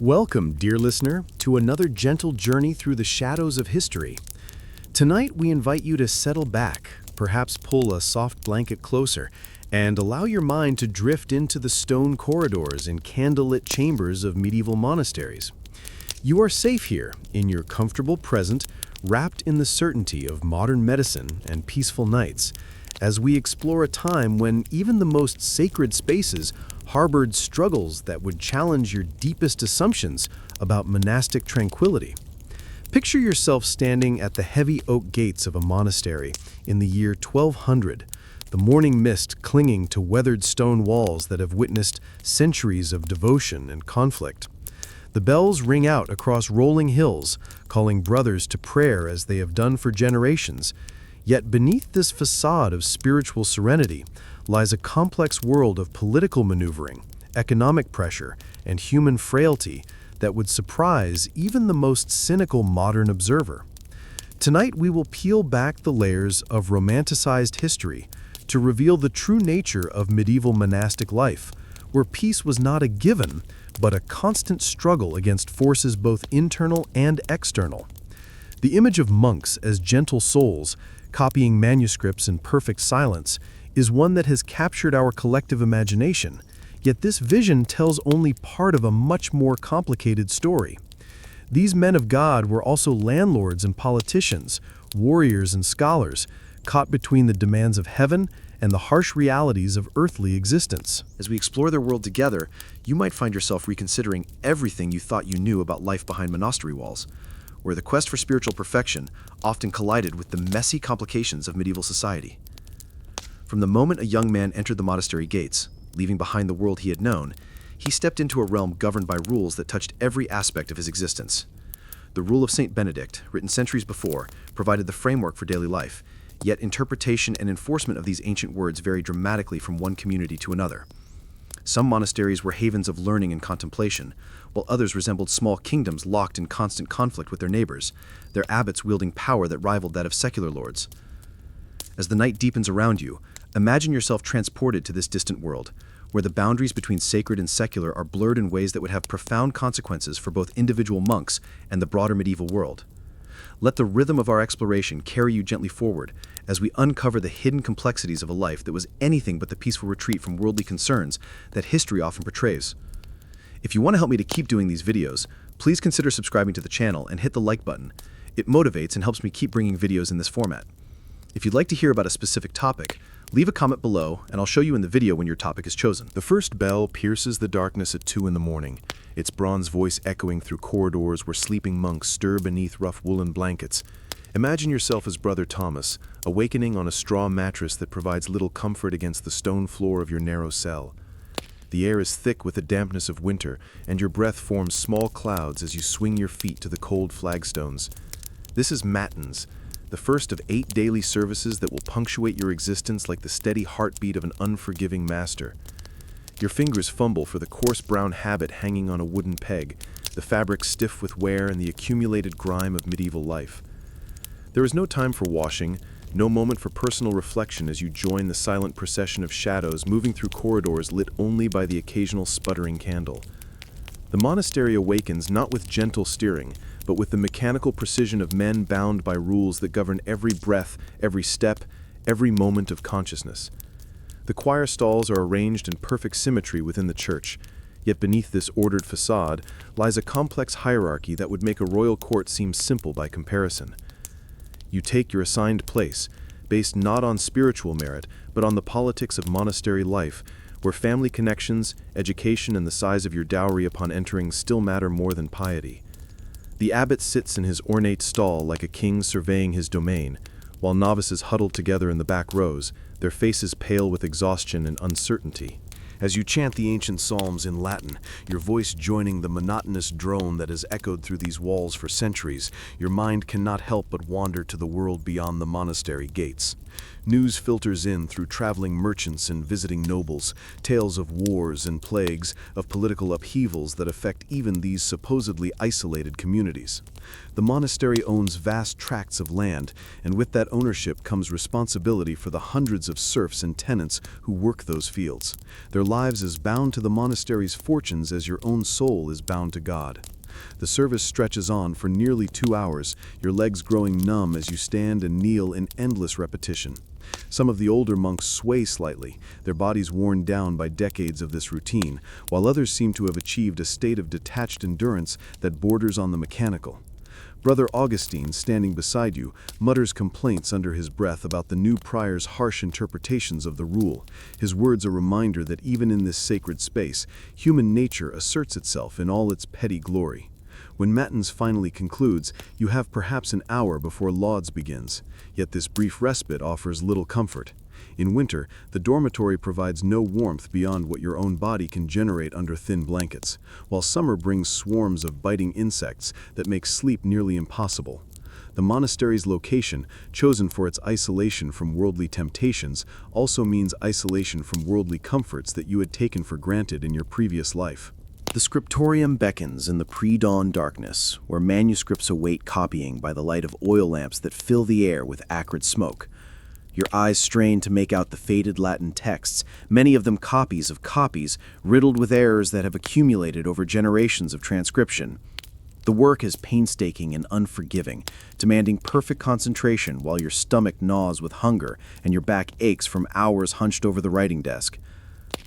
Welcome, dear listener, to another gentle journey through the shadows of history. Tonight, we invite you to settle back, perhaps pull a soft blanket closer, and allow your mind to drift into the stone corridors and candlelit chambers of medieval monasteries. You are safe here, in your comfortable present, wrapped in the certainty of modern medicine and peaceful nights, as we explore a time when even the most sacred spaces harbored struggles that would challenge your deepest assumptions about monastic tranquility. Picture yourself standing at the heavy oak gates of a monastery in the year 1200, the morning mist clinging to weathered stone walls that have witnessed centuries of devotion and conflict. The bells ring out across rolling hills, calling brothers to prayer as they have done for generations. Yet beneath this facade of spiritual serenity lies a complex world of political maneuvering, economic pressure, and human frailty that would surprise even the most cynical modern observer. Tonight we will peel back the layers of romanticized history to reveal the true nature of medieval monastic life, where peace was not a given, but a constant struggle against forces both internal and external. The image of monks as gentle souls, copying manuscripts in perfect silence, is one that has captured our collective imagination, yet this vision tells only part of a much more complicated story. These men of God were also landlords and politicians, warriors and scholars, caught between the demands of heaven and the harsh realities of earthly existence. As we explore their world together, you might find yourself reconsidering everything you thought you knew about life behind monastery walls, where the quest for spiritual perfection often collided with the messy complications of medieval society. From the moment a young man entered the monastery gates, leaving behind the world he had known, he stepped into a realm governed by rules that touched every aspect of his existence. The Rule of Saint Benedict, written centuries before, provided the framework for daily life, yet interpretation and enforcement of these ancient words varied dramatically from one community to another. Some monasteries were havens of learning and contemplation, while others resembled small kingdoms locked in constant conflict with their neighbors, their abbots wielding power that rivaled that of secular lords. As the night deepens around you, imagine yourself transported to this distant world, where the boundaries between sacred and secular are blurred in ways that would have profound consequences for both individual monks and the broader medieval world. Let the rhythm of our exploration carry you gently forward as we uncover the hidden complexities of a life that was anything but the peaceful retreat from worldly concerns that history often portrays. If you want to help me to keep doing these videos, please consider subscribing to the channel and hit the like button. It motivates and helps me keep bringing videos in this format. If you'd like to hear about a specific topic, leave a comment below and I'll show you in the video when your topic is chosen. The first bell pierces the darkness at 2 in the morning, its bronze voice echoing through corridors where sleeping monks stir beneath rough woolen blankets. Imagine yourself as Brother Thomas, awakening on a straw mattress that provides little comfort against the stone floor of your narrow cell. The air is thick with the dampness of winter, and your breath forms small clouds as you swing your feet to the cold flagstones. This is Matins, the first of 8 daily services that will punctuate your existence like the steady heartbeat of an unforgiving master. Your fingers fumble for the coarse brown habit hanging on a wooden peg, the fabric stiff with wear and the accumulated grime of medieval life. There is no time for washing, no moment for personal reflection as you join the silent procession of shadows moving through corridors lit only by the occasional sputtering candle. The monastery awakens not with gentle steering, but with the mechanical precision of men bound by rules that govern every breath, every step, every moment of consciousness. The choir stalls are arranged in perfect symmetry within the church, yet beneath this ordered facade lies a complex hierarchy that would make a royal court seem simple by comparison. You take your assigned place, based not on spiritual merit, but on the politics of monastery life, where family connections, education, and the size of your dowry upon entering still matter more than piety. The abbot sits in his ornate stall like a king surveying his domain, while novices huddle together in the back rows, their faces pale with exhaustion and uncertainty. As you chant the ancient psalms in Latin, your voice joining the monotonous drone that has echoed through these walls for centuries, your mind cannot help but wander to the world beyond the monastery gates. News filters in through traveling merchants and visiting nobles, tales of wars and plagues, of political upheavals that affect even these supposedly isolated communities. The monastery owns vast tracts of land, and with that ownership comes responsibility for the hundreds of serfs and tenants who work those fields. Their their lives as bound to the monastery's fortunes as your own soul is bound to God. The service stretches on for nearly 2 hours, your legs growing numb as you stand and kneel in endless repetition. Some of the older monks sway slightly, their bodies worn down by decades of this routine, while others seem to have achieved a state of detached endurance that borders on the mechanical. Brother Augustine, standing beside you, mutters complaints under his breath about the new prior's harsh interpretations of the rule, his words a reminder that even in this sacred space, human nature asserts itself in all its petty glory. When Matins finally concludes, you have perhaps an hour before Lauds begins, yet this brief respite offers little comfort. In winter, the dormitory provides no warmth beyond what your own body can generate under thin blankets, while summer brings swarms of biting insects that make sleep nearly impossible. The monastery's location, chosen for its isolation from worldly temptations, also means isolation from worldly comforts that you had taken for granted in your previous life. The scriptorium beckons in the pre-dawn darkness, where manuscripts await copying by the light of oil lamps that fill the air with acrid smoke. Your eyes strain to make out the faded Latin texts, many of them copies of copies, riddled with errors that have accumulated over generations of transcription. The work is painstaking and unforgiving, demanding perfect concentration while your stomach gnaws with hunger and your back aches from hours hunched over the writing desk.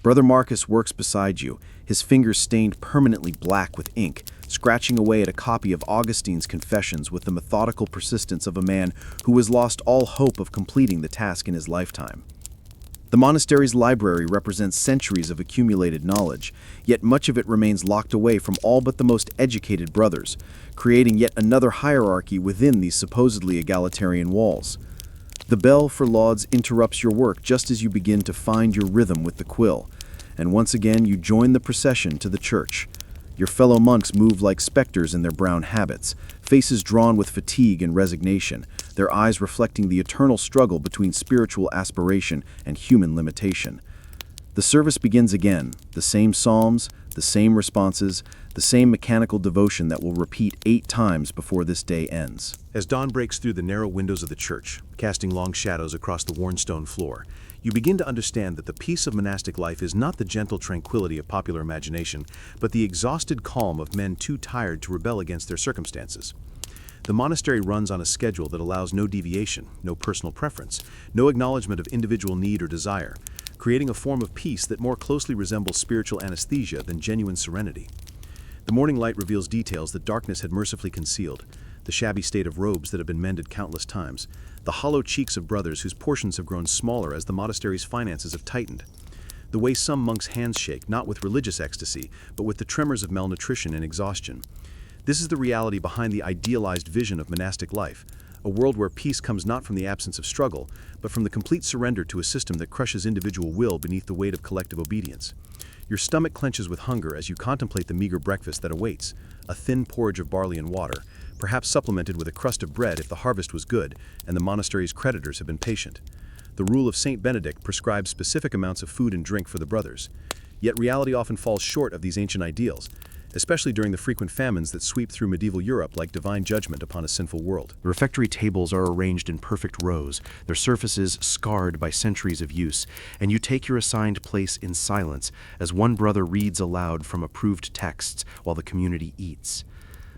Brother Marcus works beside you, his fingers stained permanently black with ink, scratching away at a copy of Augustine's Confessions with the methodical persistence of a man who has lost all hope of completing the task in his lifetime. The monastery's library represents centuries of accumulated knowledge, yet much of it remains locked away from all but the most educated brothers, creating yet another hierarchy within these supposedly egalitarian walls. The bell for lauds interrupts your work just as you begin to find your rhythm with the quill, and once again you join the procession to the church. Your fellow monks move like specters in their brown habits, faces drawn with fatigue and resignation, their eyes reflecting the eternal struggle between spiritual aspiration and human limitation. The service begins again, the same psalms, the same responses, the same mechanical devotion that will repeat 8 times before this day ends. As dawn breaks through the narrow windows of the church, casting long shadows across the worn stone floor, you begin to understand that the peace of monastic life is not the gentle tranquility of popular imagination, but the exhausted calm of men too tired to rebel against their circumstances. The monastery runs on a schedule that allows no deviation, no personal preference, no acknowledgement of individual need or desire, creating a form of peace that more closely resembles spiritual anesthesia than genuine serenity. The morning light reveals details that darkness had mercifully concealed, the shabby state of robes that have been mended countless times, the hollow cheeks of brothers whose portions have grown smaller as the monastery's finances have tightened, the way some monks' hands shake not with religious ecstasy, but with the tremors of malnutrition and exhaustion. This is the reality behind the idealized vision of monastic life, a world where peace comes not from the absence of struggle, but from the complete surrender to a system that crushes individual will beneath the weight of collective obedience. Your stomach clenches with hunger as you contemplate the meager breakfast that awaits, a thin porridge of barley and water, perhaps supplemented with a crust of bread if the harvest was good and the monastery's creditors have been patient. The rule of Saint Benedict prescribes specific amounts of food and drink for the brothers. Yet reality often falls short of these ancient ideals, especially during the frequent famines that sweep through medieval Europe like divine judgment upon a sinful world. The refectory tables are arranged in perfect rows, their surfaces scarred by centuries of use, and you take your assigned place in silence as one brother reads aloud from approved texts while the community eats.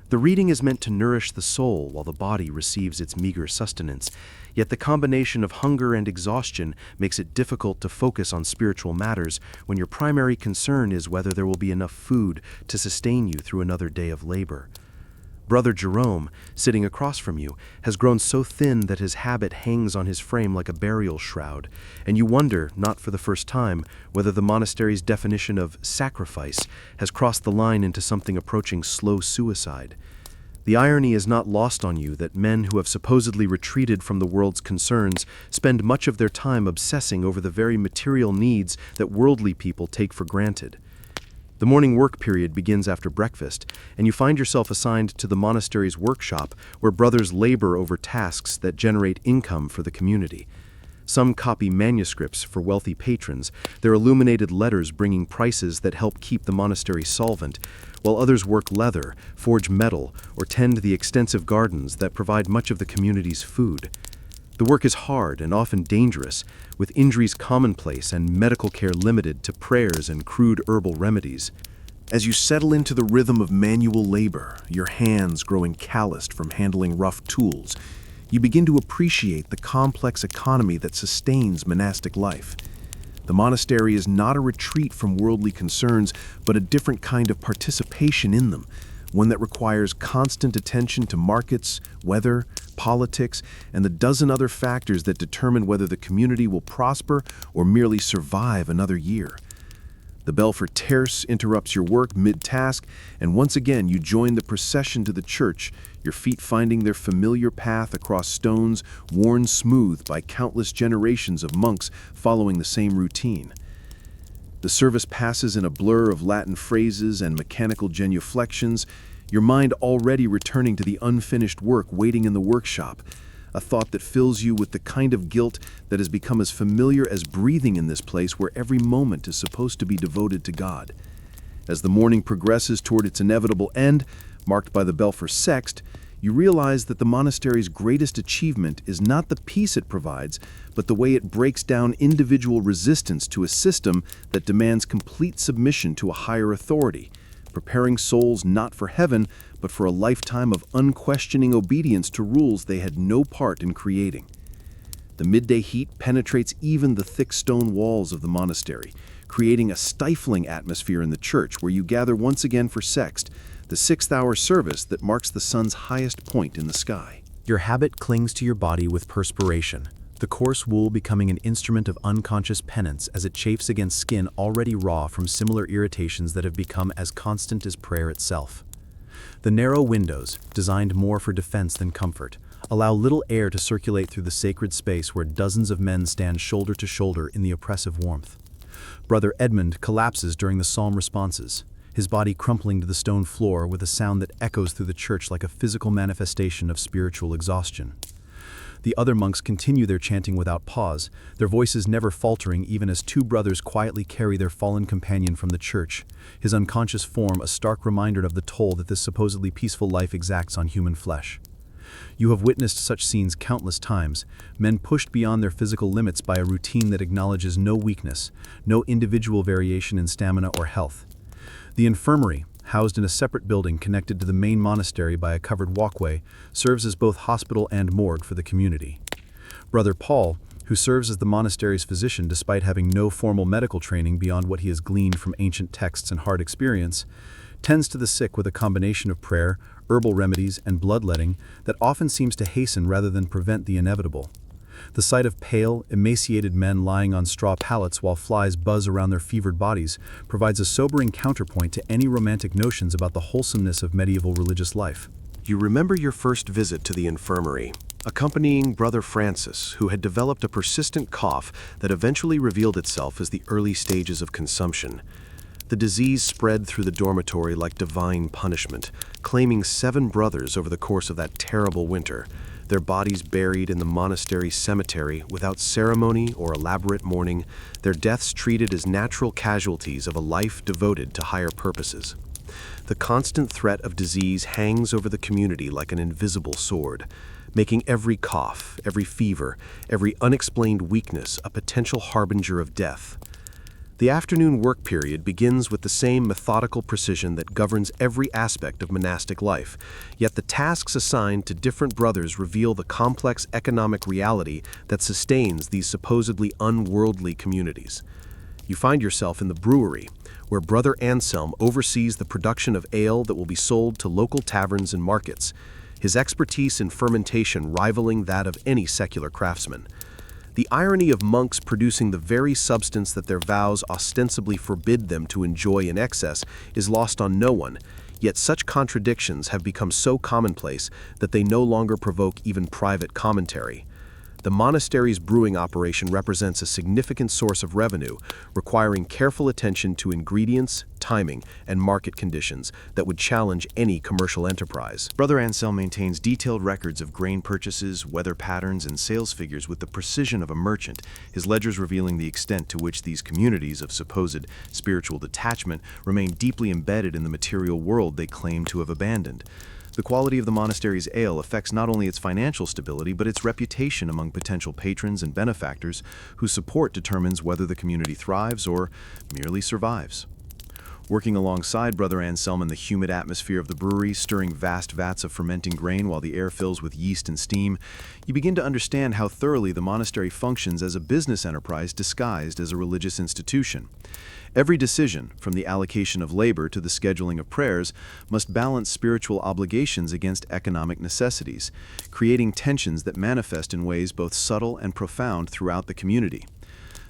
The reading is meant to nourish the soul while the body receives its meager sustenance, yet the combination of hunger and exhaustion makes it difficult to focus on spiritual matters when your primary concern is whether there will be enough food to sustain you through another day of labor. Brother Jerome, sitting across from you, has grown so thin that his habit hangs on his frame like a burial shroud, and you wonder, not for the first time, whether the monastery's definition of sacrifice has crossed the line into something approaching slow suicide. The irony is not lost on you that men who have supposedly retreated from the world's concerns spend much of their time obsessing over the very material needs that worldly people take for granted. The morning work period begins after breakfast, and you find yourself assigned to the monastery's workshop where brothers labor over tasks that generate income for the community. Some copy manuscripts for wealthy patrons, their illuminated letters bringing prices that help keep the monastery solvent, while others work leather, forge metal, or tend the extensive gardens that provide much of the community's food. The work is hard and often dangerous, with injuries commonplace and medical care limited to prayers and crude herbal remedies. As you settle into the rhythm of manual labor, your hands growing calloused from handling rough tools, you begin to appreciate the complex economy that sustains monastic life. The monastery is not a retreat from worldly concerns, but a different kind of participation in them, one that requires constant attention to markets, weather, politics, and the dozen other factors that determine whether the community will prosper or merely survive another year. The bell for terce interrupts your work mid-task, and once again you join the procession to the church, your feet finding their familiar path across stones worn smooth by countless generations of monks following the same routine. The service passes in a blur of Latin phrases and mechanical genuflections, your mind already returning to the unfinished work waiting in the workshop, a thought that fills you with the kind of guilt that has become as familiar as breathing in this place where every moment is supposed to be devoted to God. As the morning progresses toward its inevitable end, marked by the bell for sext, you realize that the monastery's greatest achievement is not the peace it provides, but the way it breaks down individual resistance to a system that demands complete submission to a higher authority, preparing souls not for heaven, but for a lifetime of unquestioning obedience to rules they had no part in creating. The midday heat penetrates even the thick stone walls of the monastery, creating a stifling atmosphere in the church where you gather once again for sext, the 6th-hour service that marks the sun's highest point in the sky. Your habit clings to your body with perspiration, the coarse wool becoming an instrument of unconscious penance as it chafes against skin already raw from similar irritations that have become as constant as prayer itself. The narrow windows, designed more for defense than comfort, allow little air to circulate through the sacred space where dozens of men stand shoulder to shoulder in the oppressive warmth. Brother Edmund collapses during the psalm responses, his body crumpling to the stone floor with a sound that echoes through the church like a physical manifestation of spiritual exhaustion. The other monks continue their chanting without pause, their voices never faltering even as two brothers quietly carry their fallen companion from the church, his unconscious form a stark reminder of the toll that this supposedly peaceful life exacts on human flesh. You have witnessed such scenes countless times, men pushed beyond their physical limits by a routine that acknowledges no weakness, no individual variation in stamina or health. The infirmary, housed in a separate building connected to the main monastery by a covered walkway, serves as both hospital and morgue for the community. Brother Paul, who serves as the monastery's physician despite having no formal medical training beyond what he has gleaned from ancient texts and hard experience, tends to the sick with a combination of prayer, herbal remedies, and bloodletting that often seems to hasten rather than prevent the inevitable. The sight of pale, emaciated men lying on straw pallets while flies buzz around their fevered bodies provides a sobering counterpoint to any romantic notions about the wholesomeness of medieval religious life. You remember your first visit to the infirmary, accompanying Brother Francis, who had developed a persistent cough that eventually revealed itself as the early stages of consumption. The disease spread through the dormitory like divine punishment, claiming 7 brothers over the course of that terrible winter, their bodies buried in the monastery cemetery without ceremony or elaborate mourning, their deaths treated as natural casualties of a life devoted to higher purposes. The constant threat of disease hangs over the community like an invisible sword, making every cough, every fever, every unexplained weakness a potential harbinger of death. The afternoon work period begins with the same methodical precision that governs every aspect of monastic life, yet the tasks assigned to different brothers reveal the complex economic reality that sustains these supposedly unworldly communities. You find yourself in the brewery, where Brother Anselm oversees the production of ale that will be sold to local taverns and markets, his expertise in fermentation rivaling that of any secular craftsman. The irony of monks producing the very substance that their vows ostensibly forbid them to enjoy in excess is lost on no one, yet such contradictions have become so commonplace that they no longer provoke even private commentary. The monastery's brewing operation represents a significant source of revenue, requiring careful attention to ingredients, timing, and market conditions that would challenge any commercial enterprise. Brother Anselm maintains detailed records of grain purchases, weather patterns, and sales figures with the precision of a merchant, his ledgers revealing the extent to which these communities of supposed spiritual detachment remain deeply embedded in the material world they claim to have abandoned. The quality of the monastery's ale affects not only its financial stability, but its reputation among potential patrons and benefactors whose support determines whether the community thrives or merely survives. Working alongside Brother Anselm in the humid atmosphere of the brewery, stirring vast vats of fermenting grain while the air fills with yeast and steam, you begin to understand how thoroughly the monastery functions as a business enterprise disguised as a religious institution. Every decision, from the allocation of labor to the scheduling of prayers, must balance spiritual obligations against economic necessities, creating tensions that manifest in ways both subtle and profound throughout the community.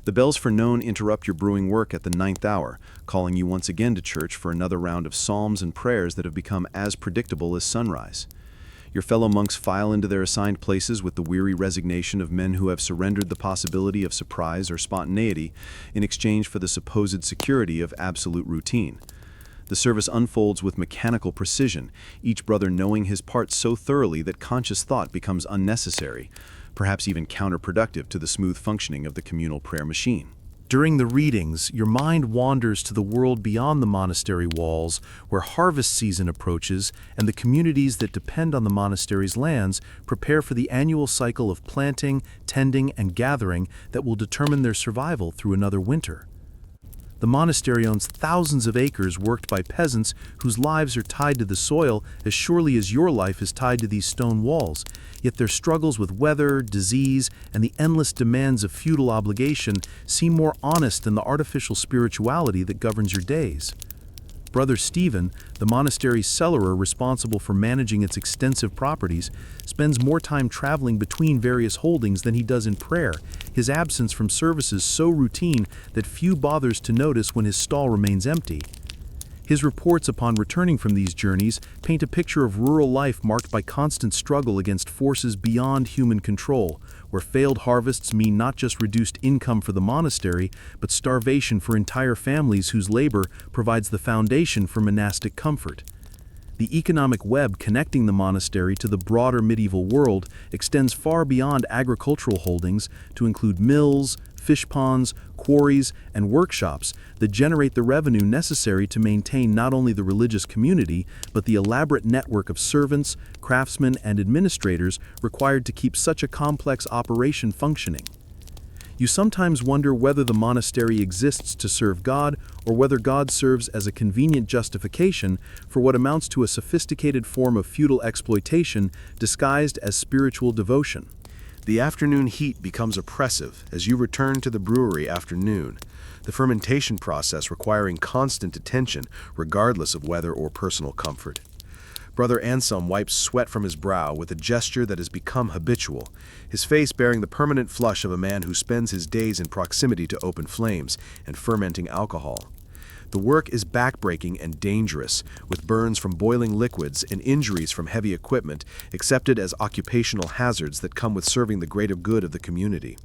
The bells for none interrupt your brewing work at the 9th hour, calling you once again to church for another round of psalms and prayers that have become as predictable as sunrise. Your fellow monks file into their assigned places with the weary resignation of men who have surrendered the possibility of surprise or spontaneity in exchange for the supposed security of absolute routine. The service unfolds with mechanical precision, each brother knowing his part so thoroughly that conscious thought becomes unnecessary, perhaps even counterproductive to the smooth functioning of the communal prayer machine. During the readings, your mind wanders to the world beyond the monastery walls, where harvest season approaches and the communities that depend on the monastery's lands prepare for the annual cycle of planting, tending, and gathering that will determine their survival through another winter. The monastery owns thousands of acres worked by peasants whose lives are tied to the soil as surely as your life is tied to these stone walls, yet their struggles with weather, disease, and the endless demands of feudal obligation seem more honest than the artificial spirituality that governs your days. Brother Stephen, the monastery's cellarer responsible for managing its extensive properties, spends more time traveling between various holdings than he does in prayer, his absence from services so routine that few bothers to notice when his stall remains empty. His reports upon returning from these journeys paint a picture of rural life marked by constant struggle against forces beyond human control, where failed harvests mean not just reduced income for the monastery, but starvation for entire families whose labor provides the foundation for monastic comfort. The economic web connecting the monastery to the broader medieval world extends far beyond agricultural holdings to include mills, fish ponds, quarries, and workshops that generate the revenue necessary to maintain not only the religious community, but the elaborate network of servants, craftsmen, and administrators required to keep such a complex operation functioning. You sometimes wonder whether the monastery exists to serve God or whether God serves as a convenient justification for what amounts to a sophisticated form of feudal exploitation disguised as spiritual devotion. The afternoon heat becomes oppressive as you return to the brewery after noon, the fermentation process requiring constant attention regardless of weather or personal comfort. Brother Anselm wipes sweat from his brow with a gesture that has become habitual, his face bearing the permanent flush of a man who spends his days in proximity to open flames and fermenting alcohol. The work is backbreaking and dangerous, with burns from boiling liquids and injuries from heavy equipment accepted as occupational hazards that come with serving the greater good of the community.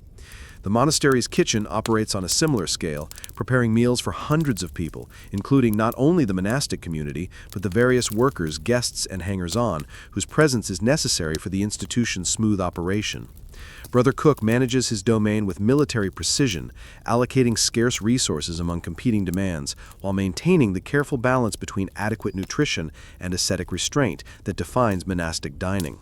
The monastery's kitchen operates on a similar scale, preparing meals for hundreds of people, including not only the monastic community, but the various workers, guests, and hangers-on, whose presence is necessary for the institution's smooth operation. Brother Cook manages his domain with military precision, allocating scarce resources among competing demands, while maintaining the careful balance between adequate nutrition and ascetic restraint that defines monastic dining.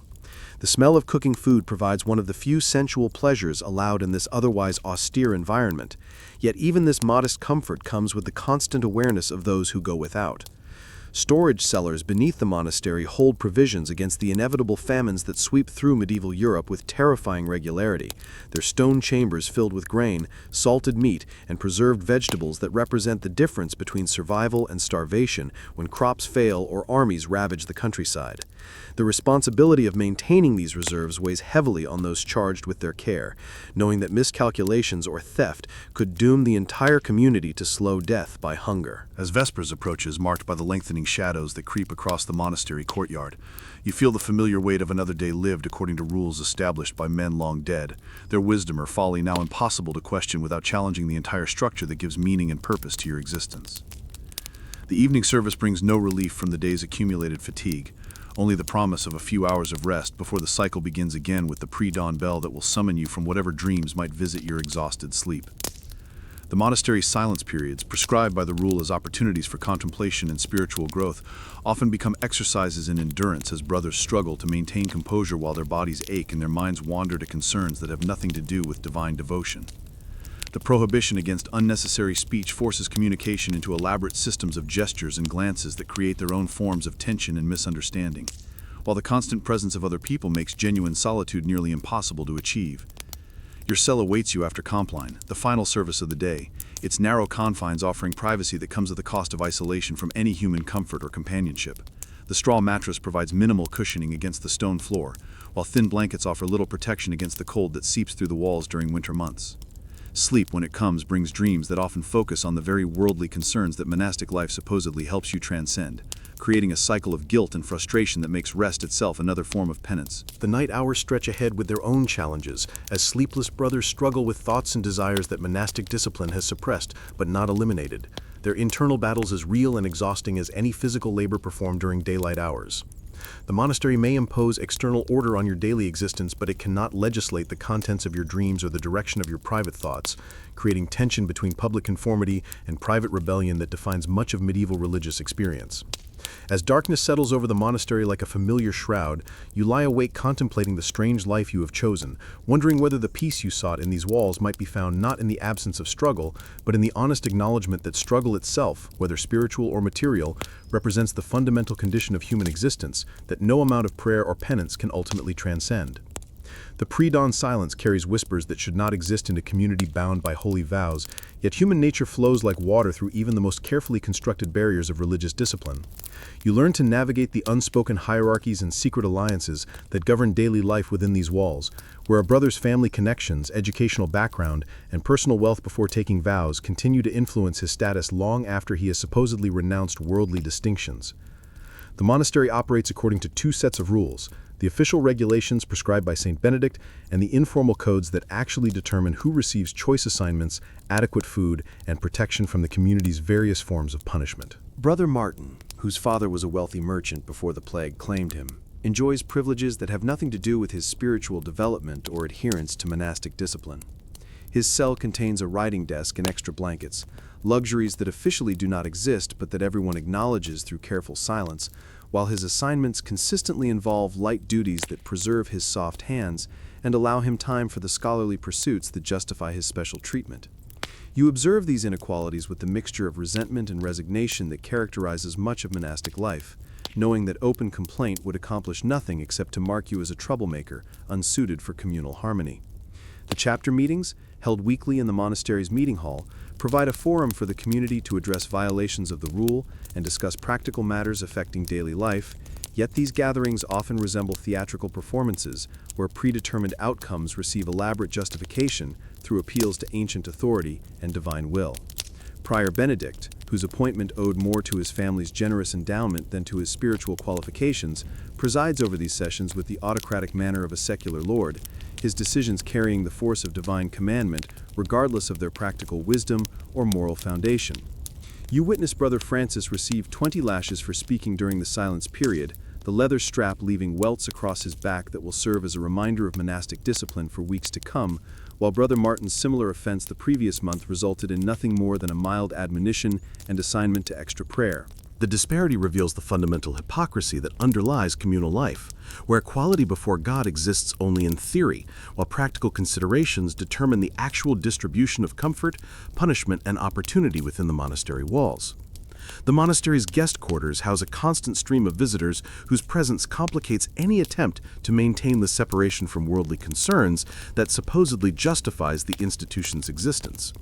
The smell of cooking food provides one of the few sensual pleasures allowed in this otherwise austere environment, yet even this modest comfort comes with the constant awareness of those who go without. Storage cellars beneath the monastery hold provisions against the inevitable famines that sweep through medieval Europe with terrifying regularity, their stone chambers filled with grain, salted meat, and preserved vegetables that represent the difference between survival and starvation when crops fail or armies ravage the countryside. The responsibility of maintaining these reserves weighs heavily on those charged with their care, knowing that miscalculations or theft could doom the entire community to slow death by hunger. As Vespers approaches, marked by the lengthening shadows that creep across the monastery courtyard, you feel the familiar weight of another day lived according to rules established by men long dead, their wisdom or folly now impossible to question without challenging the entire structure that gives meaning and purpose to your existence. The evening service brings no relief from the day's accumulated fatigue, only the promise of a few hours of rest before the cycle begins again with the pre-dawn bell that will summon you from whatever dreams might visit your exhausted sleep. The monastery's silence periods, prescribed by the rule as opportunities for contemplation and spiritual growth, often become exercises in endurance as brothers struggle to maintain composure while their bodies ache and their minds wander to concerns that have nothing to do with divine devotion. The prohibition against unnecessary speech forces communication into elaborate systems of gestures and glances that create their own forms of tension and misunderstanding, while the constant presence of other people makes genuine solitude nearly impossible to achieve. Your cell awaits you after compline, the final service of the day, its narrow confines offering privacy that comes at the cost of isolation from any human comfort or companionship. The straw mattress provides minimal cushioning against the stone floor, while thin blankets offer little protection against the cold that seeps through the walls during winter months. Sleep, when it comes, brings dreams that often focus on the very worldly concerns that monastic life supposedly helps you transcend, creating a cycle of guilt and frustration that makes rest itself another form of penance. The night hours stretch ahead with their own challenges, as sleepless brothers struggle with thoughts and desires that monastic discipline has suppressed but not eliminated. Their internal battles as real and exhausting as any physical labor performed during daylight hours. The monastery may impose external order on your daily existence, but it cannot legislate the contents of your dreams or the direction of your private thoughts, creating tension between public conformity and private rebellion that defines much of medieval religious experience. As darkness settles over the monastery like a familiar shroud, you lie awake contemplating the strange life you have chosen, wondering whether the peace you sought in these walls might be found not in the absence of struggle, but in the honest acknowledgement that struggle itself, whether spiritual or material, represents the fundamental condition of human existence that no amount of prayer or penance can ultimately transcend. The pre-dawn silence carries whispers that should not exist in a community bound by holy vows, yet human nature flows like water through even the most carefully constructed barriers of religious discipline. You learn to navigate the unspoken hierarchies and secret alliances that govern daily life within these walls, where a brother's family connections, educational background, and personal wealth before taking vows continue to influence his status long after he has supposedly renounced worldly distinctions. The monastery operates according to two sets of rules: the official regulations prescribed by St. Benedict and the informal codes that actually determine who receives choice assignments, adequate food, and protection from the community's various forms of punishment. Brother Martin, whose father was a wealthy merchant before the plague claimed him, enjoys privileges that have nothing to do with his spiritual development or adherence to monastic discipline. His cell contains a writing desk and extra blankets, luxuries that officially do not exist but that everyone acknowledges through careful silence, while his assignments consistently involve light duties that preserve his soft hands and allow him time for the scholarly pursuits that justify his special treatment. You observe these inequalities with the mixture of resentment and resignation that characterizes much of monastic life, knowing that open complaint would accomplish nothing except to mark you as a troublemaker, unsuited for communal harmony. The chapter meetings, held weekly in the monastery's meeting hall, provide a forum for the community to address violations of the rule and discuss practical matters affecting daily life, yet these gatherings often resemble theatrical performances where predetermined outcomes receive elaborate justification through appeals to ancient authority and divine will. Prior Benedict, whose appointment owed more to his family's generous endowment than to his spiritual qualifications, presides over these sessions with the autocratic manner of a secular lord, his decisions carrying the force of divine commandment regardless of their practical wisdom or moral foundation. You witness Brother Francis receive 20 lashes for speaking during the silence period, the leather strap leaving welts across his back that will serve as a reminder of monastic discipline for weeks to come, while Brother Martin's similar offense the previous month resulted in nothing more than a mild admonition and assignment to extra prayer. The disparity reveals the fundamental hypocrisy that underlies communal life, where equality before God exists only in theory, while practical considerations determine the actual distribution of comfort, punishment, and opportunity within the monastery walls. The monastery's guest quarters house a constant stream of visitors whose presence complicates any attempt to maintain the separation from worldly concerns that supposedly justifies the institution's existence.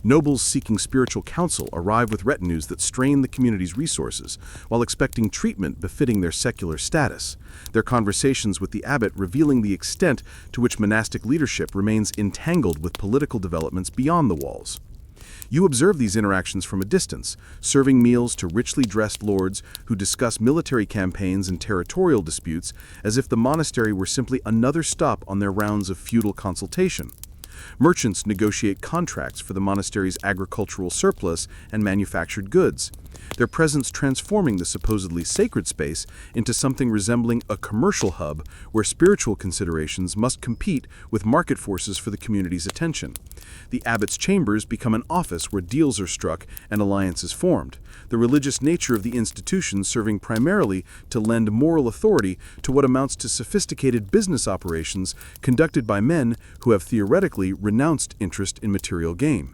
Nobles seeking spiritual counsel arrive with retinues that strain the community's resources, while expecting treatment befitting their secular status, their conversations with the abbot revealing the extent to which monastic leadership remains entangled with political developments beyond the walls. You observe these interactions from a distance, serving meals to richly dressed lords who discuss military campaigns and territorial disputes as if the monastery were simply another stop on their rounds of feudal consultation. Merchants negotiate contracts for the monastery's agricultural surplus and manufactured goods, their presence transforming the supposedly sacred space into something resembling a commercial hub where spiritual considerations must compete with market forces for the community's attention. The abbot's chambers become an office where deals are struck and alliances formed, the religious nature of the institution serving primarily to lend moral authority to what amounts to sophisticated business operations conducted by men who have theoretically renounced interest in material gain.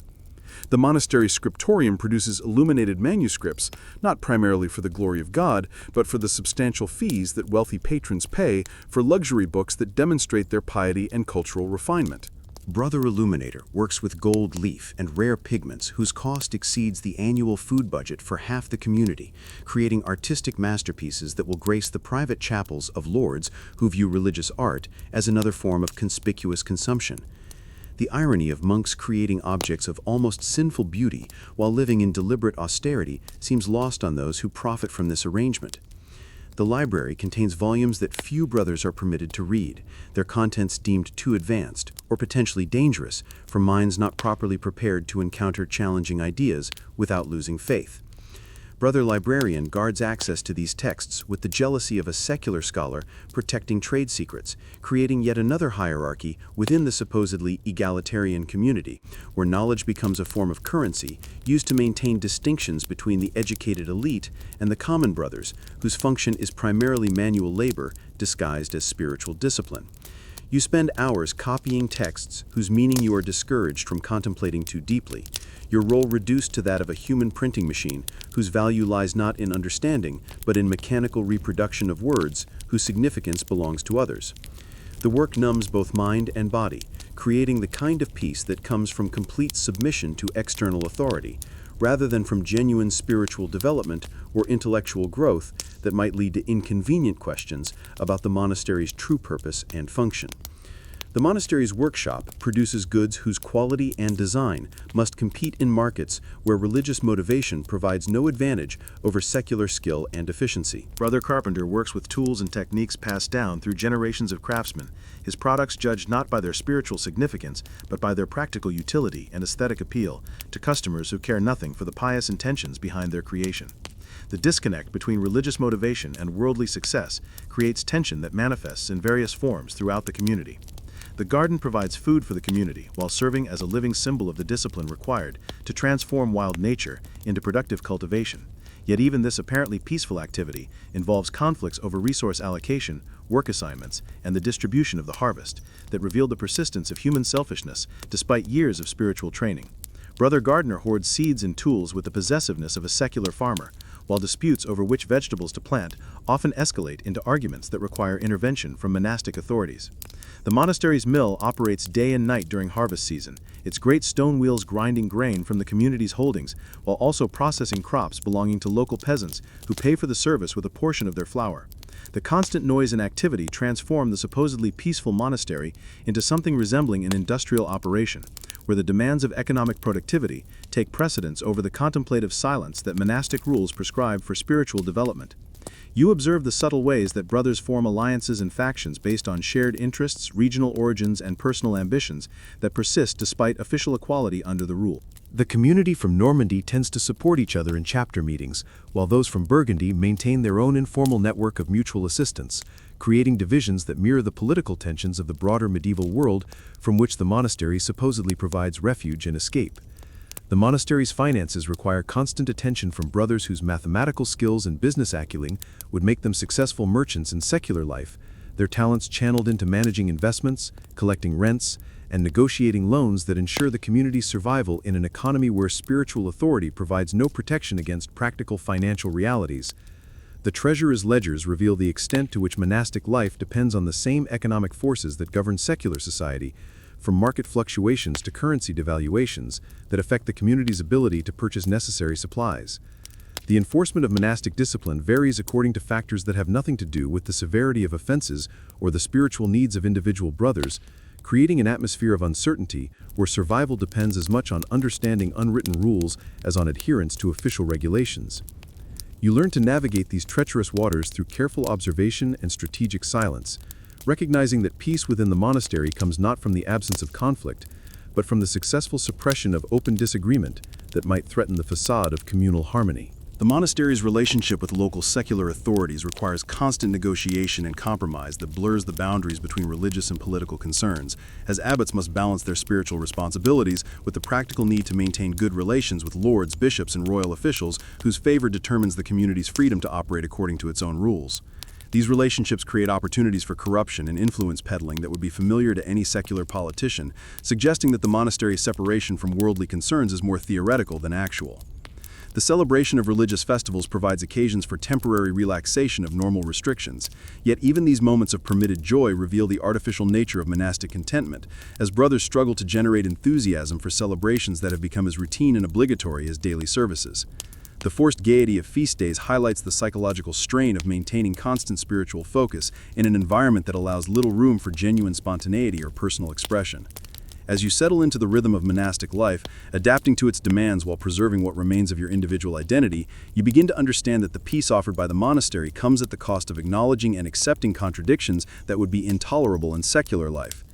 The monastery's scriptorium produces illuminated manuscripts, not primarily for the glory of God, but for the substantial fees that wealthy patrons pay for luxury books that demonstrate their piety and cultural refinement. Brother Illuminator works with gold leaf and rare pigments whose cost exceeds the annual food budget for half the community, creating artistic masterpieces that will grace the private chapels of lords who view religious art as another form of conspicuous consumption. The irony of monks creating objects of almost sinful beauty while living in deliberate austerity seems lost on those who profit from this arrangement. The library contains volumes that few brothers are permitted to read, their contents deemed too advanced or potentially dangerous for minds not properly prepared to encounter challenging ideas without losing faith. Brother Librarian guards access to these texts with the jealousy of a secular scholar protecting trade secrets, creating yet another hierarchy within the supposedly egalitarian community, where knowledge becomes a form of currency used to maintain distinctions between the educated elite and the common brothers, whose function is primarily manual labor disguised as spiritual discipline. You spend hours copying texts whose meaning you are discouraged from contemplating too deeply, your role reduced to that of a human printing machine whose value lies not in understanding, but in mechanical reproduction of words whose significance belongs to others. The work numbs both mind and body, creating the kind of peace that comes from complete submission to external authority, rather than from genuine spiritual development or intellectual growth that might lead to inconvenient questions about the monastery's true purpose and function. The monastery's workshop produces goods whose quality and design must compete in markets where religious motivation provides no advantage over secular skill and efficiency. Brother Carpenter works with tools and techniques passed down through generations of craftsmen, his products judged not by their spiritual significance, but by their practical utility and aesthetic appeal to customers who care nothing for the pious intentions behind their creation. The disconnect between religious motivation and worldly success creates tension that manifests in various forms throughout the community. The garden provides food for the community while serving as a living symbol of the discipline required to transform wild nature into productive cultivation. Yet even this apparently peaceful activity involves conflicts over resource allocation, work assignments, and the distribution of the harvest that reveal the persistence of human selfishness despite years of spiritual training. Brother Gardener hoards seeds and tools with the possessiveness of a secular farmer, while disputes over which vegetables to plant often escalate into arguments that require intervention from monastic authorities. The monastery's mill operates day and night during harvest season, its great stone wheels grinding grain from the community's holdings while also processing crops belonging to local peasants who pay for the service with a portion of their flour. The constant noise and activity transform the supposedly peaceful monastery into something resembling an industrial operation, where the demands of economic productivity take precedence over the contemplative silence that monastic rules prescribe for spiritual development. You observe the subtle ways that brothers form alliances and factions based on shared interests, regional origins, and personal ambitions that persist despite official equality under the rule. The community from Normandy tends to support each other in chapter meetings, while those from Burgundy maintain their own informal network of mutual assistance, creating divisions that mirror the political tensions of the broader medieval world from which the monastery supposedly provides refuge and escape. The monastery's finances require constant attention from brothers whose mathematical skills and business acumen would make them successful merchants in secular life, their talents channeled into managing investments, collecting rents, and negotiating loans that ensure the community's survival in an economy where spiritual authority provides no protection against practical financial realities. The treasurer's ledgers reveal the extent to which monastic life depends on the same economic forces that govern secular society, from market fluctuations to currency devaluations that affect the community's ability to purchase necessary supplies. The enforcement of monastic discipline varies according to factors that have nothing to do with the severity of offenses or the spiritual needs of individual brothers, creating an atmosphere of uncertainty where survival depends as much on understanding unwritten rules as on adherence to official regulations. You learn to navigate these treacherous waters through careful observation and strategic silence, recognizing that peace within the monastery comes not from the absence of conflict, but from the successful suppression of open disagreement that might threaten the facade of communal harmony. The monastery's relationship with local secular authorities requires constant negotiation and compromise that blurs the boundaries between religious and political concerns, as abbots must balance their spiritual responsibilities with the practical need to maintain good relations with lords, bishops, and royal officials whose favor determines the community's freedom to operate according to its own rules. These relationships create opportunities for corruption and influence peddling that would be familiar to any secular politician, suggesting that the monastery's separation from worldly concerns is more theoretical than actual. The celebration of religious festivals provides occasions for temporary relaxation of normal restrictions, yet even these moments of permitted joy reveal the artificial nature of monastic contentment, as brothers struggle to generate enthusiasm for celebrations that have become as routine and obligatory as daily services. The forced gaiety of feast days highlights the psychological strain of maintaining constant spiritual focus in an environment that allows little room for genuine spontaneity or personal expression. As you settle into the rhythm of monastic life, adapting to its demands while preserving what remains of your individual identity, you begin to understand that the peace offered by the monastery comes at the cost of acknowledging and accepting contradictions that would be intolerable in secular life.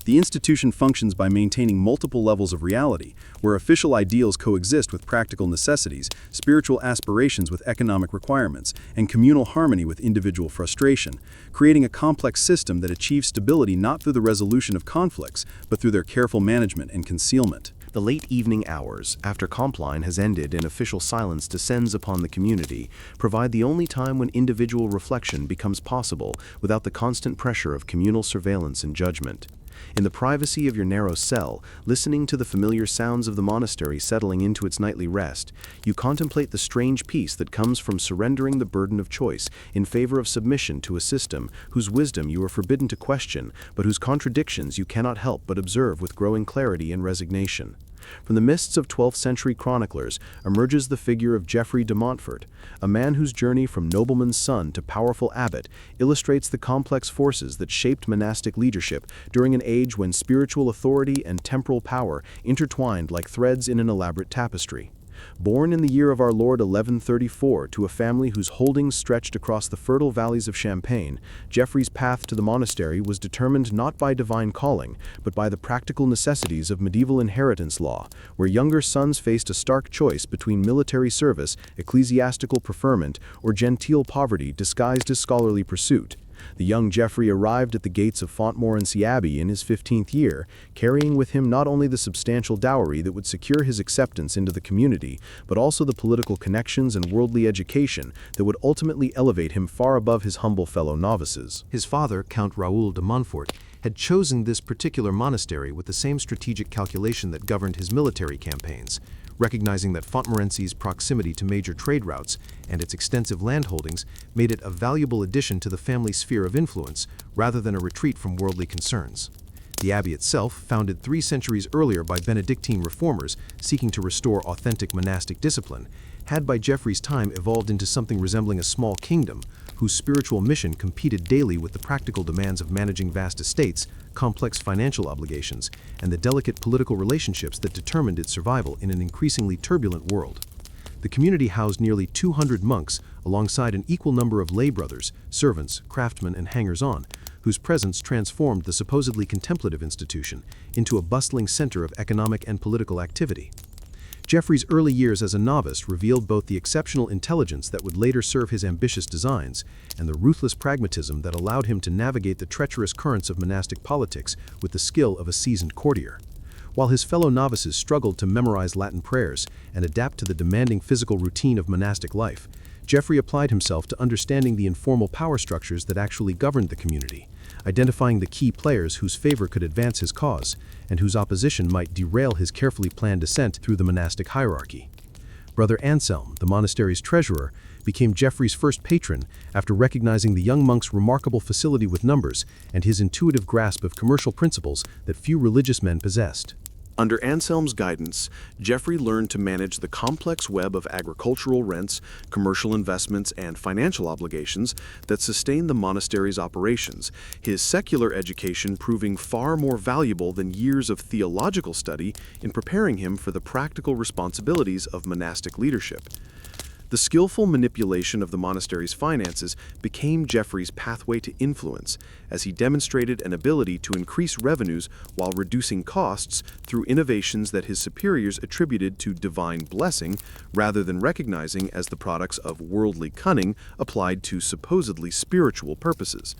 The institution functions by maintaining multiple levels of reality, where official ideals coexist with practical necessities, spiritual aspirations with economic requirements, and communal harmony with individual frustration, creating a complex system that achieves stability not through the resolution of conflicts, but through their careful management and concealment. The late evening hours, after Compline has ended and official silence descends upon the community, provide the only time when individual reflection becomes possible without the constant pressure of communal surveillance and judgment. In the privacy of your narrow cell, listening to the familiar sounds of the monastery settling into its nightly rest, you contemplate the strange peace that comes from surrendering the burden of choice in favor of submission to a system whose wisdom you are forbidden to question, but whose contradictions you cannot help but observe with growing clarity and resignation. From the mists of 12th century chroniclers emerges the figure of Geoffrey de Montfort, a man whose journey from nobleman's son to powerful abbot illustrates the complex forces that shaped monastic leadership during an age when spiritual authority and temporal power intertwined like threads in an elaborate tapestry. Born in the year of our Lord 1134 to a family whose holdings stretched across the fertile valleys of Champagne, Geoffrey's path to the monastery was determined not by divine calling, but by the practical necessities of medieval inheritance law, where younger sons faced a stark choice between military service, ecclesiastical preferment, or genteel poverty disguised as scholarly pursuit. The young Geoffrey arrived at the gates of Fontmorency Abbey in his 15th year, carrying with him not only the substantial dowry that would secure his acceptance into the community, but also the political connections and worldly education that would ultimately elevate him far above his humble fellow novices. His father, Count Raoul de Montfort, had chosen this particular monastery with the same strategic calculation that governed his military campaigns, recognizing that Fontmorency's proximity to major trade routes and its extensive landholdings made it a valuable addition to the family's sphere of influence rather than a retreat from worldly concerns. The abbey itself, founded 3 centuries earlier by Benedictine reformers seeking to restore authentic monastic discipline, had by Geoffrey's time evolved into something resembling a small kingdom whose spiritual mission competed daily with the practical demands of managing vast estates, complex financial obligations, and the delicate political relationships that determined its survival in an increasingly turbulent world. The community housed nearly 200 monks alongside an equal number of lay brothers, servants, craftsmen, and hangers-on, whose presence transformed the supposedly contemplative institution into a bustling center of economic and political activity. Geoffrey's early years as a novice revealed both the exceptional intelligence that would later serve his ambitious designs and the ruthless pragmatism that allowed him to navigate the treacherous currents of monastic politics with the skill of a seasoned courtier. While his fellow novices struggled to memorize Latin prayers and adapt to the demanding physical routine of monastic life, Geoffrey applied himself to understanding the informal power structures that actually governed the community, identifying the key players whose favor could advance his cause and whose opposition might derail his carefully planned ascent through the monastic hierarchy. Brother Anselm, the monastery's treasurer, became Geoffrey's first patron after recognizing the young monk's remarkable facility with numbers and his intuitive grasp of commercial principles that few religious men possessed. Under Anselm's guidance, Geoffrey learned to manage the complex web of agricultural rents, commercial investments, and financial obligations that sustained the monastery's operations, his secular education proving far more valuable than years of theological study in preparing him for the practical responsibilities of monastic leadership. The skillful manipulation of the monastery's finances became Geoffrey's pathway to influence, as he demonstrated an ability to increase revenues while reducing costs through innovations that his superiors attributed to divine blessing rather than recognizing as the products of worldly cunning applied to supposedly spiritual purposes.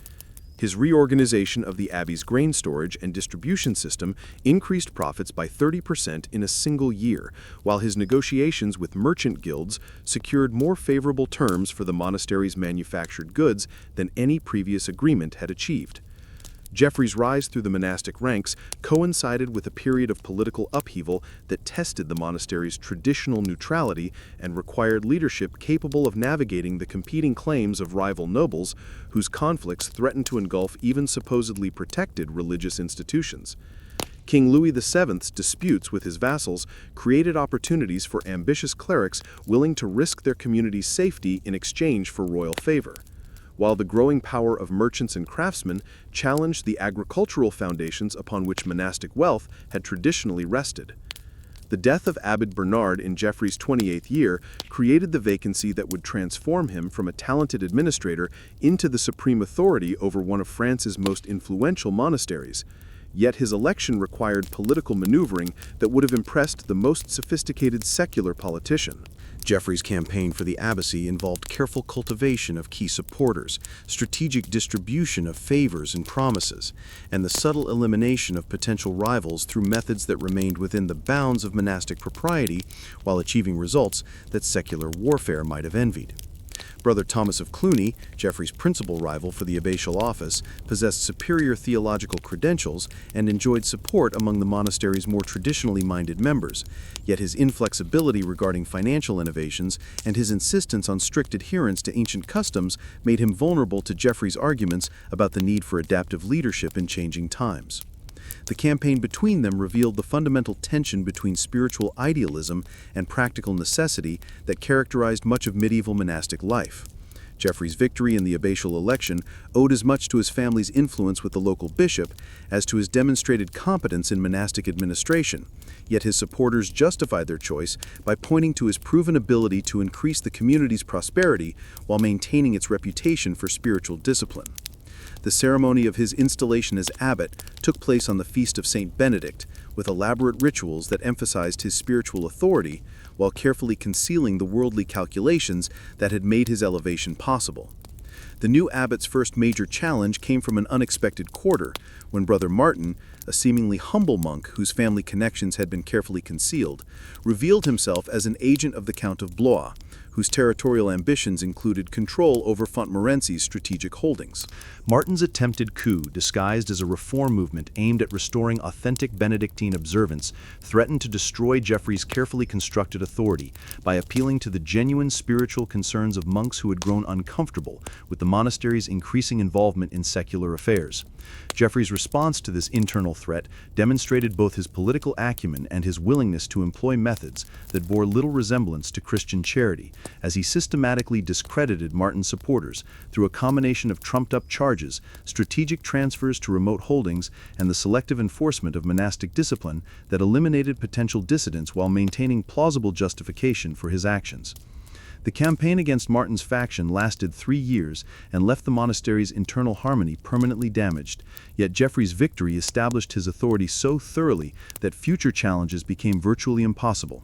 His reorganization of the abbey's grain storage and distribution system increased profits by 30% in a single year, while his negotiations with merchant guilds secured more favorable terms for the monastery's manufactured goods than any previous agreement had achieved. Geoffrey's rise through the monastic ranks coincided with a period of political upheaval that tested the monastery's traditional neutrality and required leadership capable of navigating the competing claims of rival nobles whose conflicts threatened to engulf even supposedly protected religious institutions. King Louis VII's disputes with his vassals created opportunities for ambitious clerics willing to risk their community's safety in exchange for royal favor, while the growing power of merchants and craftsmen challenged the agricultural foundations upon which monastic wealth had traditionally rested. The death of Abbot Bernard in Geoffrey's 28th year created the vacancy that would transform him from a talented administrator into the supreme authority over one of France's most influential monasteries. Yet his election required political maneuvering that would have impressed the most sophisticated secular politician. Geoffrey's campaign for the abbacy involved careful cultivation of key supporters, strategic distribution of favors and promises, and the subtle elimination of potential rivals through methods that remained within the bounds of monastic propriety while achieving results that secular warfare might have envied. Brother Thomas of Cluny, Geoffrey's principal rival for the abbatial office, possessed superior theological credentials and enjoyed support among the monastery's more traditionally minded members, yet his inflexibility regarding financial innovations and his insistence on strict adherence to ancient customs made him vulnerable to Geoffrey's arguments about the need for adaptive leadership in changing times. The campaign between them revealed the fundamental tension between spiritual idealism and practical necessity that characterized much of medieval monastic life. Geoffrey's victory in the abbatial election owed as much to his family's influence with the local bishop as to his demonstrated competence in monastic administration, yet his supporters justified their choice by pointing to his proven ability to increase the community's prosperity while maintaining its reputation for spiritual discipline. The ceremony of his installation as abbot took place on the feast of Saint Benedict, with elaborate rituals that emphasized his spiritual authority while carefully concealing the worldly calculations that had made his elevation possible. The new abbot's first major challenge came from an unexpected quarter, when Brother Martin, a seemingly humble monk whose family connections had been carefully concealed, revealed himself as an agent of the Count of Blois, whose territorial ambitions included control over Montmorency's strategic holdings. Martin's attempted coup, disguised as a reform movement aimed at restoring authentic Benedictine observance, threatened to destroy Geoffrey's carefully constructed authority by appealing to the genuine spiritual concerns of monks who had grown uncomfortable with the monastery's increasing involvement in secular affairs. Geoffrey's response to this internal threat demonstrated both his political acumen and his willingness to employ methods that bore little resemblance to Christian charity, as he systematically discredited Martin's supporters through a combination of trumped-up charges, strategic transfers to remote holdings, and the selective enforcement of monastic discipline that eliminated potential dissidents while maintaining plausible justification for his actions. The campaign against Martin's faction lasted 3 years and left the monastery's internal harmony permanently damaged, yet Geoffrey's victory established his authority so thoroughly that future challenges became virtually impossible.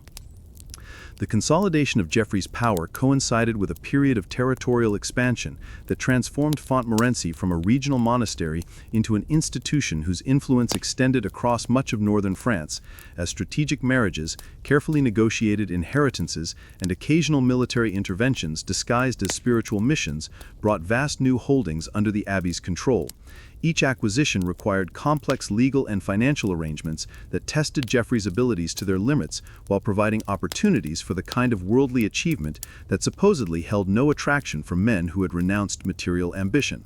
The consolidation of Geoffrey's power coincided with a period of territorial expansion that transformed Montmorency from a regional monastery into an institution whose influence extended across much of northern France, as strategic marriages, carefully negotiated inheritances, and occasional military interventions disguised as spiritual missions brought vast new holdings under the abbey's control. Each acquisition required complex legal and financial arrangements that tested Geoffrey's abilities to their limits while providing opportunities for the kind of worldly achievement that supposedly held no attraction for men who had renounced material ambition.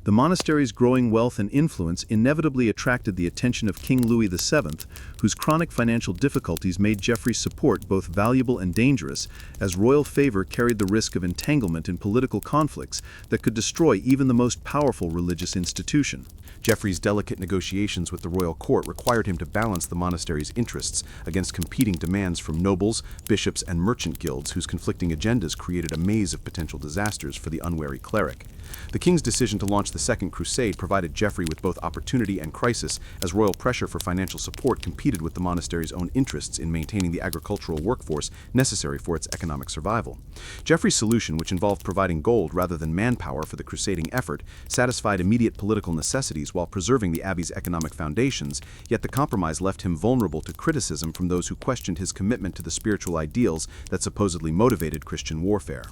The monastery's growing wealth and influence inevitably attracted the attention of King Louis VII, whose chronic financial difficulties made Geoffrey's support both valuable and dangerous, as royal favor carried the risk of entanglement in political conflicts that could destroy even the most powerful religious institution. Geoffrey's delicate negotiations with the royal court required him to balance the monastery's interests against competing demands from nobles, bishops, and merchant guilds whose conflicting agendas created a maze of potential disasters for the unwary cleric. The king's decision to launch the Second Crusade provided Geoffrey with both opportunity and crisis, as royal pressure for financial support competed with the monastery's own interests in maintaining the agricultural workforce necessary for its economic survival. Geoffrey's solution, which involved providing gold rather than manpower for the crusading effort, satisfied immediate political necessities while preserving the abbey's economic foundations, yet the compromise left him vulnerable to criticism from those who questioned his commitment to the spiritual ideals that supposedly motivated Christian warfare.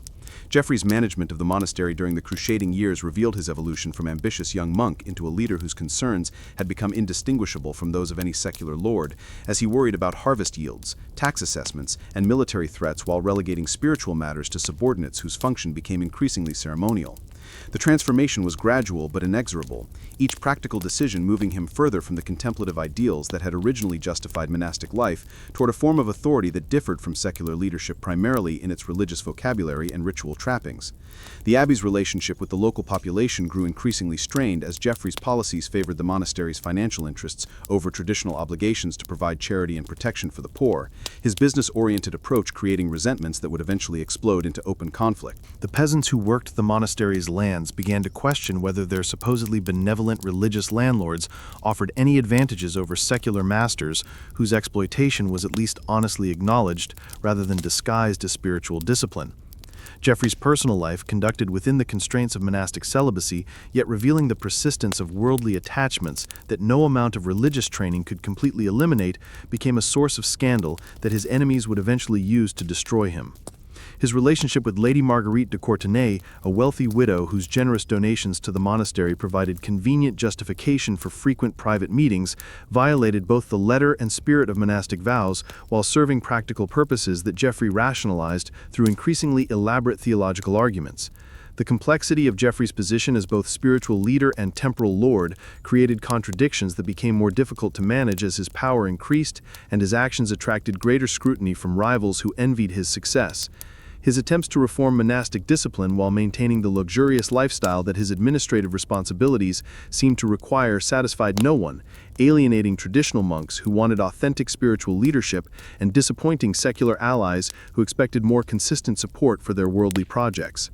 Geoffrey's management of the monastery during the crusading years revealed his evolution from ambitious young monk into a leader whose concerns had become indistinguishable from those of any secular lord, as he worried about harvest yields, tax assessments, and military threats while relegating spiritual matters to subordinates whose function became increasingly ceremonial. The transformation was gradual but inexorable, each practical decision moving him further from the contemplative ideals that had originally justified monastic life toward a form of authority that differed from secular leadership primarily in its religious vocabulary and ritual trappings. The abbey's relationship with the local population grew increasingly strained as Geoffrey's policies favored the monastery's financial interests over traditional obligations to provide charity and protection for the poor, his business-oriented approach creating resentments that would eventually explode into open conflict. The peasants who worked the monastery's lands began to question whether their supposedly benevolent religious landlords offered any advantages over secular masters whose exploitation was at least honestly acknowledged rather than disguised as spiritual discipline. Geoffrey's personal life, conducted within the constraints of monastic celibacy, yet revealing the persistence of worldly attachments that no amount of religious training could completely eliminate, became a source of scandal that his enemies would eventually use to destroy him. His relationship with Lady Marguerite de Courtenay, a wealthy widow whose generous donations to the monastery provided convenient justification for frequent private meetings, violated both the letter and spirit of monastic vows while serving practical purposes that Geoffrey rationalized through increasingly elaborate theological arguments. The complexity of Geoffrey's position as both spiritual leader and temporal lord created contradictions that became more difficult to manage as his power increased and his actions attracted greater scrutiny from rivals who envied his success. His attempts to reform monastic discipline while maintaining the luxurious lifestyle that his administrative responsibilities seemed to require satisfied no one, alienating traditional monks who wanted authentic spiritual leadership and disappointing secular allies who expected more consistent support for their worldly projects.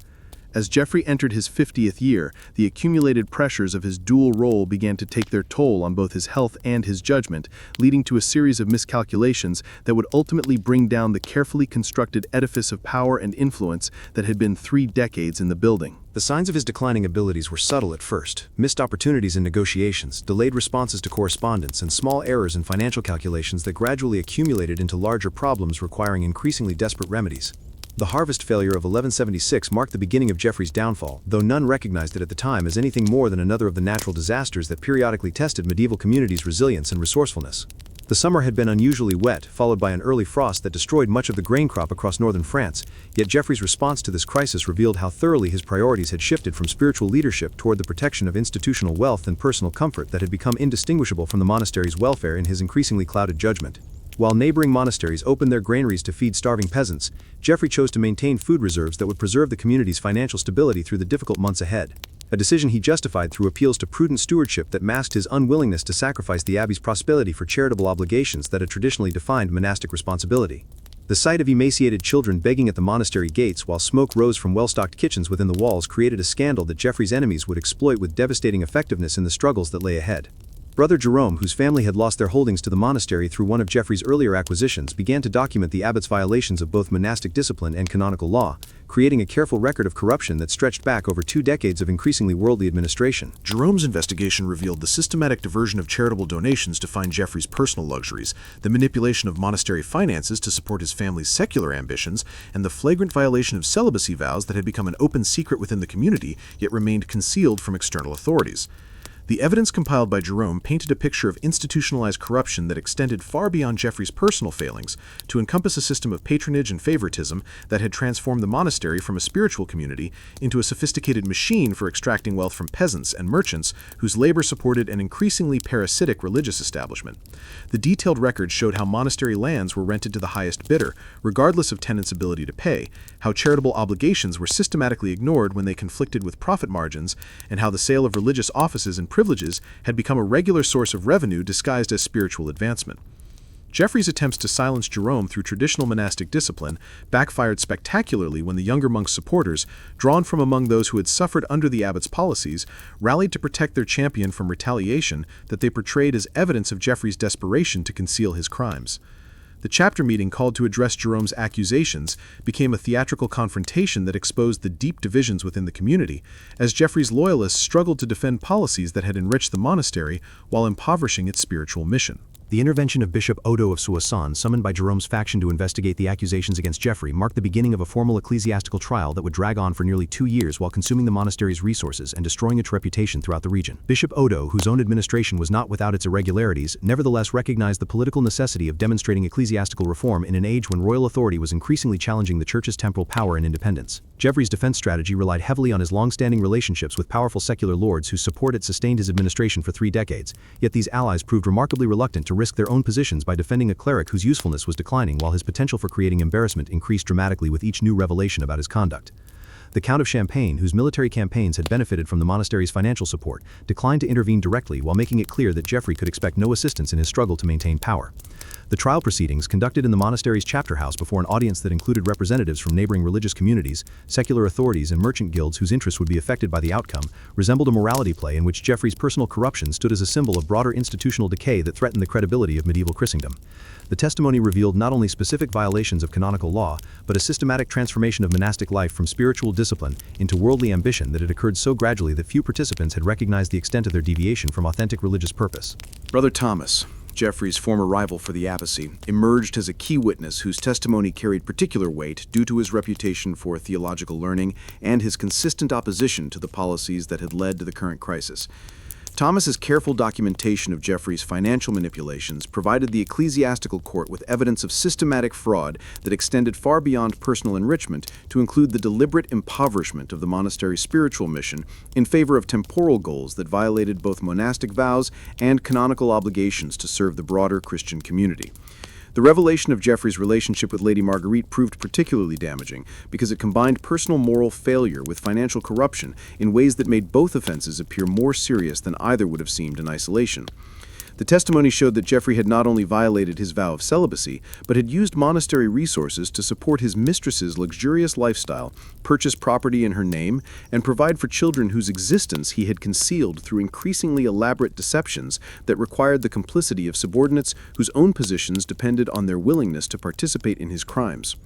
As Geoffrey entered his 50th year, the accumulated pressures of his dual role began to take their toll on both his health and his judgment, leading to a series of miscalculations that would ultimately bring down the carefully constructed edifice of power and influence that had been 3 decades in the building. The signs of his declining abilities were subtle at first: missed opportunities in negotiations, delayed responses to correspondence, and small errors in financial calculations that gradually accumulated into larger problems requiring increasingly desperate remedies. The harvest failure of 1176 marked the beginning of Geoffrey's downfall, though none recognized it at the time as anything more than another of the natural disasters that periodically tested medieval communities' resilience and resourcefulness. The summer had been unusually wet, followed by an early frost that destroyed much of the grain crop across northern France, yet Geoffrey's response to this crisis revealed how thoroughly his priorities had shifted from spiritual leadership toward the protection of institutional wealth and personal comfort that had become indistinguishable from the monastery's welfare in his increasingly clouded judgment. While neighboring monasteries opened their granaries to feed starving peasants, Geoffrey chose to maintain food reserves that would preserve the community's financial stability through the difficult months ahead, a decision he justified through appeals to prudent stewardship that masked his unwillingness to sacrifice the abbey's prosperity for charitable obligations that had traditionally defined monastic responsibility. The sight of emaciated children begging at the monastery gates while smoke rose from well-stocked kitchens within the walls created a scandal that Geoffrey's enemies would exploit with devastating effectiveness in the struggles that lay ahead. Brother Jerome, whose family had lost their holdings to the monastery through one of Geoffrey's earlier acquisitions, began to document the abbot's violations of both monastic discipline and canonical law, creating a careful record of corruption that stretched back over 2 decades of increasingly worldly administration. Jerome's investigation revealed the systematic diversion of charitable donations to fund Geoffrey's personal luxuries, the manipulation of monastery finances to support his family's secular ambitions, and the flagrant violation of celibacy vows that had become an open secret within the community, yet remained concealed from external authorities. The evidence compiled by Jerome painted a picture of institutionalized corruption that extended far beyond Geoffrey's personal failings to encompass a system of patronage and favoritism that had transformed the monastery from a spiritual community into a sophisticated machine for extracting wealth from peasants and merchants whose labor supported an increasingly parasitic religious establishment. The detailed records showed how monastery lands were rented to the highest bidder, regardless of tenants' ability to pay, how charitable obligations were systematically ignored when they conflicted with profit margins, and how the sale of religious offices and privileges had become a regular source of revenue disguised as spiritual advancement. Geoffrey's attempts to silence Jerome through traditional monastic discipline backfired spectacularly when the younger monk's supporters, drawn from among those who had suffered under the abbot's policies, rallied to protect their champion from retaliation that they portrayed as evidence of Geoffrey's desperation to conceal his crimes. The chapter meeting called to address Jerome's accusations became a theatrical confrontation that exposed the deep divisions within the community, as Geoffrey's loyalists struggled to defend policies that had enriched the monastery while impoverishing its spiritual mission. The intervention of Bishop Odo of Soissons, summoned by Jerome's faction to investigate the accusations against Geoffrey, marked the beginning of a formal ecclesiastical trial that would drag on for nearly 2 years while consuming the monastery's resources and destroying its reputation throughout the region. Bishop Odo, whose own administration was not without its irregularities, nevertheless recognized the political necessity of demonstrating ecclesiastical reform in an age when royal authority was increasingly challenging the church's temporal power and independence. Geoffrey's defense strategy relied heavily on his long-standing relationships with powerful secular lords whose support had sustained his administration for 3 decades, yet these allies proved remarkably reluctant to risk their own positions by defending a cleric whose usefulness was declining while his potential for creating embarrassment increased dramatically with each new revelation about his conduct. The Count of Champagne, whose military campaigns had benefited from the monastery's financial support, declined to intervene directly while making it clear that Geoffrey could expect no assistance in his struggle to maintain power. The trial proceedings, conducted in the monastery's chapter house before an audience that included representatives from neighboring religious communities, secular authorities, and merchant guilds whose interests would be affected by the outcome, resembled a morality play in which Geoffrey's personal corruption stood as a symbol of broader institutional decay that threatened the credibility of medieval Christendom. The testimony revealed not only specific violations of canonical law, but a systematic transformation of monastic life from spiritual discipline into worldly ambition that had occurred so gradually that few participants had recognized the extent of their deviation from authentic religious purpose. Brother Thomas, Geoffrey's former rival for the abbacy, emerged as a key witness whose testimony carried particular weight due to his reputation for theological learning and his consistent opposition to the policies that had led to the current crisis. Thomas's careful documentation of Geoffrey's financial manipulations provided the ecclesiastical court with evidence of systematic fraud that extended far beyond personal enrichment to include the deliberate impoverishment of the monastery's spiritual mission in favor of temporal goals that violated both monastic vows and canonical obligations to serve the broader Christian community. The revelation of Geoffrey's relationship with Lady Marguerite proved particularly damaging because it combined personal moral failure with financial corruption in ways that made both offenses appear more serious than either would have seemed in isolation. The testimony showed that Geoffrey had not only violated his vow of celibacy, but had used monastery resources to support his mistress's luxurious lifestyle, purchase property in her name, and provide for children whose existence he had concealed through increasingly elaborate deceptions that required the complicity of subordinates whose own positions depended on their willingness to participate in his crimes.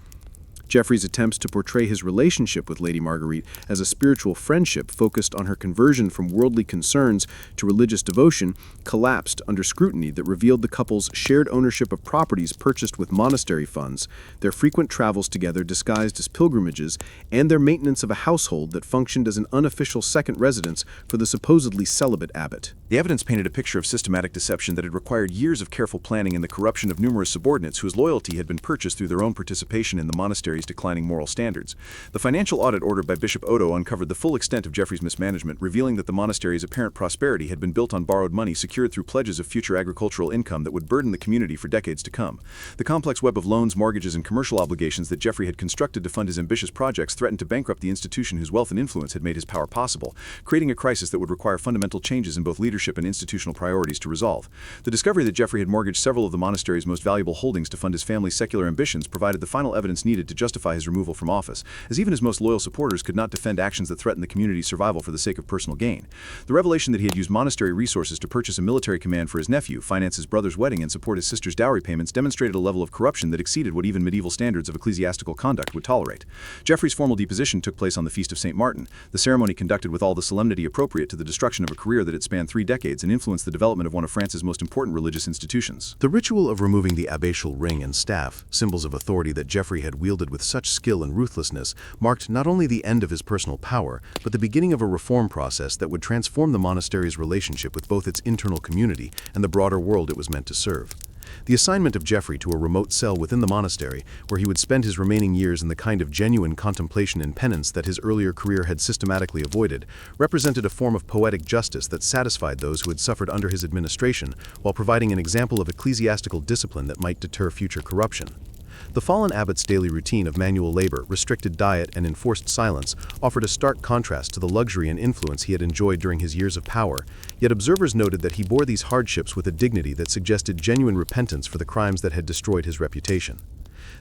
Geoffrey's attempts to portray his relationship with Lady Marguerite as a spiritual friendship focused on her conversion from worldly concerns to religious devotion collapsed under scrutiny that revealed the couple's shared ownership of properties purchased with monastery funds, their frequent travels together disguised as pilgrimages, and their maintenance of a household that functioned as an unofficial second residence for the supposedly celibate abbot. The evidence painted a picture of systematic deception that had required years of careful planning and the corruption of numerous subordinates whose loyalty had been purchased through their own participation in the monastery's declining moral standards. The financial audit ordered by Bishop Odo uncovered the full extent of Geoffrey's mismanagement, revealing that the monastery's apparent prosperity had been built on borrowed money secured through pledges of future agricultural income that would burden the community for decades to come. The complex web of loans, mortgages, and commercial obligations that Geoffrey had constructed to fund his ambitious projects threatened to bankrupt the institution whose wealth and influence had made his power possible, creating a crisis that would require fundamental changes in both leadership and institutional priorities to resolve. The discovery that Geoffrey had mortgaged several of the monastery's most valuable holdings to fund his family's secular ambitions provided the final evidence needed to justify his removal from office, as even his most loyal supporters could not defend actions that threatened the community's survival for the sake of personal gain. The revelation that he had used monastery resources to purchase a military command for his nephew, finance his brother's wedding, and support his sister's dowry payments demonstrated a level of corruption that exceeded what even medieval standards of ecclesiastical conduct would tolerate. Geoffrey's formal deposition took place on the Feast of St. Martin, the ceremony conducted with all the solemnity appropriate to the destruction of a career that had spanned 3 decades and influenced the development of one of France's most important religious institutions. The ritual of removing the abbatial ring and staff, symbols of authority that Geoffrey had wielded with such skill and ruthlessness, marked not only the end of his personal power, but the beginning of a reform process that would transform the monastery's relationship with both its internal community and the broader world it was meant to serve. The assignment of Geoffrey to a remote cell within the monastery, where he would spend his remaining years in the kind of genuine contemplation and penance that his earlier career had systematically avoided, represented a form of poetic justice that satisfied those who had suffered under his administration, while providing an example of ecclesiastical discipline that might deter future corruption. The fallen abbot's daily routine of manual labor, restricted diet, and enforced silence offered a stark contrast to the luxury and influence he had enjoyed during his years of power, yet observers noted that he bore these hardships with a dignity that suggested genuine repentance for the crimes that had destroyed his reputation.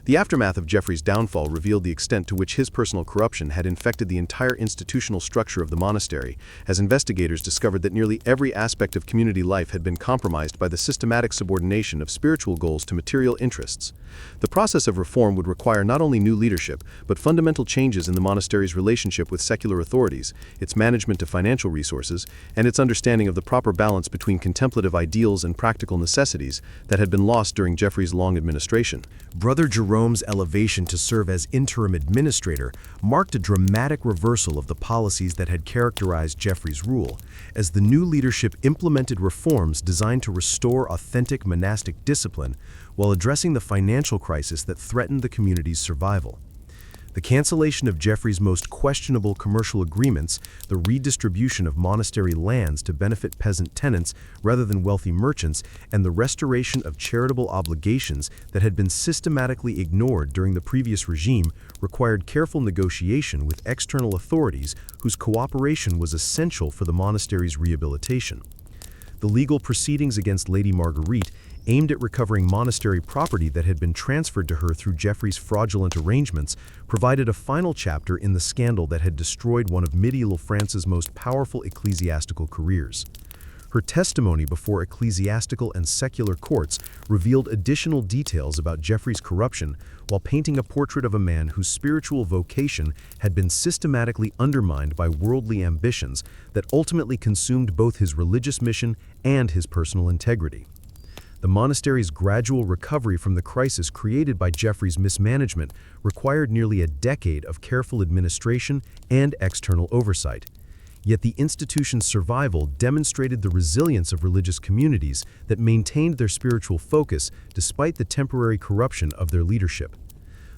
The aftermath of Geoffrey's downfall revealed the extent to which his personal corruption had infected the entire institutional structure of the monastery, as investigators discovered that nearly every aspect of community life had been compromised by the systematic subordination of spiritual goals to material interests. The process of reform would require not only new leadership, but fundamental changes in the monastery's relationship with secular authorities, its management of financial resources, and its understanding of the proper balance between contemplative ideals and practical necessities that had been lost during Geoffrey's long administration. Brother Jerome's elevation to serve as interim administrator marked a dramatic reversal of the policies that had characterized Geoffrey's rule, as the new leadership implemented reforms designed to restore authentic monastic discipline while addressing the financial crisis that threatened the community's survival. The cancellation of Geoffrey's most questionable commercial agreements, the redistribution of monastery lands to benefit peasant tenants rather than wealthy merchants, and the restoration of charitable obligations that had been systematically ignored during the previous regime required careful negotiation with external authorities whose cooperation was essential for the monastery's rehabilitation. The legal proceedings against Lady Marguerite, aimed at recovering monastery property that had been transferred to her through Geoffrey's fraudulent arrangements, provided a final chapter in the scandal that had destroyed one of medieval France's most powerful ecclesiastical careers. Her testimony before ecclesiastical and secular courts revealed additional details about Geoffrey's corruption while painting a portrait of a man whose spiritual vocation had been systematically undermined by worldly ambitions that ultimately consumed both his religious mission and his personal integrity. The monastery's gradual recovery from the crisis created by Geoffrey's mismanagement required nearly a decade of careful administration and external oversight. Yet the institution's survival demonstrated the resilience of religious communities that maintained their spiritual focus despite the temporary corruption of their leadership.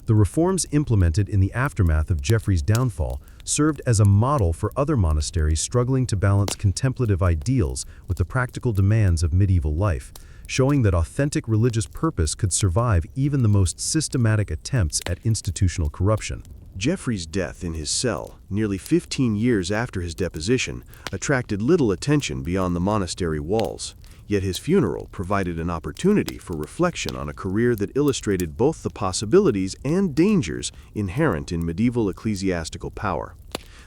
The reforms implemented in the aftermath of Geoffrey's downfall served as a model for other monasteries struggling to balance contemplative ideals with the practical demands of medieval life, showing that authentic religious purpose could survive even the most systematic attempts at institutional corruption. Geoffrey's death in his cell, nearly 15 years after his deposition, attracted little attention beyond the monastery walls. Yet his funeral provided an opportunity for reflection on a career that illustrated both the possibilities and dangers inherent in medieval ecclesiastical power.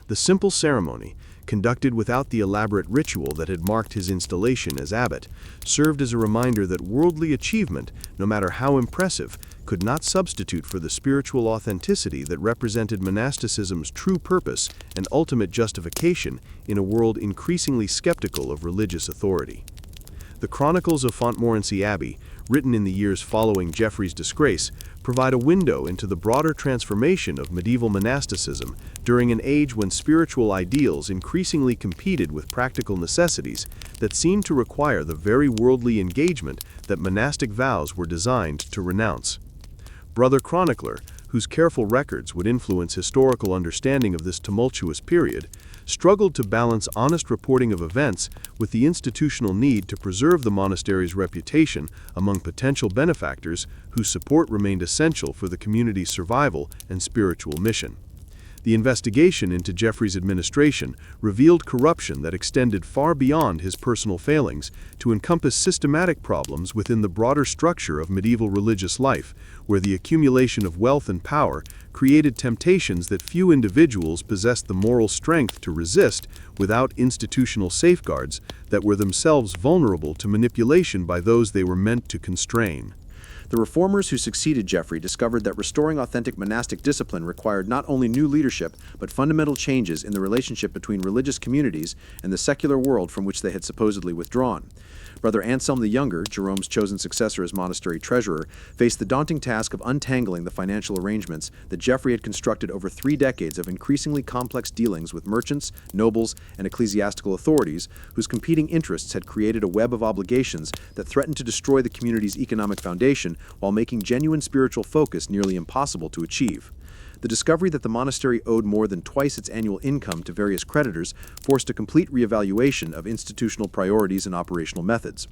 The simple ceremony, conducted without the elaborate ritual that had marked his installation as abbot, served as a reminder that worldly achievement, no matter how impressive, could not substitute for the spiritual authenticity that represented monasticism's true purpose and ultimate justification in a world increasingly skeptical of religious authority. The Chronicles of Fontmorency Abbey, written in the years following Geoffrey's disgrace, provide a window into the broader transformation of medieval monasticism during an age when spiritual ideals increasingly competed with practical necessities that seemed to require the very worldly engagement that monastic vows were designed to renounce. Brother Chronicler, whose careful records would influence historical understanding of this tumultuous period, struggled to balance honest reporting of events with the institutional need to preserve the monastery's reputation among potential benefactors whose support remained essential for the community's survival and spiritual mission. The investigation into Geoffrey's administration revealed corruption that extended far beyond his personal failings to encompass systematic problems within the broader structure of medieval religious life, where the accumulation of wealth and power created temptations that few individuals possessed the moral strength to resist without institutional safeguards that were themselves vulnerable to manipulation by those they were meant to constrain. The reformers who succeeded Geoffrey discovered that restoring authentic monastic discipline required not only new leadership, but fundamental changes in the relationship between religious communities and the secular world from which they had supposedly withdrawn. Brother Anselm the Younger, Jerome's chosen successor as monastery treasurer, faced the daunting task of untangling the financial arrangements that Geoffrey had constructed over 3 decades of increasingly complex dealings with merchants, nobles, and ecclesiastical authorities whose competing interests had created a web of obligations that threatened to destroy the community's economic foundation while making genuine spiritual focus nearly impossible to achieve. The discovery that the monastery owed more than twice its annual income to various creditors forced a complete reevaluation of institutional priorities and operational methods.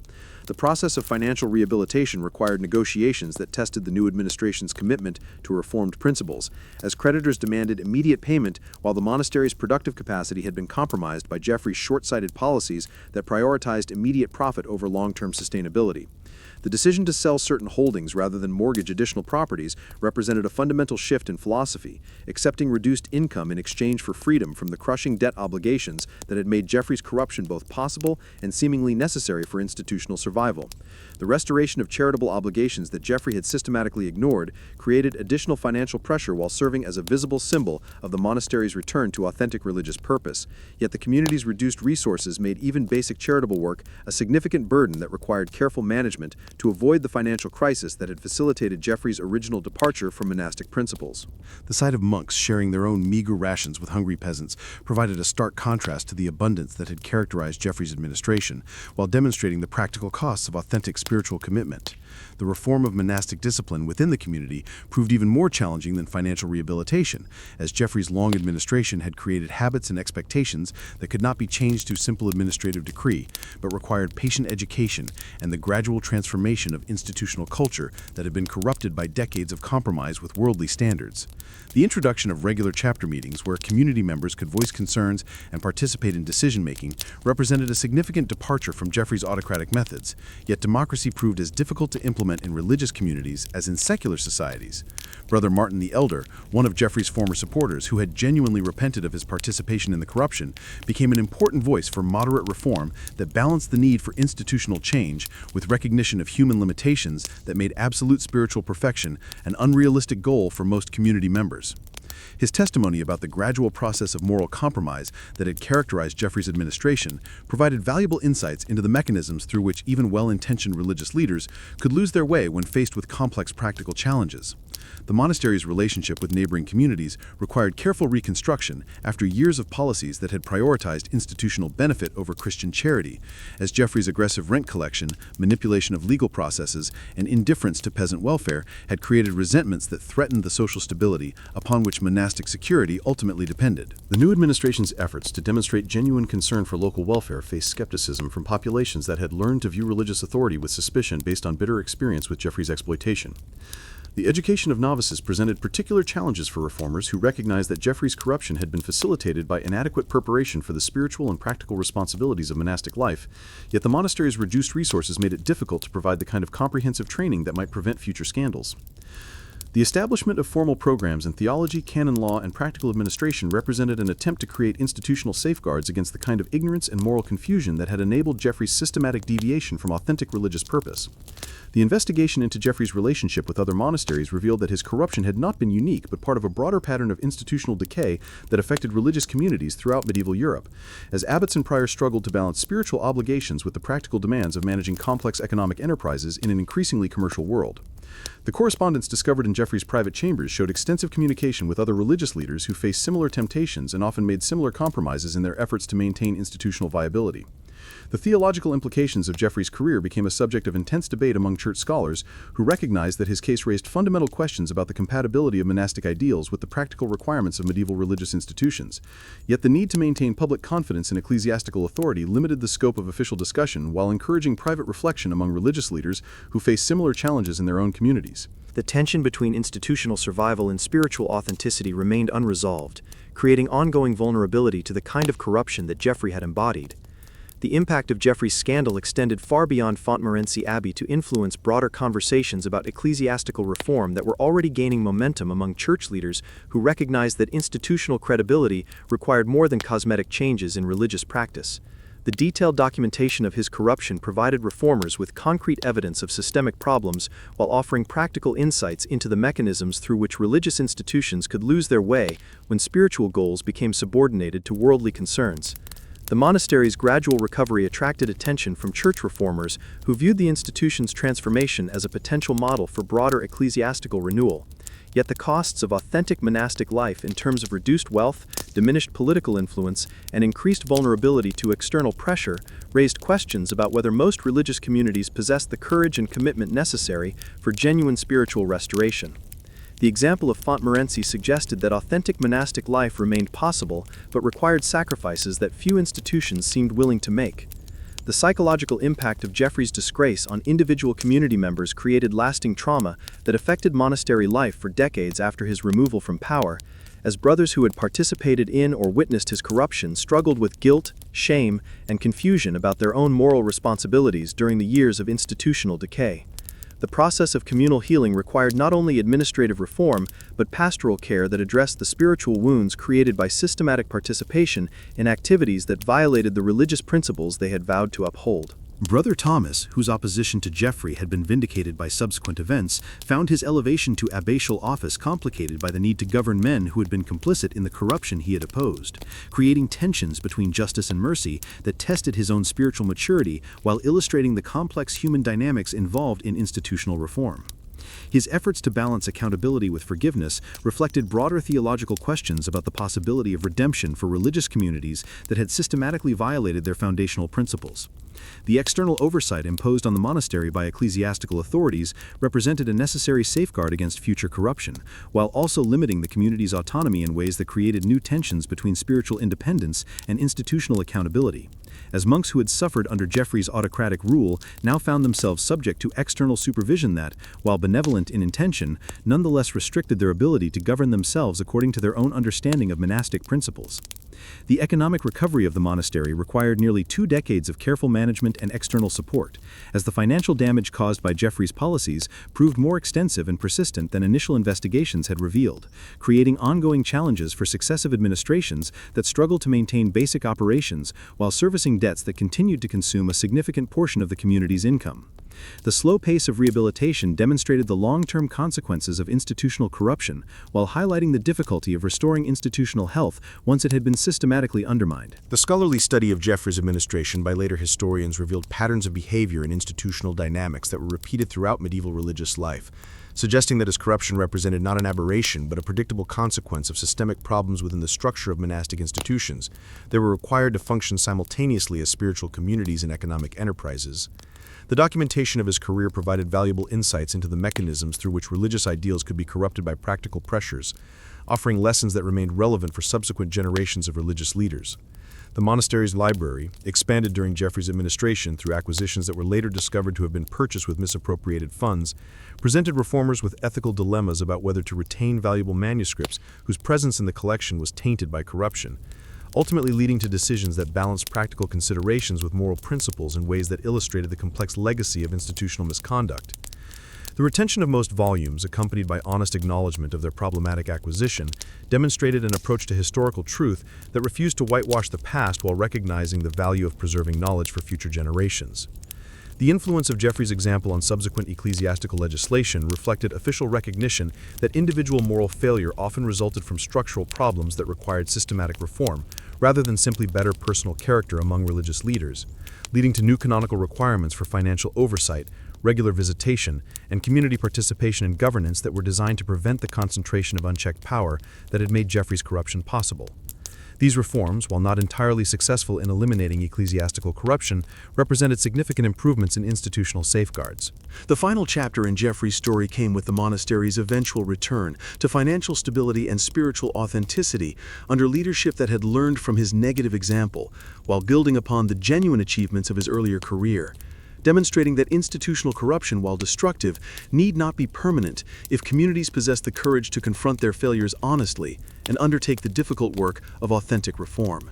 The process of financial rehabilitation required negotiations that tested the new administration's commitment to reformed principles, as creditors demanded immediate payment while the monastery's productive capacity had been compromised by Geoffrey's short-sighted policies that prioritized immediate profit over long-term sustainability. The decision to sell certain holdings rather than mortgage additional properties represented a fundamental shift in philosophy, accepting reduced income in exchange for freedom from the crushing debt obligations that had made Geoffrey's corruption both possible and seemingly necessary for institutional survival. The restoration of charitable obligations that Geoffrey had systematically ignored created additional financial pressure while serving as a visible symbol of the monastery's return to authentic religious purpose. Yet the community's reduced resources made even basic charitable work a significant burden that required careful management to avoid the financial crisis that had facilitated Geoffrey's original departure from monastic principles. The sight of monks sharing their own meager rations with hungry peasants provided a stark contrast to the abundance that had characterized Geoffrey's administration, while demonstrating the practical costs of authentic spiritual commitment. The reform of monastic discipline within the community proved even more challenging than financial rehabilitation, as Geoffrey's long administration had created habits and expectations that could not be changed through simple administrative decree, but required patient education and the gradual transformation of institutional culture that had been corrupted by decades of compromise with worldly standards. The introduction of regular chapter meetings where community members could voice concerns and participate in decision-making represented a significant departure from Geoffrey's autocratic methods, yet democracy proved as difficult to implement in religious communities as in secular societies. Brother Martin the Elder, one of Geoffrey's former supporters who had genuinely repented of his participation in the corruption, became an important voice for moderate reform that balanced the need for institutional change with recognition of human limitations that made absolute spiritual perfection an unrealistic goal for most community members. His testimony about the gradual process of moral compromise that had characterized Geoffrey's administration provided valuable insights into the mechanisms through which even well-intentioned religious leaders could lose their way when faced with complex practical challenges. The monastery's relationship with neighboring communities required careful reconstruction after years of policies that had prioritized institutional benefit over Christian charity, as Geoffrey's aggressive rent collection, manipulation of legal processes, and indifference to peasant welfare had created resentments that threatened the social stability upon which monastic security ultimately depended. The new administration's efforts to demonstrate genuine concern for local welfare faced skepticism from populations that had learned to view religious authority with suspicion based on bitter experience with Geoffrey's exploitation. The education of novices presented particular challenges for reformers who recognized that Geoffrey's corruption had been facilitated by inadequate preparation for the spiritual and practical responsibilities of monastic life, yet the monastery's reduced resources made it difficult to provide the kind of comprehensive training that might prevent future scandals. The establishment of formal programs in theology, canon law, and practical administration represented an attempt to create institutional safeguards against the kind of ignorance and moral confusion that had enabled Geoffrey's systematic deviation from authentic religious purpose. The investigation into Geoffrey's relationship with other monasteries revealed that his corruption had not been unique but part of a broader pattern of institutional decay that affected religious communities throughout medieval Europe, as abbots and priors struggled to balance spiritual obligations with the practical demands of managing complex economic enterprises in an increasingly commercial world. The correspondence discovered in Geoffrey's private chambers showed extensive communication with other religious leaders who faced similar temptations and often made similar compromises in their efforts to maintain institutional viability. The theological implications of Geoffrey's career became a subject of intense debate among church scholars who recognized that his case raised fundamental questions about the compatibility of monastic ideals with the practical requirements of medieval religious institutions. Yet the need to maintain public confidence in ecclesiastical authority limited the scope of official discussion while encouraging private reflection among religious leaders who faced similar challenges in their own communities. The tension between institutional survival and spiritual authenticity remained unresolved, creating ongoing vulnerability to the kind of corruption that Geoffrey had embodied. The impact of Geoffrey's scandal extended far beyond Fontmorency Abbey to influence broader conversations about ecclesiastical reform that were already gaining momentum among church leaders who recognized that institutional credibility required more than cosmetic changes in religious practice. The detailed documentation of his corruption provided reformers with concrete evidence of systemic problems while offering practical insights into the mechanisms through which religious institutions could lose their way when spiritual goals became subordinated to worldly concerns. The monastery's gradual recovery attracted attention from church reformers who viewed the institution's transformation as a potential model for broader ecclesiastical renewal. Yet the costs of authentic monastic life in terms of reduced wealth, diminished political influence, and increased vulnerability to external pressure raised questions about whether most religious communities possessed the courage and commitment necessary for genuine spiritual restoration. The example of Montmorency suggested that authentic monastic life remained possible but required sacrifices that few institutions seemed willing to make. The psychological impact of Geoffrey's disgrace on individual community members created lasting trauma that affected monastery life for decades after his removal from power, as brothers who had participated in or witnessed his corruption struggled with guilt, shame, and confusion about their own moral responsibilities during the years of institutional decay. The process of communal healing required not only administrative reform, but pastoral care that addressed the spiritual wounds created by systematic participation in activities that violated the religious principles they had vowed to uphold. Brother Thomas, whose opposition to Geoffrey had been vindicated by subsequent events, found his elevation to abbatial office complicated by the need to govern men who had been complicit in the corruption he had opposed, creating tensions between justice and mercy that tested his own spiritual maturity while illustrating the complex human dynamics involved in institutional reform. His efforts to balance accountability with forgiveness reflected broader theological questions about the possibility of redemption for religious communities that had systematically violated their foundational principles. The external oversight imposed on the monastery by ecclesiastical authorities represented a necessary safeguard against future corruption, while also limiting the community's autonomy in ways that created new tensions between spiritual independence and institutional accountability, as monks who had suffered under Geoffrey's autocratic rule now found themselves subject to external supervision that, while benevolent in intention, nonetheless restricted their ability to govern themselves according to their own understanding of monastic principles. The economic recovery of the monastery required nearly 2 decades of careful management and external support, as the financial damage caused by Geoffrey's policies proved more extensive and persistent than initial investigations had revealed, creating ongoing challenges for successive administrations that struggled to maintain basic operations while servicing debts that continued to consume a significant portion of the community's income. The slow pace of rehabilitation demonstrated the long-term consequences of institutional corruption, while highlighting the difficulty of restoring institutional health once it had been systematically undermined. The scholarly study of Geoffrey's administration by later historians revealed patterns of behavior and institutional dynamics that were repeated throughout medieval religious life, suggesting that his corruption represented not an aberration but a predictable consequence of systemic problems within the structure of monastic institutions that were required to function simultaneously as spiritual communities and economic enterprises. The documentation of his career provided valuable insights into the mechanisms through which religious ideals could be corrupted by practical pressures, offering lessons that remained relevant for subsequent generations of religious leaders. The monastery's library, expanded during Geoffrey's administration through acquisitions that were later discovered to have been purchased with misappropriated funds, presented reformers with ethical dilemmas about whether to retain valuable manuscripts whose presence in the collection was tainted by corruption, ultimately leading to decisions that balanced practical considerations with moral principles in ways that illustrated the complex legacy of institutional misconduct. The retention of most volumes, accompanied by honest acknowledgement of their problematic acquisition, demonstrated an approach to historical truth that refused to whitewash the past while recognizing the value of preserving knowledge for future generations. The influence of Geoffrey's example on subsequent ecclesiastical legislation reflected official recognition that individual moral failure often resulted from structural problems that required systematic reform, rather than simply better personal character among religious leaders, leading to new canonical requirements for financial oversight, regular visitation, and community participation in governance that were designed to prevent the concentration of unchecked power that had made Geoffrey's corruption possible. These reforms, while not entirely successful in eliminating ecclesiastical corruption, represented significant improvements in institutional safeguards. The final chapter in Geoffrey's story came with the monastery's eventual return to financial stability and spiritual authenticity under leadership that had learned from his negative example, while building upon the genuine achievements of his earlier career, demonstrating that institutional corruption, while destructive, need not be permanent if communities possess the courage to confront their failures honestly and undertake the difficult work of authentic reform.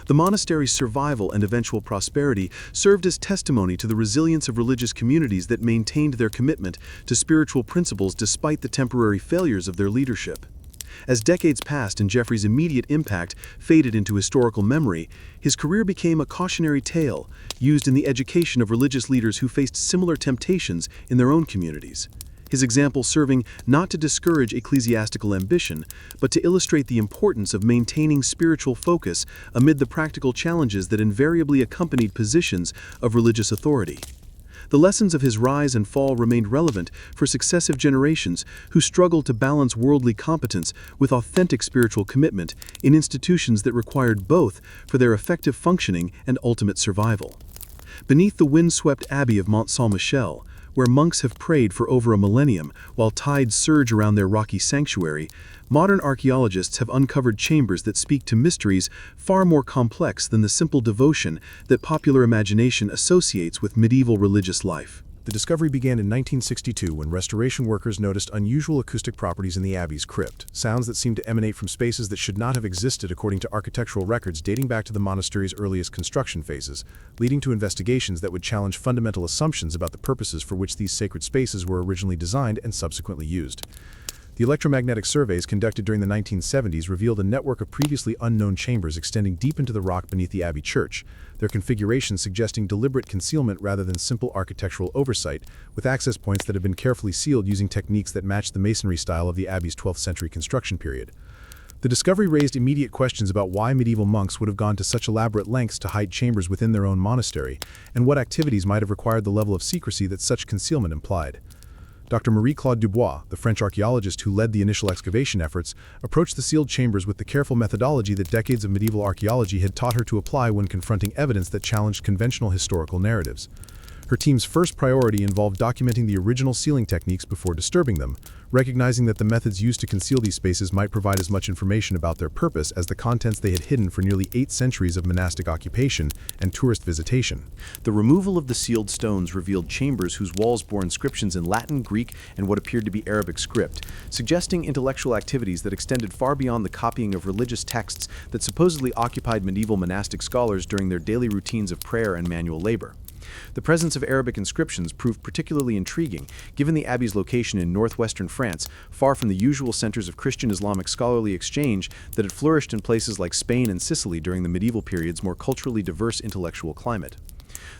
The monastery's survival and eventual prosperity served as testimony to the resilience of religious communities that maintained their commitment to spiritual principles despite the temporary failures of their leadership. As decades passed and Geoffrey's immediate impact faded into historical memory, his career became a cautionary tale used in the education of religious leaders who faced similar temptations in their own communities. His example serving not to discourage ecclesiastical ambition, but to illustrate the importance of maintaining spiritual focus amid the practical challenges that invariably accompanied positions of religious authority. The lessons of his rise and fall remained relevant for successive generations who struggled to balance worldly competence with authentic spiritual commitment in institutions that required both for their effective functioning and ultimate survival. Beneath the windswept abbey of Mont Saint-Michel, where monks have prayed for over a millennium while tides surge around their rocky sanctuary, modern archaeologists have uncovered chambers that speak to mysteries far more complex than the simple devotion that popular imagination associates with medieval religious life. The discovery began in 1962 when restoration workers noticed unusual acoustic properties in the abbey's crypt, sounds that seemed to emanate from spaces that should not have existed according to architectural records dating back to the monastery's earliest construction phases, leading to investigations that would challenge fundamental assumptions about the purposes for which these sacred spaces were originally designed and subsequently used. The electromagnetic surveys conducted during the 1970s revealed a network of previously unknown chambers extending deep into the rock beneath the abbey church, their configuration suggesting deliberate concealment rather than simple architectural oversight, with access points that have been carefully sealed using techniques that match the masonry style of the abbey's 12th century construction period. The discovery raised immediate questions about why medieval monks would have gone to such elaborate lengths to hide chambers within their own monastery, and what activities might have required the level of secrecy that such concealment implied. Dr. Marie-Claude Dubois, the French archaeologist who led the initial excavation efforts, approached the sealed chambers with the careful methodology that decades of medieval archaeology had taught her to apply when confronting evidence that challenged conventional historical narratives. Her team's first priority involved documenting the original sealing techniques before disturbing them, recognizing that the methods used to conceal these spaces might provide as much information about their purpose as the contents they had hidden for nearly 8 centuries of monastic occupation and tourist visitation. The removal of the sealed stones revealed chambers whose walls bore inscriptions in Latin, Greek, and what appeared to be Arabic script, suggesting intellectual activities that extended far beyond the copying of religious texts that supposedly occupied medieval monastic scholars during their daily routines of prayer and manual labor. The presence of Arabic inscriptions proved particularly intriguing, given the abbey's location in northwestern France, far from the usual centers of Christian Islamic scholarly exchange that had flourished in places like Spain and Sicily during the medieval period's more culturally diverse intellectual climate.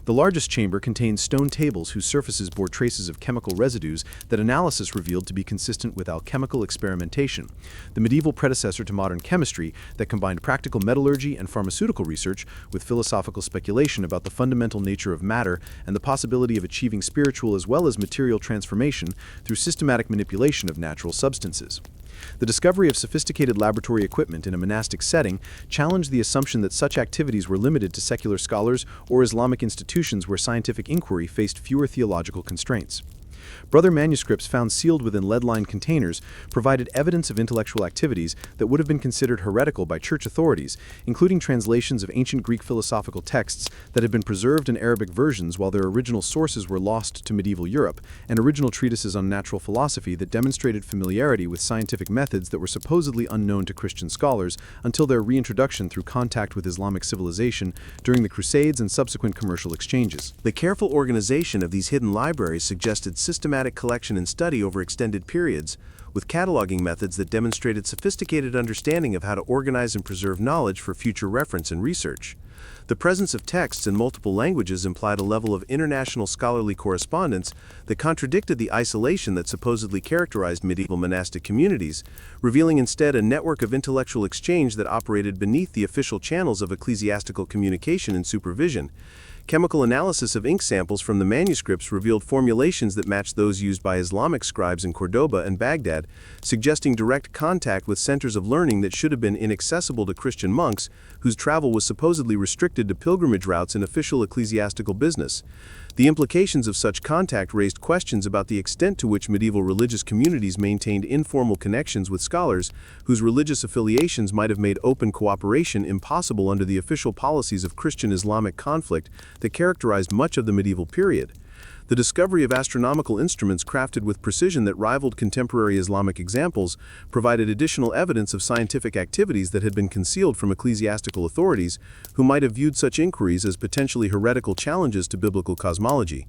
The largest chamber contained stone tables whose surfaces bore traces of chemical residues that analysis revealed to be consistent with alchemical experimentation, the medieval predecessor to modern chemistry that combined practical metallurgy and pharmaceutical research with philosophical speculation about the fundamental nature of matter and the possibility of achieving spiritual as well as material transformation through systematic manipulation of natural substances. The discovery of sophisticated laboratory equipment in a monastic setting challenged the assumption that such activities were limited to secular scholars or Islamic institutions where scientific inquiry faced fewer theological constraints. Brother manuscripts found sealed within lead-lined containers provided evidence of intellectual activities that would have been considered heretical by church authorities, including translations of ancient Greek philosophical texts that had been preserved in Arabic versions while their original sources were lost to medieval Europe, and original treatises on natural philosophy that demonstrated familiarity with scientific methods that were supposedly unknown to Christian scholars until their reintroduction through contact with Islamic civilization during the Crusades and subsequent commercial exchanges. The careful organization of these hidden libraries suggested systematic collection and study over extended periods, with cataloging methods that demonstrated sophisticated understanding of how to organize and preserve knowledge for future reference and research. The presence of texts in multiple languages implied a level of international scholarly correspondence that contradicted the isolation that supposedly characterized medieval monastic communities, revealing instead a network of intellectual exchange that operated beneath the official channels of ecclesiastical communication and supervision. Chemical analysis of ink samples from the manuscripts revealed formulations that matched those used by Islamic scribes in Cordoba and Baghdad, suggesting direct contact with centers of learning that should have been inaccessible to Christian monks, whose travel was supposedly restricted to pilgrimage routes in official ecclesiastical business. The implications of such contact raised questions about the extent to which medieval religious communities maintained informal connections with scholars, whose religious affiliations might have made open cooperation impossible under the official policies of Christian-Islamic conflict that characterized much of the medieval period. The discovery of astronomical instruments crafted with precision that rivaled contemporary Islamic examples provided additional evidence of scientific activities that had been concealed from ecclesiastical authorities, who might have viewed such inquiries as potentially heretical challenges to biblical cosmology.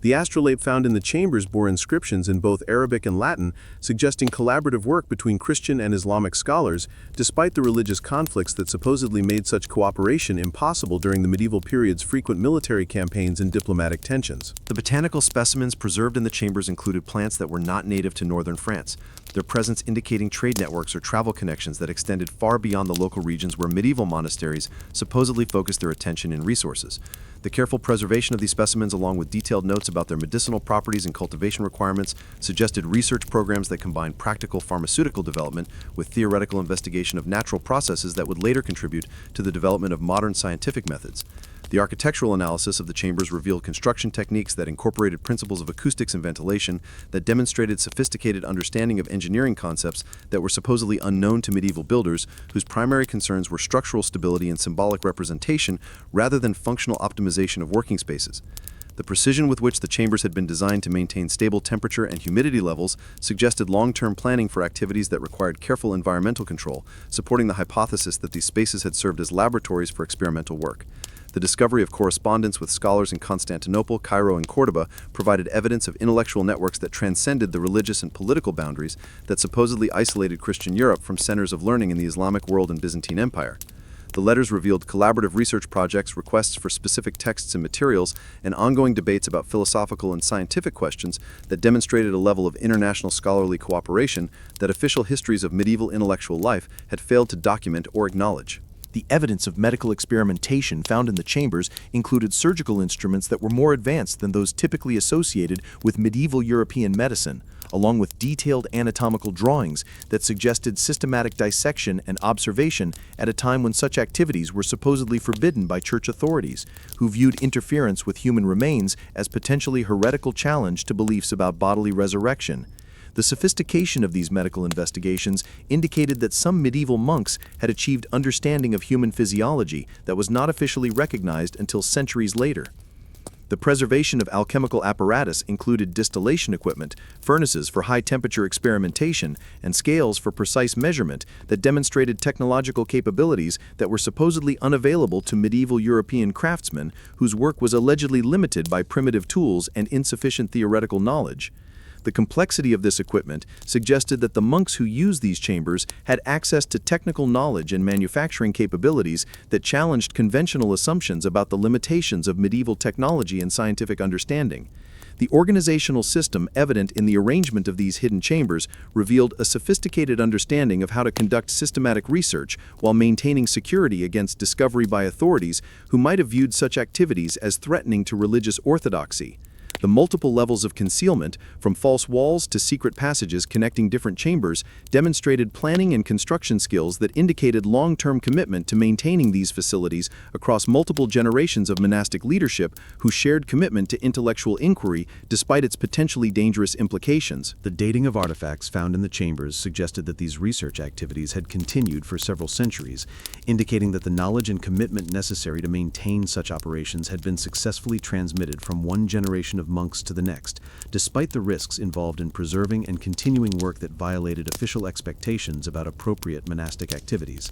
The astrolabe found in the chambers bore inscriptions in both Arabic and Latin, suggesting collaborative work between Christian and Islamic scholars, despite the religious conflicts that supposedly made such cooperation impossible during the medieval period's frequent military campaigns and diplomatic tensions. The botanical specimens preserved in the chambers included plants that were not native to northern France, their presence indicating trade networks or travel connections that extended far beyond the local regions where medieval monasteries supposedly focused their attention and resources. The careful preservation of these specimens, along with detailed notes about their medicinal properties and cultivation requirements, suggested research programs that combined practical pharmaceutical development with theoretical investigation of natural processes that would later contribute to the development of modern scientific methods. The The architectural analysis of the chambers revealed construction techniques that incorporated principles of acoustics and ventilation that demonstrated sophisticated understanding of engineering concepts that were supposedly unknown to medieval builders, whose primary concerns were structural stability and symbolic representation rather than functional optimization of working spaces. The precision with which the chambers had been designed to maintain stable temperature and humidity levels suggested long-term planning for activities that required careful environmental control, supporting the hypothesis that these spaces had served as laboratories for experimental work. The discovery of correspondence with scholars in Constantinople, Cairo, and Cordoba provided evidence of intellectual networks that transcended the religious and political boundaries that supposedly isolated Christian Europe from centers of learning in the Islamic world and Byzantine Empire. The letters revealed collaborative research projects, requests for specific texts and materials, and ongoing debates about philosophical and scientific questions that demonstrated a level of international scholarly cooperation that official histories of medieval intellectual life had failed to document or acknowledge. The evidence of medical experimentation found in the chambers included surgical instruments that were more advanced than those typically associated with medieval European medicine, along with detailed anatomical drawings that suggested systematic dissection and observation at a time when such activities were supposedly forbidden by church authorities, who viewed interference with human remains as potentially heretical challenge to beliefs about bodily resurrection. The sophistication of these medical investigations indicated that some medieval monks had achieved understanding of human physiology that was not officially recognized until centuries later. The preservation of alchemical apparatus included distillation equipment, furnaces for high-temperature experimentation, and scales for precise measurement that demonstrated technological capabilities that were supposedly unavailable to medieval European craftsmen whose work was allegedly limited by primitive tools and insufficient theoretical knowledge. The complexity of this equipment suggested that the monks who used these chambers had access to technical knowledge and manufacturing capabilities that challenged conventional assumptions about the limitations of medieval technology and scientific understanding. The organizational system evident in the arrangement of these hidden chambers revealed a sophisticated understanding of how to conduct systematic research while maintaining security against discovery by authorities who might have viewed such activities as threatening to religious orthodoxy. The multiple levels of concealment, from false walls to secret passages connecting different chambers, demonstrated planning and construction skills that indicated long-term commitment to maintaining these facilities across multiple generations of monastic leadership who shared commitment to intellectual inquiry despite its potentially dangerous implications. The dating of artifacts found in the chambers suggested that these research activities had continued for several centuries, indicating that the knowledge and commitment necessary to maintain such operations had been successfully transmitted from one generation of monks to the next, despite the risks involved in preserving and continuing work that violated official expectations about appropriate monastic activities.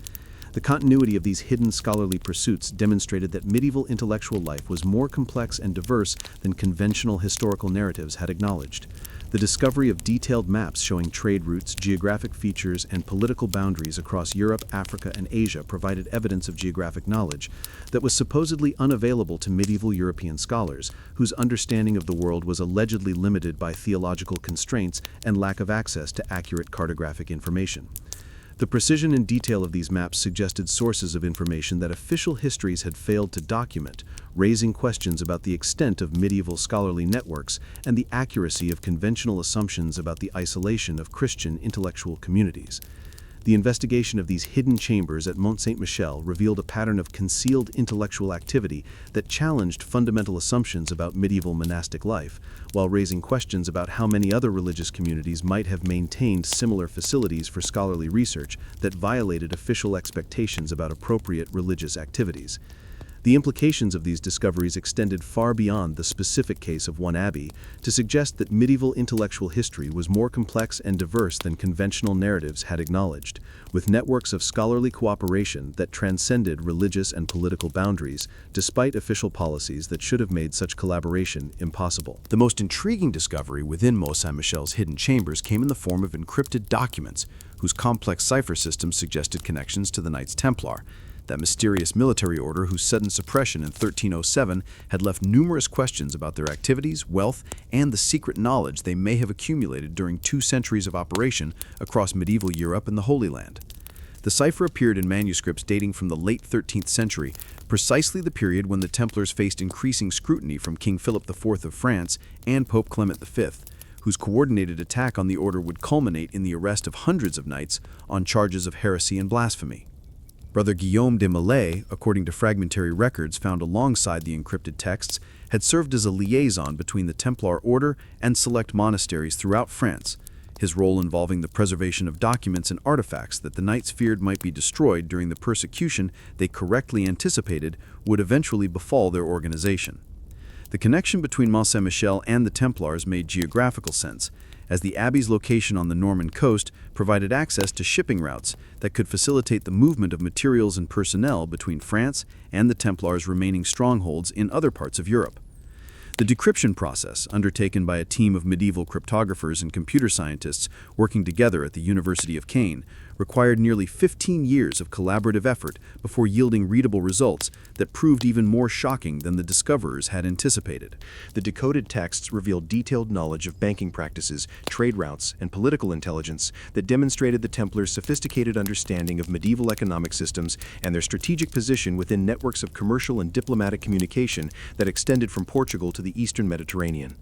The continuity of these hidden scholarly pursuits demonstrated that medieval intellectual life was more complex and diverse than conventional historical narratives had acknowledged. The discovery of detailed maps showing trade routes, geographic features, and political boundaries across Europe, Africa, and Asia provided evidence of geographic knowledge that was supposedly unavailable to medieval European scholars, whose understanding of the world was allegedly limited by theological constraints and lack of access to accurate cartographic information. The precision and detail of these maps suggested sources of information that official histories had failed to document, raising questions about the extent of medieval scholarly networks and the accuracy of conventional assumptions about the isolation of Christian intellectual communities. The investigation of these hidden chambers at Mont Saint-Michel revealed a pattern of concealed intellectual activity that challenged fundamental assumptions about medieval monastic life, while raising questions about how many other religious communities might have maintained similar facilities for scholarly research that violated official expectations about appropriate religious activities. The implications of these discoveries extended far beyond the specific case of one abbey to suggest that medieval intellectual history was more complex and diverse than conventional narratives had acknowledged, with networks of scholarly cooperation that transcended religious and political boundaries, despite official policies that should have made such collaboration impossible. The most intriguing discovery within Mont Saint-Michel's hidden chambers came in the form of encrypted documents, whose complex cipher systems suggested connections to the Knights Templar, that mysterious military order whose sudden suppression in 1307 had left numerous questions about their activities, wealth, and the secret knowledge they may have accumulated during 2 centuries of operation across medieval Europe and the Holy Land. The cipher appeared in manuscripts dating from the late 13th century, precisely the period when the Templars faced increasing scrutiny from King Philip IV of France and Pope Clement V, whose coordinated attack on the order would culminate in the arrest of hundreds of knights on charges of heresy and blasphemy. Brother Guillaume de Mallet, according to fragmentary records found alongside the encrypted texts, had served as a liaison between the Templar order and select monasteries throughout France, his role involving the preservation of documents and artifacts that the knights feared might be destroyed during the persecution they correctly anticipated would eventually befall their organization. The connection between Mont Saint-Michel and the Templars made geographical sense, as the abbey's location on the Norman coast provided access to shipping routes that could facilitate the movement of materials and personnel between France and the Templars' remaining strongholds in other parts of Europe. The decryption process, undertaken by a team of medieval cryptographers and computer scientists working together at the University of Caen, required nearly 15 years of collaborative effort before yielding readable results that proved even more shocking than the discoverers had anticipated. The decoded texts revealed detailed knowledge of banking practices, trade routes, and political intelligence that demonstrated the Templars' sophisticated understanding of medieval economic systems and their strategic position within networks of commercial and diplomatic communication that extended from Portugal to the eastern Mediterranean.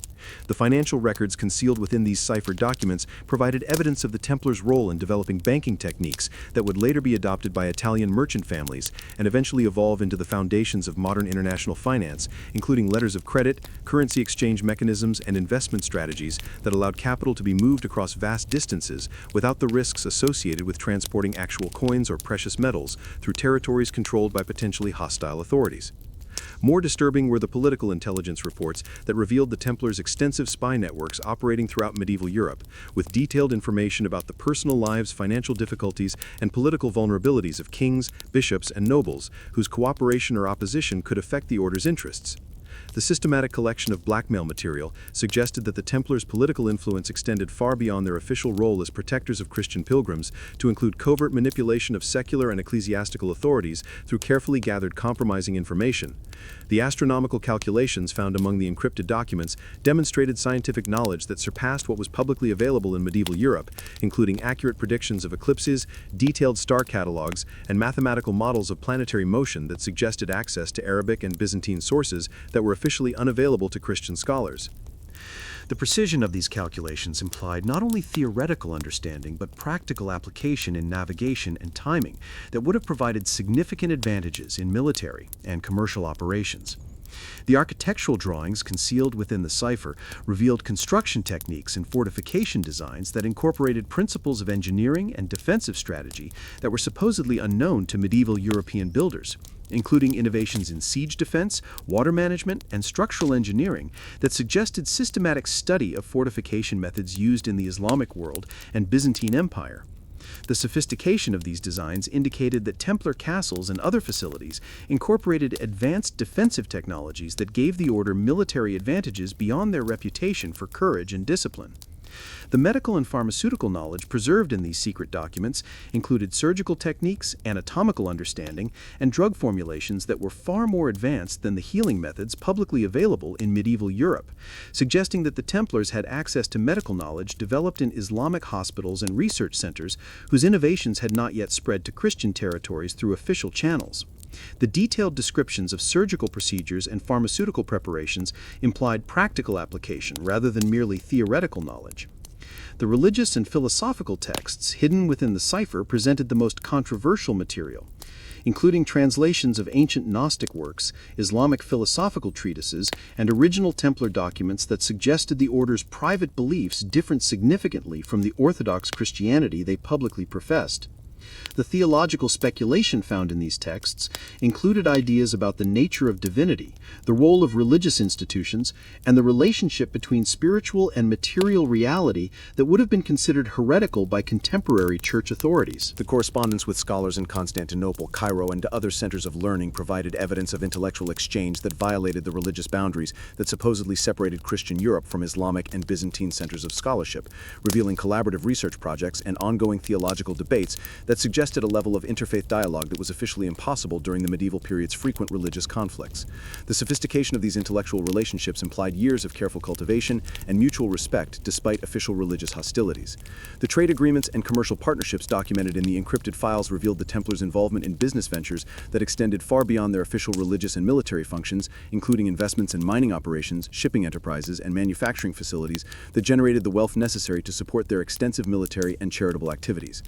The financial records concealed within these ciphered documents provided evidence of the Templars' role in developing banking techniques that would later be adopted by Italian merchant families and eventually evolve into the foundations of modern international finance, including letters of credit, currency exchange mechanisms, and investment strategies that allowed capital to be moved across vast distances without the risks associated with transporting actual coins or precious metals through territories controlled by potentially hostile authorities. More disturbing were the political intelligence reports that revealed the Templars' extensive spy networks operating throughout medieval Europe, with detailed information about the personal lives, financial difficulties, and political vulnerabilities of kings, bishops, and nobles, whose cooperation or opposition could affect the order's interests. The systematic collection of blackmail material suggested that the Templars' political influence extended far beyond their official role as protectors of Christian pilgrims to include covert manipulation of secular and ecclesiastical authorities through carefully gathered compromising information. The astronomical calculations found among the encrypted documents demonstrated scientific knowledge that surpassed what was publicly available in medieval Europe, including accurate predictions of eclipses, detailed star catalogs, and mathematical models of planetary motion that suggested access to Arabic and Byzantine sources that were officially unavailable to Christian scholars. The precision of these calculations implied not only theoretical understanding but practical application in navigation and timing that would have provided significant advantages in military and commercial operations. The architectural drawings concealed within the cipher revealed construction techniques and fortification designs that incorporated principles of engineering and defensive strategy that were supposedly unknown to medieval European builders, including innovations in siege defense, water management, and structural engineering that suggested systematic study of fortification methods used in the Islamic world and Byzantine Empire. The sophistication of these designs indicated that Templar castles and other facilities incorporated advanced defensive technologies that gave the order military advantages beyond their reputation for courage and discipline. The medical and pharmaceutical knowledge preserved in these secret documents included surgical techniques, anatomical understanding, and drug formulations that were far more advanced than the healing methods publicly available in medieval Europe, suggesting that the Templars had access to medical knowledge developed in Islamic hospitals and research centers whose innovations had not yet spread to Christian territories through official channels. The detailed descriptions of surgical procedures and pharmaceutical preparations implied practical application rather than merely theoretical knowledge. The religious and philosophical texts hidden within the cipher presented the most controversial material, including translations of ancient Gnostic works, Islamic philosophical treatises, and original Templar documents that suggested the order's private beliefs differed significantly from the Orthodox Christianity they publicly professed. The theological speculation found in these texts included ideas about the nature of divinity, the role of religious institutions, and the relationship between spiritual and material reality that would have been considered heretical by contemporary church authorities. The correspondence with scholars in Constantinople, Cairo, and other centers of learning provided evidence of intellectual exchange that violated the religious boundaries that supposedly separated Christian Europe from Islamic and Byzantine centers of scholarship, revealing collaborative research projects and ongoing theological debates that suggested a level of interfaith dialogue that was officially impossible during the medieval period's frequent religious conflicts. The sophistication of these intellectual relationships implied years of careful cultivation and mutual respect despite official religious hostilities. The trade agreements and commercial partnerships documented in the encrypted files revealed the Templars' involvement in business ventures that extended far beyond their official religious and military functions, including investments in mining operations, shipping enterprises, and manufacturing facilities that generated the wealth necessary to support their extensive military and charitable activities.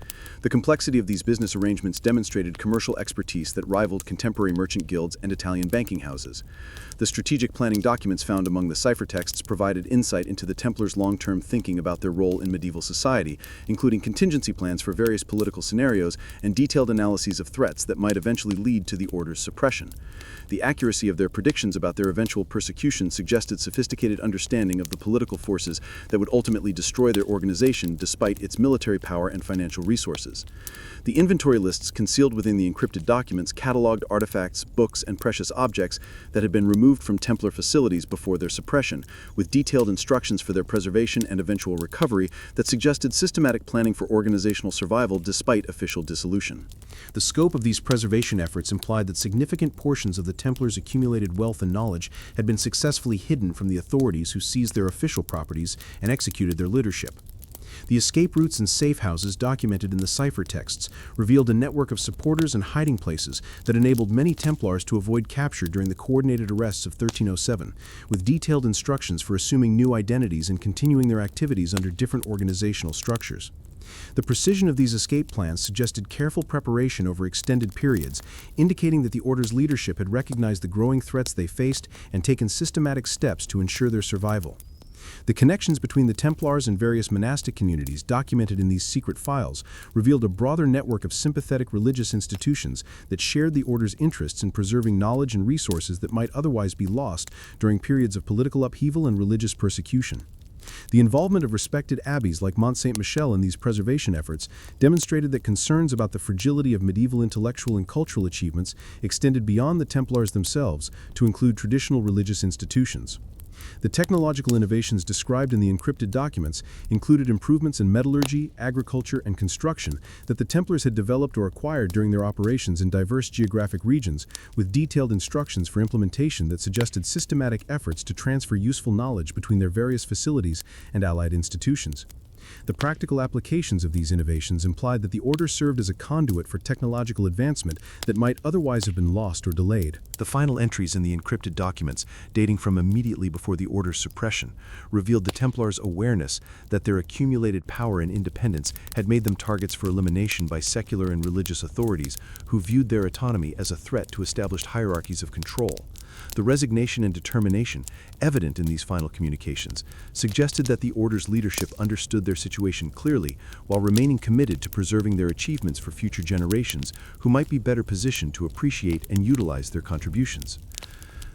The complexity complexity of these business arrangements demonstrated commercial expertise that rivaled contemporary merchant guilds and Italian banking houses. The strategic planning documents found among the ciphertexts provided insight into the Templars' long-term thinking about their role in medieval society, including contingency plans for various political scenarios and detailed analyses of threats that might eventually lead to the order's suppression. The accuracy of their predictions about their eventual persecution suggested sophisticated understanding of the political forces that would ultimately destroy their organization despite its military power and financial resources. The inventory lists concealed within the encrypted documents cataloged artifacts, books, and precious objects that had been removed from Templar facilities before their suppression, with detailed instructions for their preservation and eventual recovery that suggested systematic planning for organizational survival despite official dissolution. The scope of these preservation efforts implied that significant portions of the Templars' accumulated wealth and knowledge had been successfully hidden from the authorities who seized their official properties and executed their leadership. The escape routes and safe houses documented in the ciphertexts revealed a network of supporters and hiding places that enabled many Templars to avoid capture during the coordinated arrests of 1307, with detailed instructions for assuming new identities and continuing their activities under different organizational structures. The precision of these escape plans suggested careful preparation over extended periods, indicating that the Order's leadership had recognized the growing threats they faced and taken systematic steps to ensure their survival. The connections between the Templars and various monastic communities documented in these secret files revealed a broader network of sympathetic religious institutions that shared the Order's interests in preserving knowledge and resources that might otherwise be lost during periods of political upheaval and religious persecution. The involvement of respected abbeys like Mont Saint-Michel in these preservation efforts demonstrated that concerns about the fragility of medieval intellectual and cultural achievements extended beyond the Templars themselves to include traditional religious institutions. The technological innovations described in the encrypted documents included improvements in metallurgy, agriculture, and construction that the Templars had developed or acquired during their operations in diverse geographic regions, with detailed instructions for implementation that suggested systematic efforts to transfer useful knowledge between their various facilities and allied institutions. The practical applications of these innovations implied that the Order served as a conduit for technological advancement that might otherwise have been lost or delayed. The final entries in the encrypted documents, dating from immediately before the Order's suppression, revealed the Templars' awareness that their accumulated power and independence had made them targets for elimination by secular and religious authorities who viewed their autonomy as a threat to established hierarchies of control. The resignation and determination, evident in these final communications, suggested that the Order's leadership understood their situation clearly while remaining committed to preserving their achievements for future generations who might be better positioned to appreciate and utilize their contributions.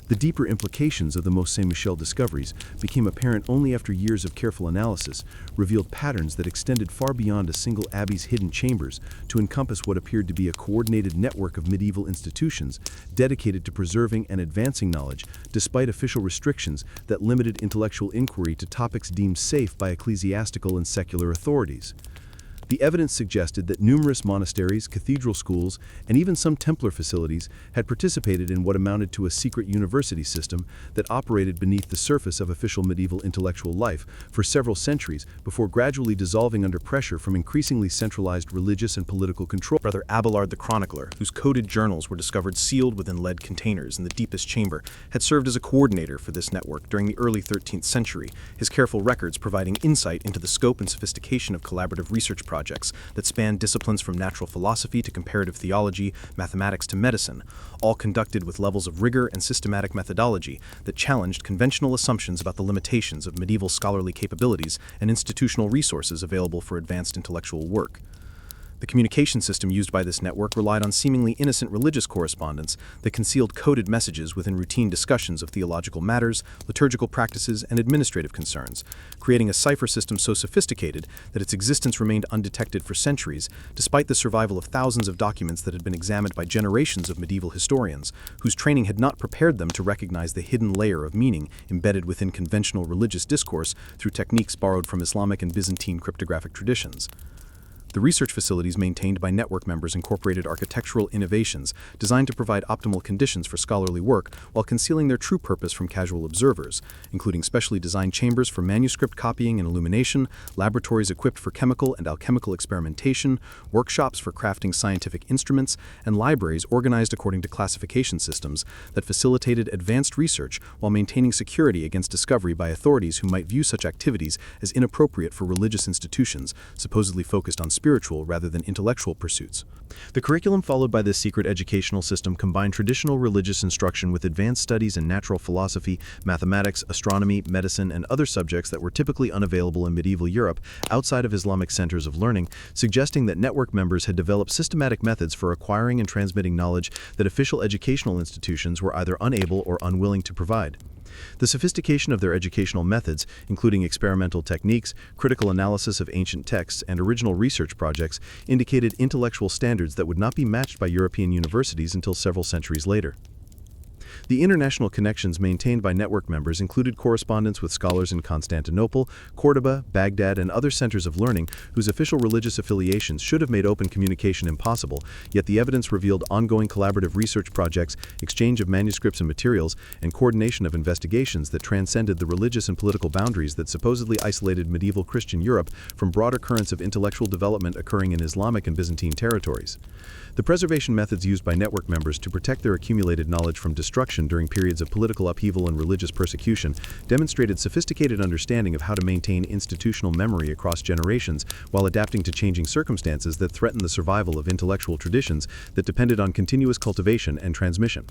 The deeper implications of the Mont Saint-Michel discoveries became apparent only after years of careful analysis, revealed patterns that extended far beyond a single abbey's hidden chambers to encompass what appeared to be a coordinated network of medieval institutions dedicated to preserving and advancing knowledge despite official restrictions that limited intellectual inquiry to topics deemed safe by ecclesiastical and secular authorities. The evidence suggested that numerous monasteries, cathedral schools, and even some Templar facilities had participated in what amounted to a secret university system that operated beneath the surface of official medieval intellectual life for several centuries before gradually dissolving under pressure from increasingly centralized religious and political control. Brother Abelard the Chronicler, whose coded journals were discovered sealed within lead containers in the deepest chamber, had served as a coordinator for this network during the early 13th century, his careful records providing insight into the scope and sophistication of collaborative research projects that span disciplines from natural philosophy to comparative theology, mathematics to medicine, all conducted with levels of rigor and systematic methodology that challenged conventional assumptions about the limitations of medieval scholarly capabilities and institutional resources available for advanced intellectual work. The communication system used by this network relied on seemingly innocent religious correspondence that concealed coded messages within routine discussions of theological matters, liturgical practices, and administrative concerns, creating a cipher system so sophisticated that its existence remained undetected for centuries, despite the survival of thousands of documents that had been examined by generations of medieval historians, whose training had not prepared them to recognize the hidden layer of meaning embedded within conventional religious discourse through techniques borrowed from Islamic and Byzantine cryptographic traditions. The research facilities maintained by network members incorporated architectural innovations designed to provide optimal conditions for scholarly work while concealing their true purpose from casual observers, including specially designed chambers for manuscript copying and illumination, laboratories equipped for chemical and alchemical experimentation, workshops for crafting scientific instruments, and libraries organized according to classification systems that facilitated advanced research while maintaining security against discovery by authorities who might view such activities as inappropriate for religious institutions supposedly focused on spiritual spiritual rather than intellectual pursuits. The curriculum followed by this secret educational system combined traditional religious instruction with advanced studies in natural philosophy, mathematics, astronomy, medicine, and other subjects that were typically unavailable in medieval Europe outside of Islamic centers of learning, suggesting that network members had developed systematic methods for acquiring and transmitting knowledge that official educational institutions were either unable or unwilling to provide. The sophistication of their educational methods, including experimental techniques, critical analysis of ancient texts, and original research projects, indicated intellectual standards that would not be matched by European universities until several centuries later. The international connections maintained by network members included correspondence with scholars in Constantinople, Cordoba, Baghdad, and other centers of learning whose official religious affiliations should have made open communication impossible, yet the evidence revealed ongoing collaborative research projects, exchange of manuscripts and materials, and coordination of investigations that transcended the religious and political boundaries that supposedly isolated medieval Christian Europe from broader currents of intellectual development occurring in Islamic and Byzantine territories. The preservation methods used by network members to protect their accumulated knowledge from destruction during periods of political upheaval and religious persecution demonstrated sophisticated understanding of how to maintain institutional memory across generations while adapting to changing circumstances that threatened the survival of intellectual traditions that depended on continuous cultivation and transmission.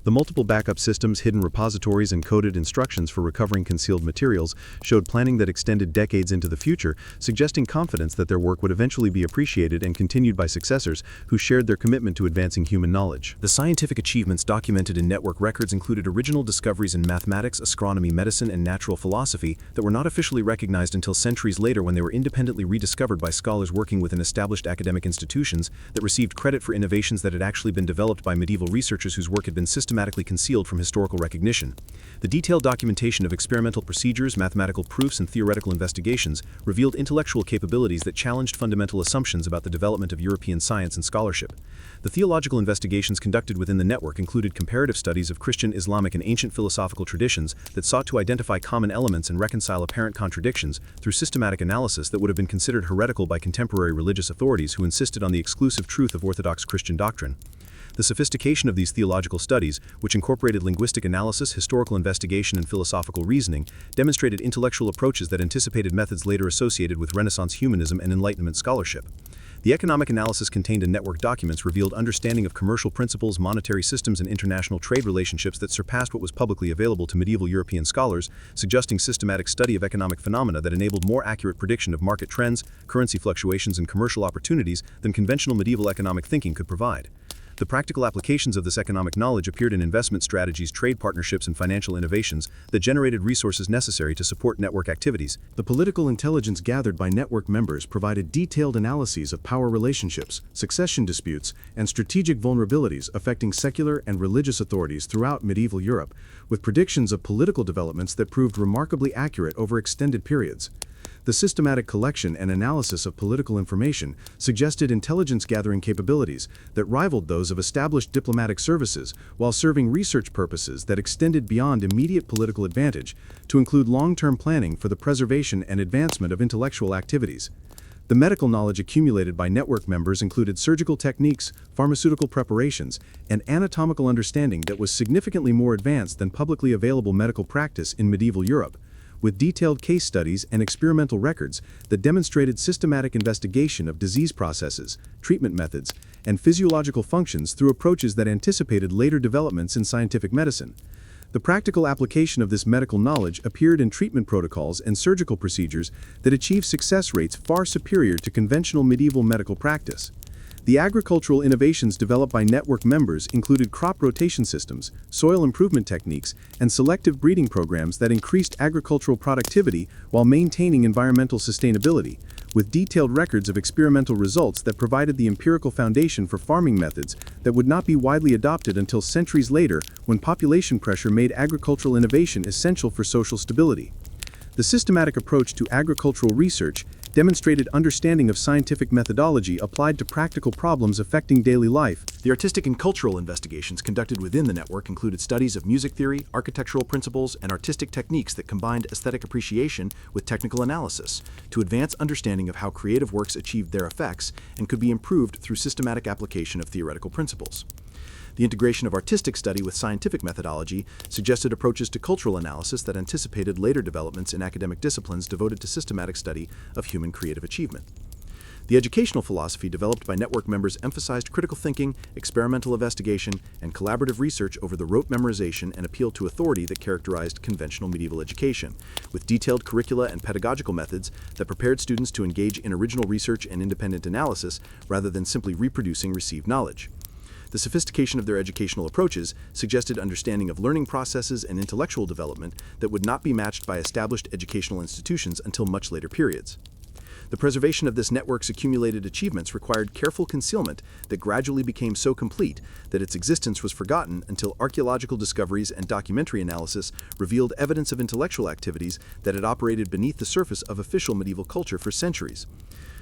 The multiple backup systems, hidden repositories, and coded instructions for recovering concealed materials showed planning that extended decades into the future, suggesting confidence that their work would eventually be appreciated and continued by successors who shared their commitment to advancing human knowledge. The scientific achievements documented in network records included original discoveries in mathematics, astronomy, medicine, and natural philosophy that were not officially recognized until centuries later when they were independently rediscovered by scholars working within established academic institutions that received credit for innovations that had actually been developed by medieval researchers whose work had been systematically concealed from historical recognition. The detailed documentation of experimental procedures, mathematical proofs, and theoretical investigations revealed intellectual capabilities that challenged fundamental assumptions about the development of European science and scholarship. The theological investigations conducted within the network included comparative studies of Christian, Islamic, and ancient philosophical traditions that sought to identify common elements and reconcile apparent contradictions through systematic analysis that would have been considered heretical by contemporary religious authorities who insisted on the exclusive truth of Orthodox Christian doctrine. The sophistication of these theological studies, which incorporated linguistic analysis, historical investigation, and philosophical reasoning, demonstrated intellectual approaches that anticipated methods later associated with Renaissance humanism and Enlightenment scholarship. The economic analysis contained in network documents revealed understanding of commercial principles, monetary systems, and international trade relationships that surpassed what was publicly available to medieval European scholars, suggesting systematic study of economic phenomena that enabled more accurate prediction of market trends, currency fluctuations, and commercial opportunities than conventional medieval economic thinking could provide. The practical applications of this economic knowledge appeared in investment strategies, trade partnerships, and financial innovations that generated resources necessary to support network activities. The political intelligence gathered by network members provided detailed analyses of power relationships, succession disputes, and strategic vulnerabilities affecting secular and religious authorities throughout medieval Europe, with predictions of political developments that proved remarkably accurate over extended periods. The systematic collection and analysis of political information suggested intelligence-gathering capabilities that rivaled those of established diplomatic services while serving research purposes that extended beyond immediate political advantage to include long-term planning for the preservation and advancement of intellectual activities. The medical knowledge accumulated by network members included surgical techniques, pharmaceutical preparations, and anatomical understanding that was significantly more advanced than publicly available medical practice in medieval Europe, with detailed case studies and experimental records that demonstrated systematic investigation of disease processes, treatment methods, and physiological functions through approaches that anticipated later developments in scientific medicine. The practical application of this medical knowledge appeared in treatment protocols and surgical procedures that achieved success rates far superior to conventional medieval medical practice. The agricultural innovations developed by network members included crop rotation systems, soil improvement techniques, and selective breeding programs that increased agricultural productivity while maintaining environmental sustainability, with detailed records of experimental results that provided the empirical foundation for farming methods that would not be widely adopted until centuries later when population pressure made agricultural innovation essential for social stability. The systematic approach to agricultural research demonstrated understanding of scientific methodology applied to practical problems affecting daily life. The artistic and cultural investigations conducted within the network included studies of music theory, architectural principles, and artistic techniques that combined aesthetic appreciation with technical analysis to advance understanding of how creative works achieved their effects and could be improved through systematic application of theoretical principles. The integration of artistic study with scientific methodology suggested approaches to cultural analysis that anticipated later developments in academic disciplines devoted to systematic study of human creative achievement. The educational philosophy developed by network members emphasized critical thinking, experimental investigation, and collaborative research over the rote memorization and appeal to authority that characterized conventional medieval education, with detailed curricula and pedagogical methods that prepared students to engage in original research and independent analysis rather than simply reproducing received knowledge. The sophistication of their educational approaches suggested understanding of learning processes and intellectual development that would not be matched by established educational institutions until much later periods. The preservation of this network's accumulated achievements required careful concealment that gradually became so complete that its existence was forgotten until archaeological discoveries and documentary analysis revealed evidence of intellectual activities that had operated beneath the surface of official medieval culture for centuries.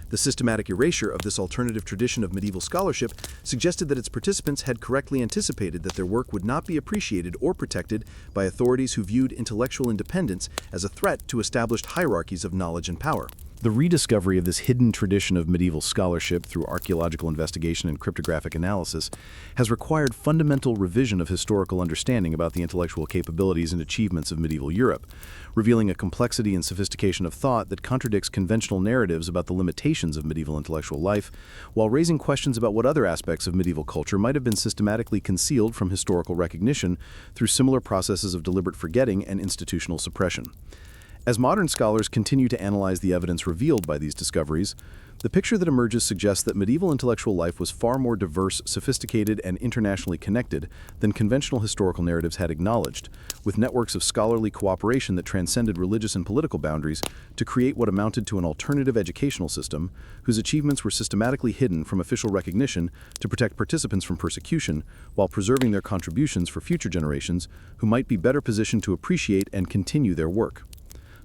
The systematic erasure of this alternative tradition of medieval scholarship suggested that its participants had correctly anticipated that their work would not be appreciated or protected by authorities who viewed intellectual independence as a threat to established hierarchies of knowledge and power. The rediscovery of this hidden tradition of medieval scholarship through archaeological investigation and cryptographic analysis has required fundamental revision of historical understanding about the intellectual capabilities and achievements of medieval Europe, revealing a complexity and sophistication of thought that contradicts conventional narratives about the limitations of medieval intellectual life, while raising questions about what other aspects of medieval culture might have been systematically concealed from historical recognition through similar processes of deliberate forgetting and institutional suppression. As modern scholars continue to analyze the evidence revealed by these discoveries, the picture that emerges suggests that medieval intellectual life was far more diverse, sophisticated, and internationally connected than conventional historical narratives had acknowledged, with networks of scholarly cooperation that transcended religious and political boundaries to create what amounted to an alternative educational system whose achievements were systematically hidden from official recognition to protect participants from persecution while preserving their contributions for future generations who might be better positioned to appreciate and continue their work.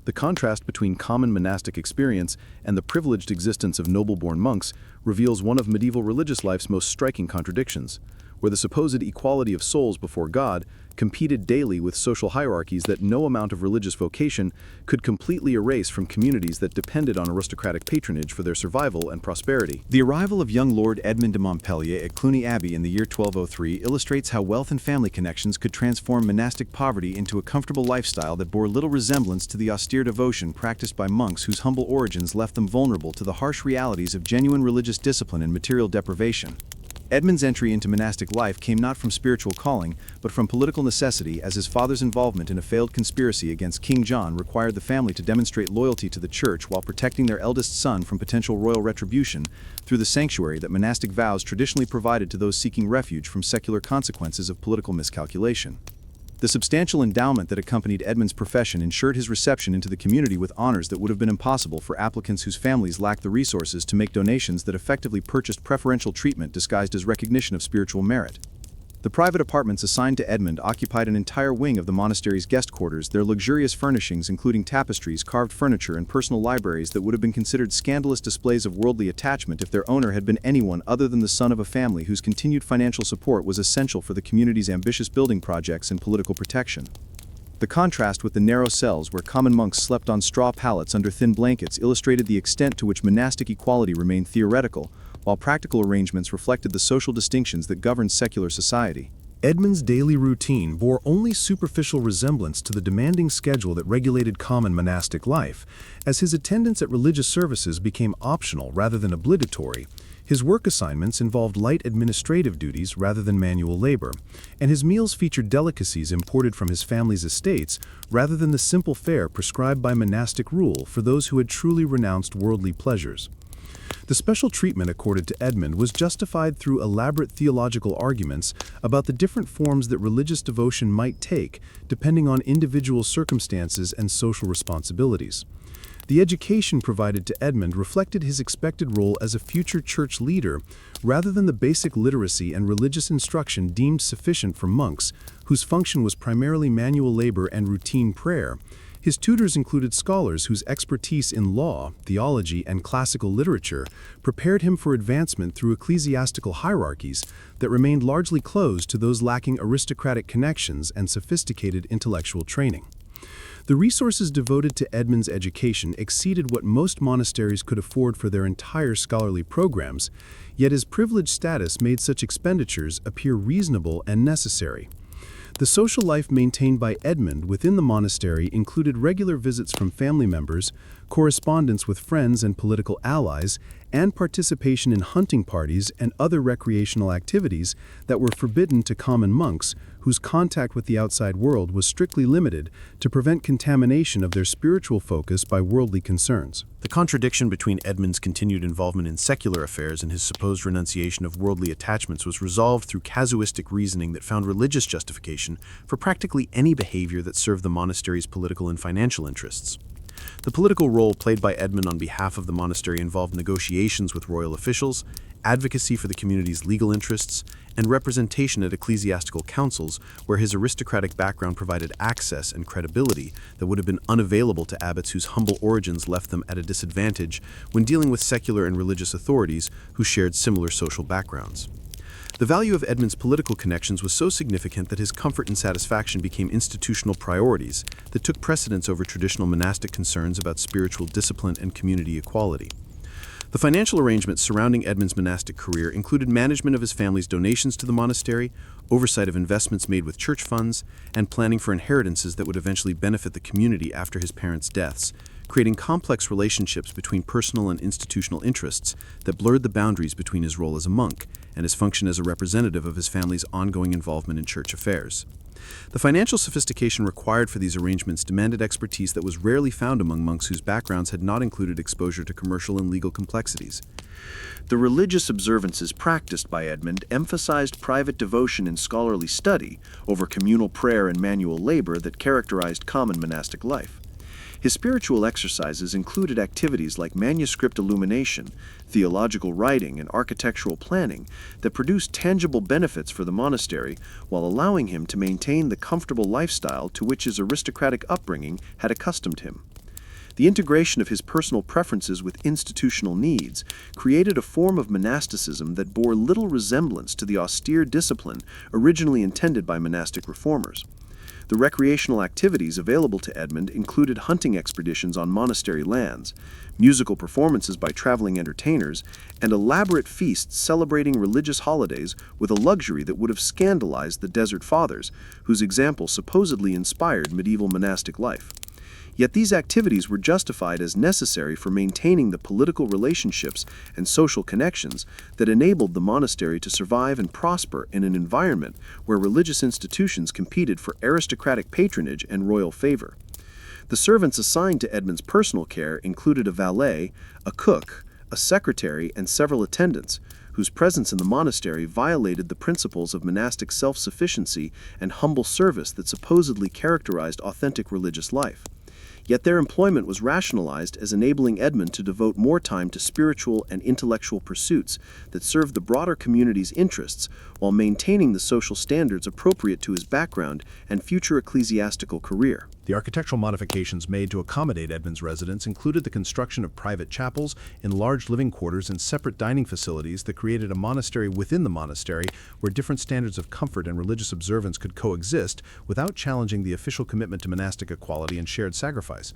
The contrast between common monastic experience and the privileged existence of noble-born monks reveals one of medieval religious life's most striking contradictions, where the supposed equality of souls before God competed daily with social hierarchies that no amount of religious vocation could completely erase from communities that depended on aristocratic patronage for their survival and prosperity. The arrival of young Lord Edmund de Montpellier at Cluny Abbey in the year 1203 illustrates how wealth and family connections could transform monastic poverty into a comfortable lifestyle that bore little resemblance to the austere devotion practiced by monks whose humble origins left them vulnerable to the harsh realities of genuine religious discipline and material deprivation. Edmund's entry into monastic life came not from spiritual calling, but from political necessity, as his father's involvement in a failed conspiracy against King John required the family to demonstrate loyalty to the church while protecting their eldest son from potential royal retribution through the sanctuary that monastic vows traditionally provided to those seeking refuge from secular consequences of political miscalculation. The substantial endowment that accompanied Edmund's profession ensured his reception into the community with honors that would have been impossible for applicants whose families lacked the resources to make donations that effectively purchased preferential treatment disguised as recognition of spiritual merit. The private apartments assigned to Edmund occupied an entire wing of the monastery's guest quarters, their luxurious furnishings including tapestries, carved furniture, and personal libraries that would have been considered scandalous displays of worldly attachment if their owner had been anyone other than the son of a family whose continued financial support was essential for the community's ambitious building projects and political protection. The contrast with the narrow cells where common monks slept on straw pallets under thin blankets illustrated the extent to which monastic equality remained theoretical, while practical arrangements reflected the social distinctions that governed secular society. Edmund's daily routine bore only superficial resemblance to the demanding schedule that regulated common monastic life, as his attendance at religious services became optional rather than obligatory. His work assignments involved light administrative duties rather than manual labor, and his meals featured delicacies imported from his family's estates rather than the simple fare prescribed by monastic rule for those who had truly renounced worldly pleasures. The special treatment accorded to Edmund was justified through elaborate theological arguments about the different forms that religious devotion might take, depending on individual circumstances and social responsibilities. The education provided to Edmund reflected his expected role as a future church leader, rather than the basic literacy and religious instruction deemed sufficient for monks, whose function was primarily manual labor and routine prayer. His tutors included scholars whose expertise in law, theology, and classical literature prepared him for advancement through ecclesiastical hierarchies that remained largely closed to those lacking aristocratic connections and sophisticated intellectual training. The resources devoted to Edmund's education exceeded what most monasteries could afford for their entire scholarly programs, yet his privileged status made such expenditures appear reasonable and necessary. The social life maintained by Edmund within the monastery included regular visits from family members, correspondence with friends and political allies, and participation in hunting parties and other recreational activities that were forbidden to common monks, whose contact with the outside world was strictly limited to prevent contamination of their spiritual focus by worldly concerns. The contradiction between Edmund's continued involvement in secular affairs and his supposed renunciation of worldly attachments was resolved through casuistic reasoning that found religious justification for practically any behavior that served the monastery's political and financial interests. The political role played by Edmund on behalf of the monastery involved negotiations with royal officials, advocacy for the community's legal interests, and representation at ecclesiastical councils where his aristocratic background provided access and credibility that would have been unavailable to abbots whose humble origins left them at a disadvantage when dealing with secular and religious authorities who shared similar social backgrounds. The value of Edmund's political connections was so significant that his comfort and satisfaction became institutional priorities that took precedence over traditional monastic concerns about spiritual discipline and community equality. The financial arrangements surrounding Edmund's monastic career included management of his family's donations to the monastery, oversight of investments made with church funds, and planning for inheritances that would eventually benefit the community after his parents' deaths, creating complex relationships between personal and institutional interests that blurred the boundaries between his role as a monk and his function as a representative of his family's ongoing involvement in church affairs. The financial sophistication required for these arrangements demanded expertise that was rarely found among monks whose backgrounds had not included exposure to commercial and legal complexities. The religious observances practiced by Edmund emphasized private devotion and scholarly study over communal prayer and manual labor that characterized common monastic life. His spiritual exercises included activities like manuscript illumination, theological writing, and architectural planning that produced tangible benefits for the monastery while allowing him to maintain the comfortable lifestyle to which his aristocratic upbringing had accustomed him. The integration of his personal preferences with institutional needs created a form of monasticism that bore little resemblance to the austere discipline originally intended by monastic reformers. The recreational activities available to Edmund included hunting expeditions on monastery lands, musical performances by traveling entertainers, and elaborate feasts celebrating religious holidays with a luxury that would have scandalized the Desert Fathers, whose example supposedly inspired medieval monastic life. Yet these activities were justified as necessary for maintaining the political relationships and social connections that enabled the monastery to survive and prosper in an environment where religious institutions competed for aristocratic patronage and royal favor. The servants assigned to Edmund's personal care included a valet, a cook, a secretary, and several attendants, whose presence in the monastery violated the principles of monastic self-sufficiency and humble service that supposedly characterized authentic religious life. Yet their employment was rationalized as enabling Edmund to devote more time to spiritual and intellectual pursuits that served the broader community's interests while maintaining the social standards appropriate to his background and future ecclesiastical career. The architectural modifications made to accommodate Edmund's residence included the construction of private chapels, enlarged living quarters, and separate dining facilities that created a monastery within the monastery where different standards of comfort and religious observance could coexist without challenging the official commitment to monastic equality and shared sacrifice.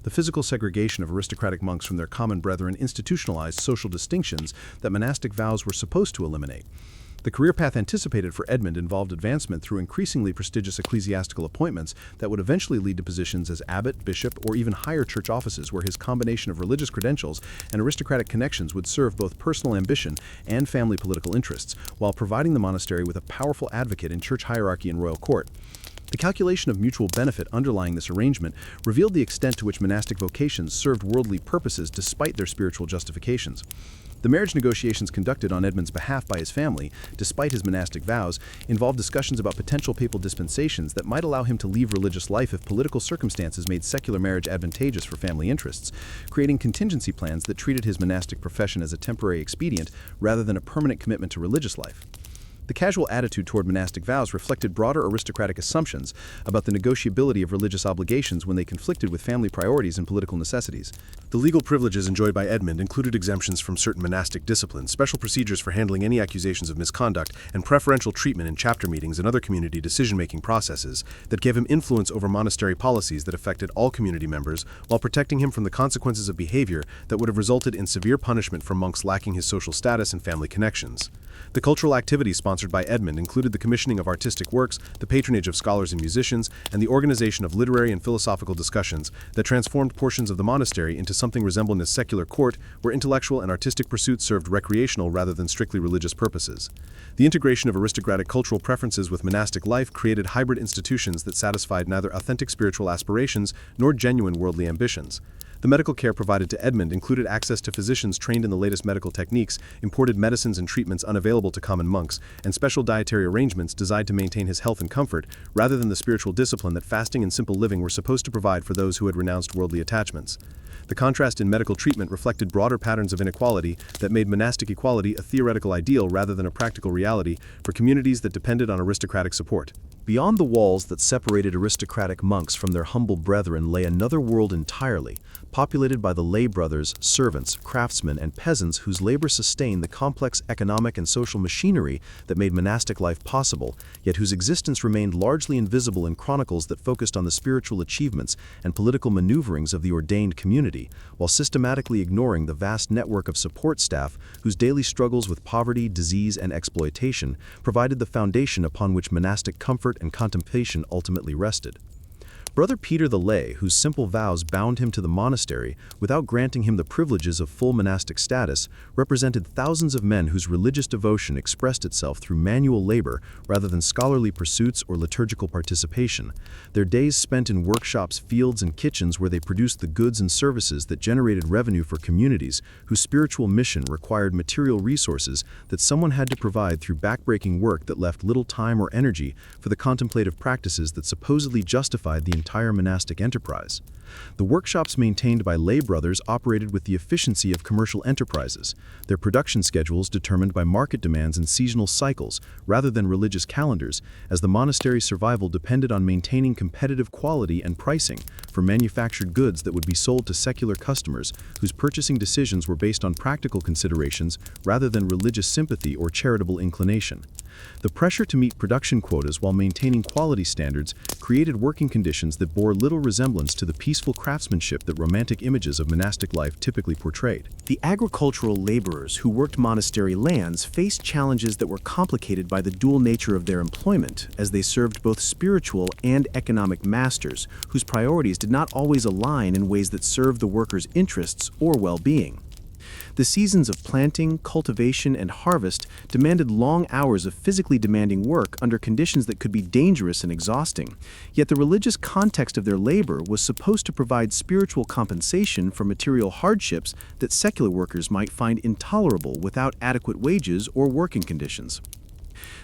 The physical segregation of aristocratic monks from their common brethren institutionalized social distinctions that monastic vows were supposed to eliminate. The career path anticipated for Edmund involved advancement through increasingly prestigious ecclesiastical appointments that would eventually lead to positions as abbot, bishop, or even higher church offices where his combination of religious credentials and aristocratic connections would serve both personal ambition and family political interests, while providing the monastery with a powerful advocate in church hierarchy and royal court. The calculation of mutual benefit underlying this arrangement revealed the extent to which monastic vocations served worldly purposes despite their spiritual justifications. The marriage negotiations conducted on Edmund's behalf by his family, despite his monastic vows, involved discussions about potential papal dispensations that might allow him to leave religious life if political circumstances made secular marriage advantageous for family interests, creating contingency plans that treated his monastic profession as a temporary expedient rather than a permanent commitment to religious life. The casual attitude toward monastic vows reflected broader aristocratic assumptions about the negotiability of religious obligations when they conflicted with family priorities and political necessities. The legal privileges enjoyed by Edmund included exemptions from certain monastic disciplines, special procedures for handling any accusations of misconduct, and preferential treatment in chapter meetings and other community decision-making processes that gave him influence over monastery policies that affected all community members while protecting him from the consequences of behavior that would have resulted in severe punishment for monks lacking his social status and family connections. The cultural activities sponsored sponsored by Edmund included the commissioning of artistic works, the patronage of scholars and musicians, and the organization of literary and philosophical discussions that transformed portions of the monastery into something resembling a secular court where intellectual and artistic pursuits served recreational rather than strictly religious purposes. The integration of aristocratic cultural preferences with monastic life created hybrid institutions that satisfied neither authentic spiritual aspirations nor genuine worldly ambitions. The medical care provided to Edmund included access to physicians trained in the latest medical techniques, imported medicines and treatments unavailable to common monks, and special dietary arrangements designed to maintain his health and comfort, rather than the spiritual discipline that fasting and simple living were supposed to provide for those who had renounced worldly attachments. The contrast in medical treatment reflected broader patterns of inequality that made monastic equality a theoretical ideal rather than a practical reality for communities that depended on aristocratic support. Beyond the walls that separated aristocratic monks from their humble brethren lay another world entirely, populated by the lay brothers, servants, craftsmen, and peasants whose labor sustained the complex economic and social machinery that made monastic life possible, yet whose existence remained largely invisible in chronicles that focused on the spiritual achievements and political maneuverings of the ordained community, while systematically ignoring the vast network of support staff whose daily struggles with poverty, disease, and exploitation provided the foundation upon which monastic comfort and contemplation ultimately rested. Brother Peter the Lay, whose simple vows bound him to the monastery without granting him the privileges of full monastic status, represented thousands of men whose religious devotion expressed itself through manual labor rather than scholarly pursuits or liturgical participation. Their days spent in workshops, fields, and kitchens where they produced the goods and services that generated revenue for communities whose spiritual mission required material resources that someone had to provide through backbreaking work that left little time or energy for the contemplative practices that supposedly justified the entire monastic enterprise. The workshops maintained by lay brothers operated with the efficiency of commercial enterprises, their production schedules determined by market demands and seasonal cycles rather than religious calendars, as the monastery's survival depended on maintaining competitive quality and pricing for manufactured goods that would be sold to secular customers whose purchasing decisions were based on practical considerations rather than religious sympathy or charitable inclination. The pressure to meet production quotas while maintaining quality standards created working conditions that bore little resemblance to the peaceful craftsmanship that romantic images of monastic life typically portrayed. The agricultural laborers who worked monastery lands faced challenges that were complicated by the dual nature of their employment, as they served both spiritual and economic masters, whose priorities did not always align in ways that served the workers' interests or well-being. The seasons of planting, cultivation, and harvest demanded long hours of physically demanding work under conditions that could be dangerous and exhausting, yet the religious context of their labor was supposed to provide spiritual compensation for material hardships that secular workers might find intolerable without adequate wages or working conditions.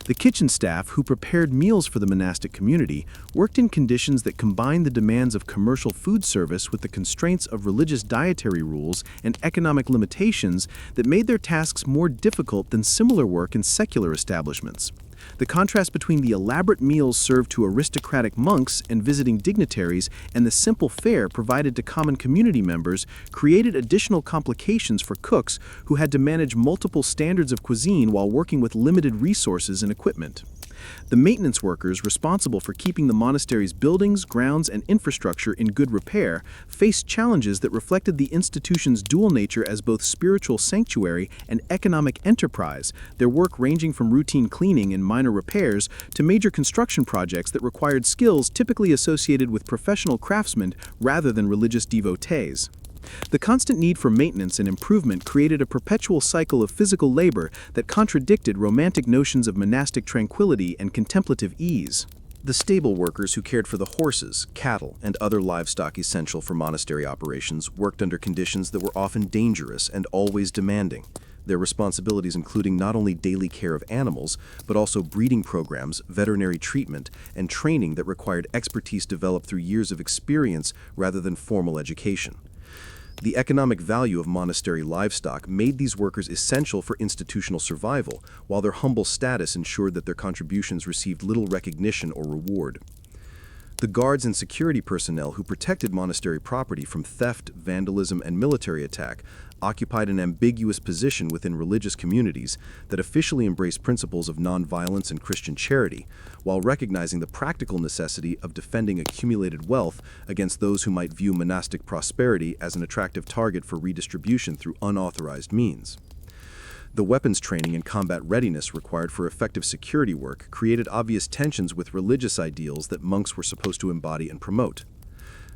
The kitchen staff, who prepared meals for the monastic community, worked in conditions that combined the demands of commercial food service with the constraints of religious dietary rules and economic limitations that made their tasks more difficult than similar work in secular establishments. The contrast between the elaborate meals served to aristocratic monks and visiting dignitaries and the simple fare provided to common community members created additional complications for cooks who had to manage multiple standards of cuisine while working with limited resources and equipment. The maintenance workers responsible for keeping the monastery's buildings, grounds, and infrastructure in good repair faced challenges that reflected the institution's dual nature as both spiritual sanctuary and economic enterprise, their work ranging from routine cleaning and minor repairs to major construction projects that required skills typically associated with professional craftsmen rather than religious devotees. The constant need for maintenance and improvement created a perpetual cycle of physical labor that contradicted romantic notions of monastic tranquility and contemplative ease. The stable workers who cared for the horses, cattle, and other livestock essential for monastery operations worked under conditions that were often dangerous and always demanding. Their responsibilities including not only daily care of animals, but also breeding programs, veterinary treatment, and training that required expertise developed through years of experience rather than formal education. The economic value of monastery livestock made these workers essential for institutional survival, while their humble status ensured that their contributions received little recognition or reward. The guards and security personnel who protected monastery property from theft, vandalism, and military attack occupied an ambiguous position within religious communities that officially embraced principles of nonviolence and Christian charity, while recognizing the practical necessity of defending accumulated wealth against those who might view monastic prosperity as an attractive target for redistribution through unauthorized means. The weapons training and combat readiness required for effective security work created obvious tensions with religious ideals that monks were supposed to embody and promote.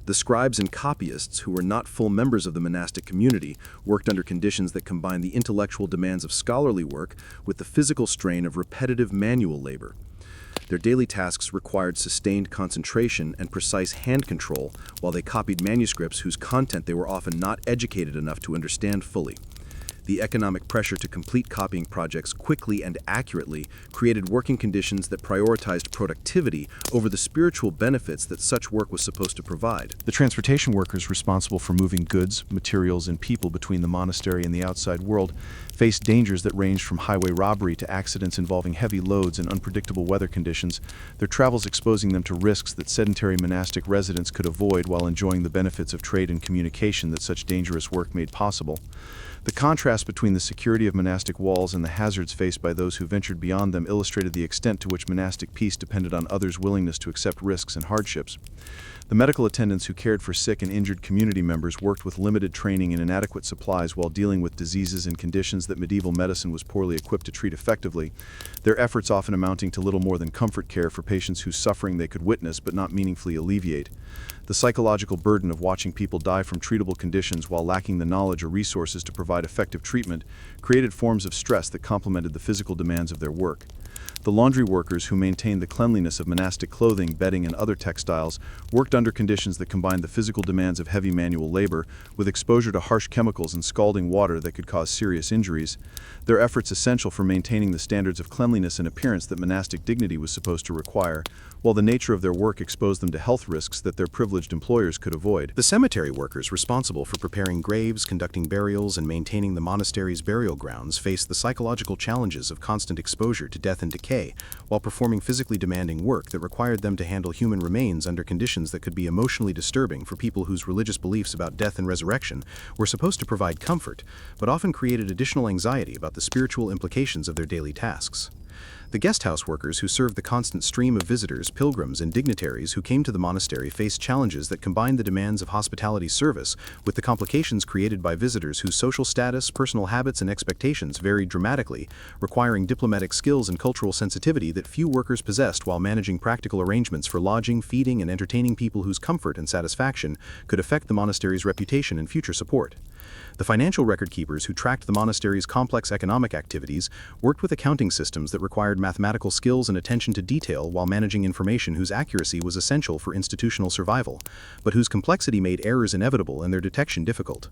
The scribes and copyists, who were not full members of the monastic community, worked under conditions that combined the intellectual demands of scholarly work with the physical strain of repetitive manual labor. Their daily tasks required sustained concentration and precise hand control, while they copied manuscripts whose content they were often not educated enough to understand fully. The economic pressure to complete copying projects quickly and accurately created working conditions that prioritized productivity over the spiritual benefits that such work was supposed to provide. The transportation workers responsible for moving goods, materials, and people between the monastery and the outside world faced dangers that ranged from highway robbery to accidents involving heavy loads and unpredictable weather conditions, their travels exposing them to risks that sedentary monastic residents could avoid while enjoying the benefits of trade and communication that such dangerous work made possible. The contrast between the security of monastic walls and the hazards faced by those who ventured beyond them illustrated the extent to which monastic peace depended on others' willingness to accept risks and hardships. The medical attendants who cared for sick and injured community members worked with limited training and inadequate supplies while dealing with diseases and conditions that medieval medicine was poorly equipped to treat effectively, their efforts often amounting to little more than comfort care for patients whose suffering they could witness but not meaningfully alleviate. The psychological burden of watching people die from treatable conditions while lacking the knowledge or resources to provide effective treatment created forms of stress that complemented the physical demands of their work. The laundry workers who maintained the cleanliness of monastic clothing, bedding, and other textiles worked under conditions that combined the physical demands of heavy manual labor with exposure to harsh chemicals and scalding water that could cause serious injuries, their efforts essential for maintaining the standards of cleanliness and appearance that monastic dignity was supposed to require, while the nature of their work exposed them to health risks that their privileged employers could avoid. The cemetery workers responsible for preparing graves, conducting burials, and maintaining the monastery's burial grounds faced the psychological challenges of constant exposure to death and decay, while performing physically demanding work that required them to handle human remains under conditions that could be emotionally disturbing for people whose religious beliefs about death and resurrection were supposed to provide comfort, but often created additional anxiety about the spiritual implications of their daily tasks. The guest house workers who served the constant stream of visitors, pilgrims, and dignitaries who came to the monastery faced challenges that combined the demands of hospitality service with the complications created by visitors whose social status, personal habits, and expectations varied dramatically, requiring diplomatic skills and cultural sensitivity that few workers possessed while managing practical arrangements for lodging, feeding, and entertaining people whose comfort and satisfaction could affect the monastery's reputation and future support. The financial record keepers who tracked the monastery's complex economic activities worked with accounting systems that required mathematical skills and attention to detail while managing information whose accuracy was essential for institutional survival, but whose complexity made errors inevitable and their detection difficult.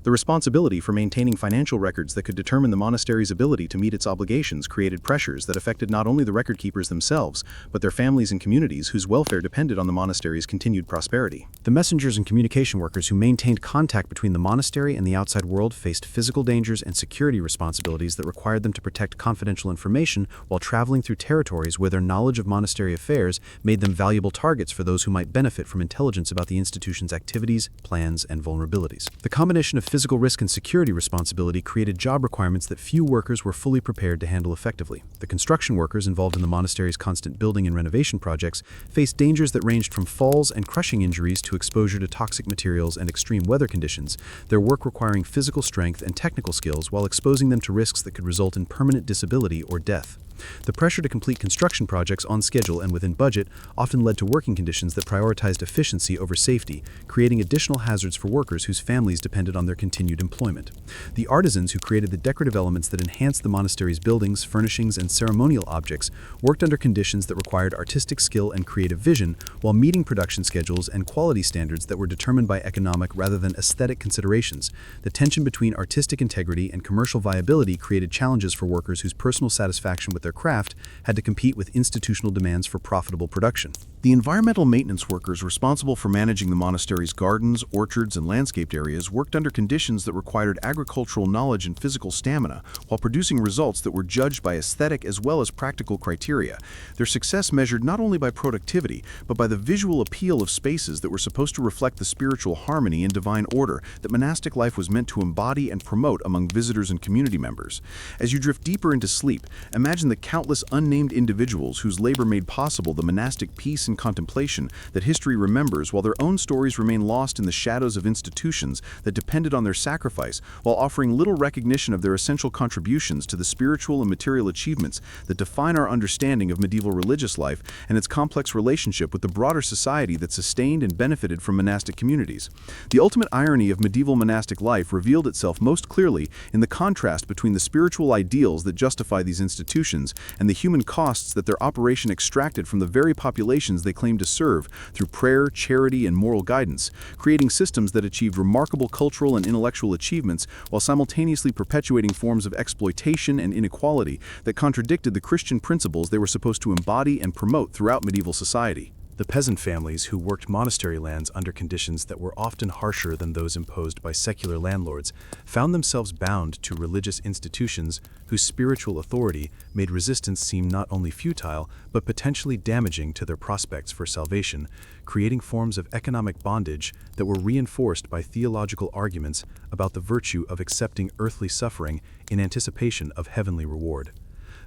The responsibility for maintaining financial records that could determine the monastery's ability to meet its obligations created pressures that affected not only the record keepers themselves, but their families and communities whose welfare depended on the monastery's continued prosperity. The messengers and communication workers who maintained contact between the monastery and the outside world faced physical dangers and security responsibilities that required them to protect confidential information while traveling through territories where their knowledge of monastery affairs made them valuable targets for those who might benefit from intelligence about the institution's activities, plans, and vulnerabilities. The combination of physical risk and security responsibility created job requirements that few workers were fully prepared to handle effectively. The construction workers involved in the monastery's constant building and renovation projects faced dangers that ranged from falls and crushing injuries to exposure to toxic materials and extreme weather conditions, their work requiring physical strength and technical skills while exposing them to risks that could result in permanent disability or death. The pressure to complete construction projects on schedule and within budget often led to working conditions that prioritized efficiency over safety, creating additional hazards for workers whose families depended on their continued employment. The artisans who created the decorative elements that enhanced the monastery's buildings, furnishings, and ceremonial objects worked under conditions that required artistic skill and creative vision while meeting production schedules and quality standards that were determined by economic rather than aesthetic considerations. The tension between artistic integrity and commercial viability created challenges for workers whose personal satisfaction with their craft had to compete with institutional demands for profitable production. The environmental maintenance workers responsible for managing the monastery's gardens, orchards, and landscaped areas worked under conditions that required agricultural knowledge and physical stamina, while producing results that were judged by aesthetic as well as practical criteria. Their success measured not only by productivity, but by the visual appeal of spaces that were supposed to reflect the spiritual harmony and divine order that monastic life was meant to embody and promote among visitors and community members. As you drift deeper into sleep, imagine the countless unnamed individuals whose labor made possible the monastic peace and contemplation that history remembers, while their own stories remain lost in the shadows of institutions that depended on their sacrifice, while offering little recognition of their essential contributions to the spiritual and material achievements that define our understanding of medieval religious life and its complex relationship with the broader society that sustained and benefited from monastic communities. The ultimate irony of medieval monastic life revealed itself most clearly in the contrast between the spiritual ideals that justify these institutions and the human costs that their operation extracted from the very populations they claimed to serve through prayer, charity, and moral guidance, creating systems that achieved remarkable cultural and intellectual achievements while simultaneously perpetuating forms of exploitation and inequality that contradicted the Christian principles they were supposed to embody and promote throughout medieval society. The peasant families who worked monastery lands under conditions that were often harsher than those imposed by secular landlords found themselves bound to religious institutions whose spiritual authority made resistance seem not only futile but potentially damaging to their prospects for salvation, creating forms of economic bondage that were reinforced by theological arguments about the virtue of accepting earthly suffering in anticipation of heavenly reward.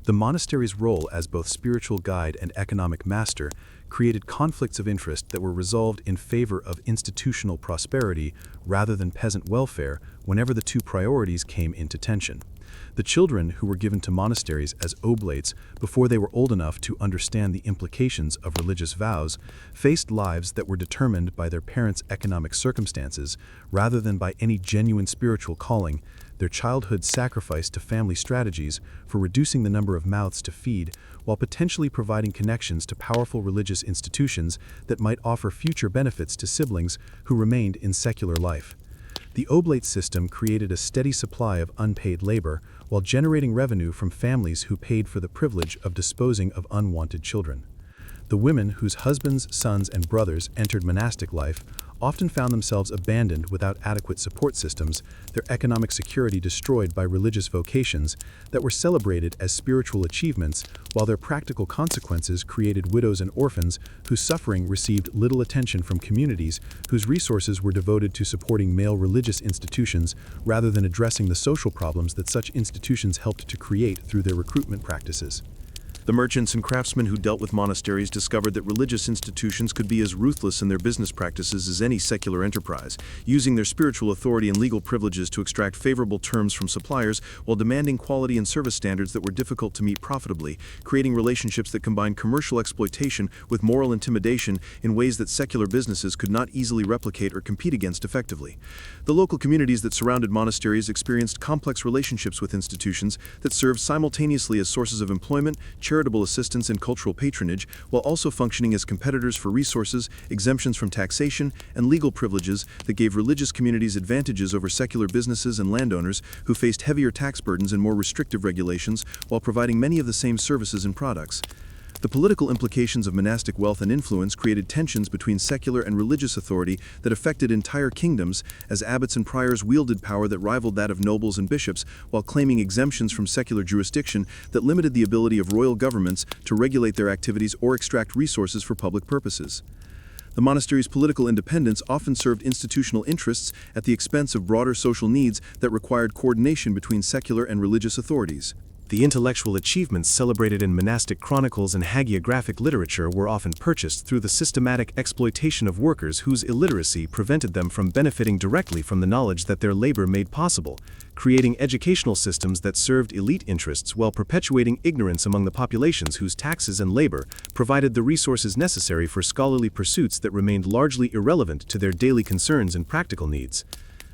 The monastery's role as both spiritual guide and economic master created conflicts of interest that were resolved in favor of institutional prosperity rather than peasant welfare whenever the two priorities came into tension. The children who were given to monasteries as oblates before they were old enough to understand the implications of religious vows faced lives that were determined by their parents' economic circumstances rather than by any genuine spiritual calling. Their childhood sacrificed to family strategies for reducing the number of mouths to feed while potentially providing connections to powerful religious institutions that might offer future benefits to siblings who remained in secular life. The oblate system created a steady supply of unpaid labor while generating revenue from families who paid for the privilege of disposing of unwanted children. The women whose husbands, sons, and brothers entered monastic life often found themselves abandoned without adequate support systems, their economic security destroyed by religious vocations that were celebrated as spiritual achievements, while their practical consequences created widows and orphans whose suffering received little attention from communities whose resources were devoted to supporting male religious institutions rather than addressing the social problems that such institutions helped to create through their recruitment practices. The merchants and craftsmen who dealt with monasteries discovered that religious institutions could be as ruthless in their business practices as any secular enterprise, using their spiritual authority and legal privileges to extract favorable terms from suppliers while demanding quality and service standards that were difficult to meet profitably, creating relationships that combined commercial exploitation with moral intimidation in ways that secular businesses could not easily replicate or compete against effectively. The local communities that surrounded monasteries experienced complex relationships with institutions that served simultaneously as sources of employment, charitable assistance, and cultural patronage, while also functioning as competitors for resources, exemptions from taxation, and legal privileges that gave religious communities advantages over secular businesses and landowners who faced heavier tax burdens and more restrictive regulations while providing many of the same services and products. The political implications of monastic wealth and influence created tensions between secular and religious authority that affected entire kingdoms, as abbots and priors wielded power that rivaled that of nobles and bishops, while claiming exemptions from secular jurisdiction that limited the ability of royal governments to regulate their activities or extract resources for public purposes. The monastery's political independence often served institutional interests at the expense of broader social needs that required coordination between secular and religious authorities. The intellectual achievements celebrated in monastic chronicles and hagiographic literature were often purchased through the systematic exploitation of workers whose illiteracy prevented them from benefiting directly from the knowledge that their labor made possible, creating educational systems that served elite interests while perpetuating ignorance among the populations whose taxes and labor provided the resources necessary for scholarly pursuits that remained largely irrelevant to their daily concerns and practical needs.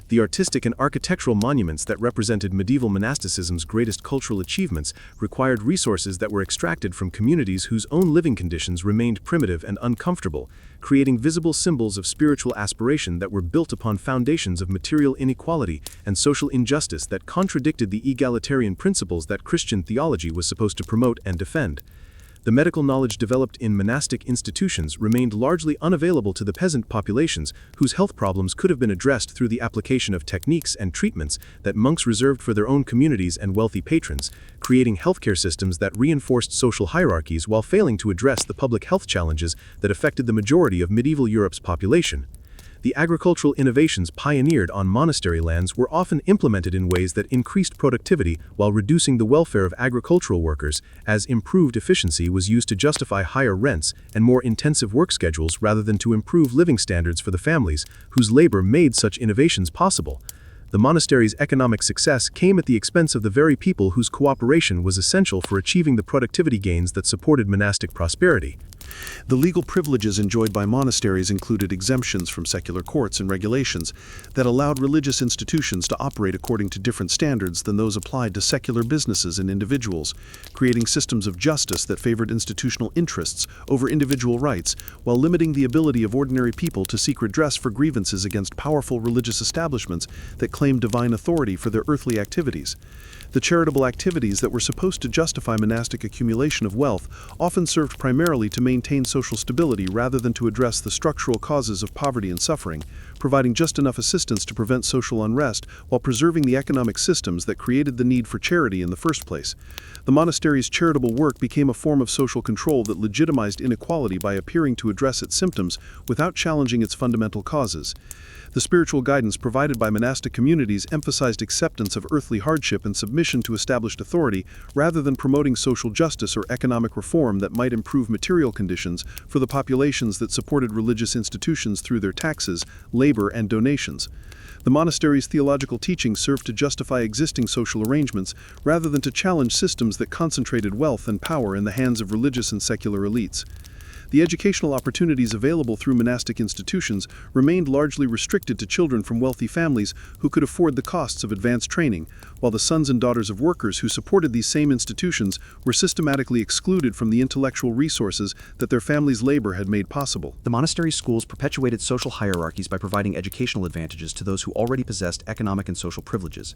The artistic and architectural monuments that represented medieval monasticism's greatest cultural achievements required resources that were extracted from communities whose own living conditions remained primitive and uncomfortable, creating visible symbols of spiritual aspiration that were built upon foundations of material inequality and social injustice that contradicted the egalitarian principles that Christian theology was supposed to promote and defend. The medical knowledge developed in monastic institutions remained largely unavailable to the peasant populations whose health problems could have been addressed through the application of techniques and treatments that monks reserved for their own communities and wealthy patrons, creating healthcare systems that reinforced social hierarchies while failing to address the public health challenges that affected the majority of medieval Europe's population. The agricultural innovations pioneered on monastery lands were often implemented in ways that increased productivity while reducing the welfare of agricultural workers, as improved efficiency was used to justify higher rents and more intensive work schedules rather than to improve living standards for the families whose labor made such innovations possible. The monastery's economic success came at the expense of the very people whose cooperation was essential for achieving the productivity gains that supported monastic prosperity. The legal privileges enjoyed by monasteries included exemptions from secular courts and regulations that allowed religious institutions to operate according to different standards than those applied to secular businesses and individuals, creating systems of justice that favored institutional interests over individual rights, while limiting the ability of ordinary people to seek redress for grievances against powerful religious establishments that claimed divine authority for their earthly activities. The charitable activities that were supposed to justify monastic accumulation of wealth often served primarily to maintain social stability rather than to address the structural causes of poverty and suffering, providing just enough assistance to prevent social unrest while preserving the economic systems that created the need for charity in the first place. The monastery's charitable work became a form of social control that legitimized inequality by appearing to address its symptoms without challenging its fundamental causes. The spiritual guidance provided by monastic communities emphasized acceptance of earthly hardship and submission to established authority rather than promoting social justice or economic reform that might improve material conditions for the populations that supported religious institutions through their taxes, labor, and donations. The monastery's theological teachings served to justify existing social arrangements rather than to challenge systems that concentrated wealth and power in the hands of religious and secular elites. The educational opportunities available through monastic institutions remained largely restricted to children from wealthy families who could afford the costs of advanced training, while the sons and daughters of workers who supported these same institutions were systematically excluded from the intellectual resources that their families' labor had made possible. The monastery schools perpetuated social hierarchies by providing educational advantages to those who already possessed economic and social privileges.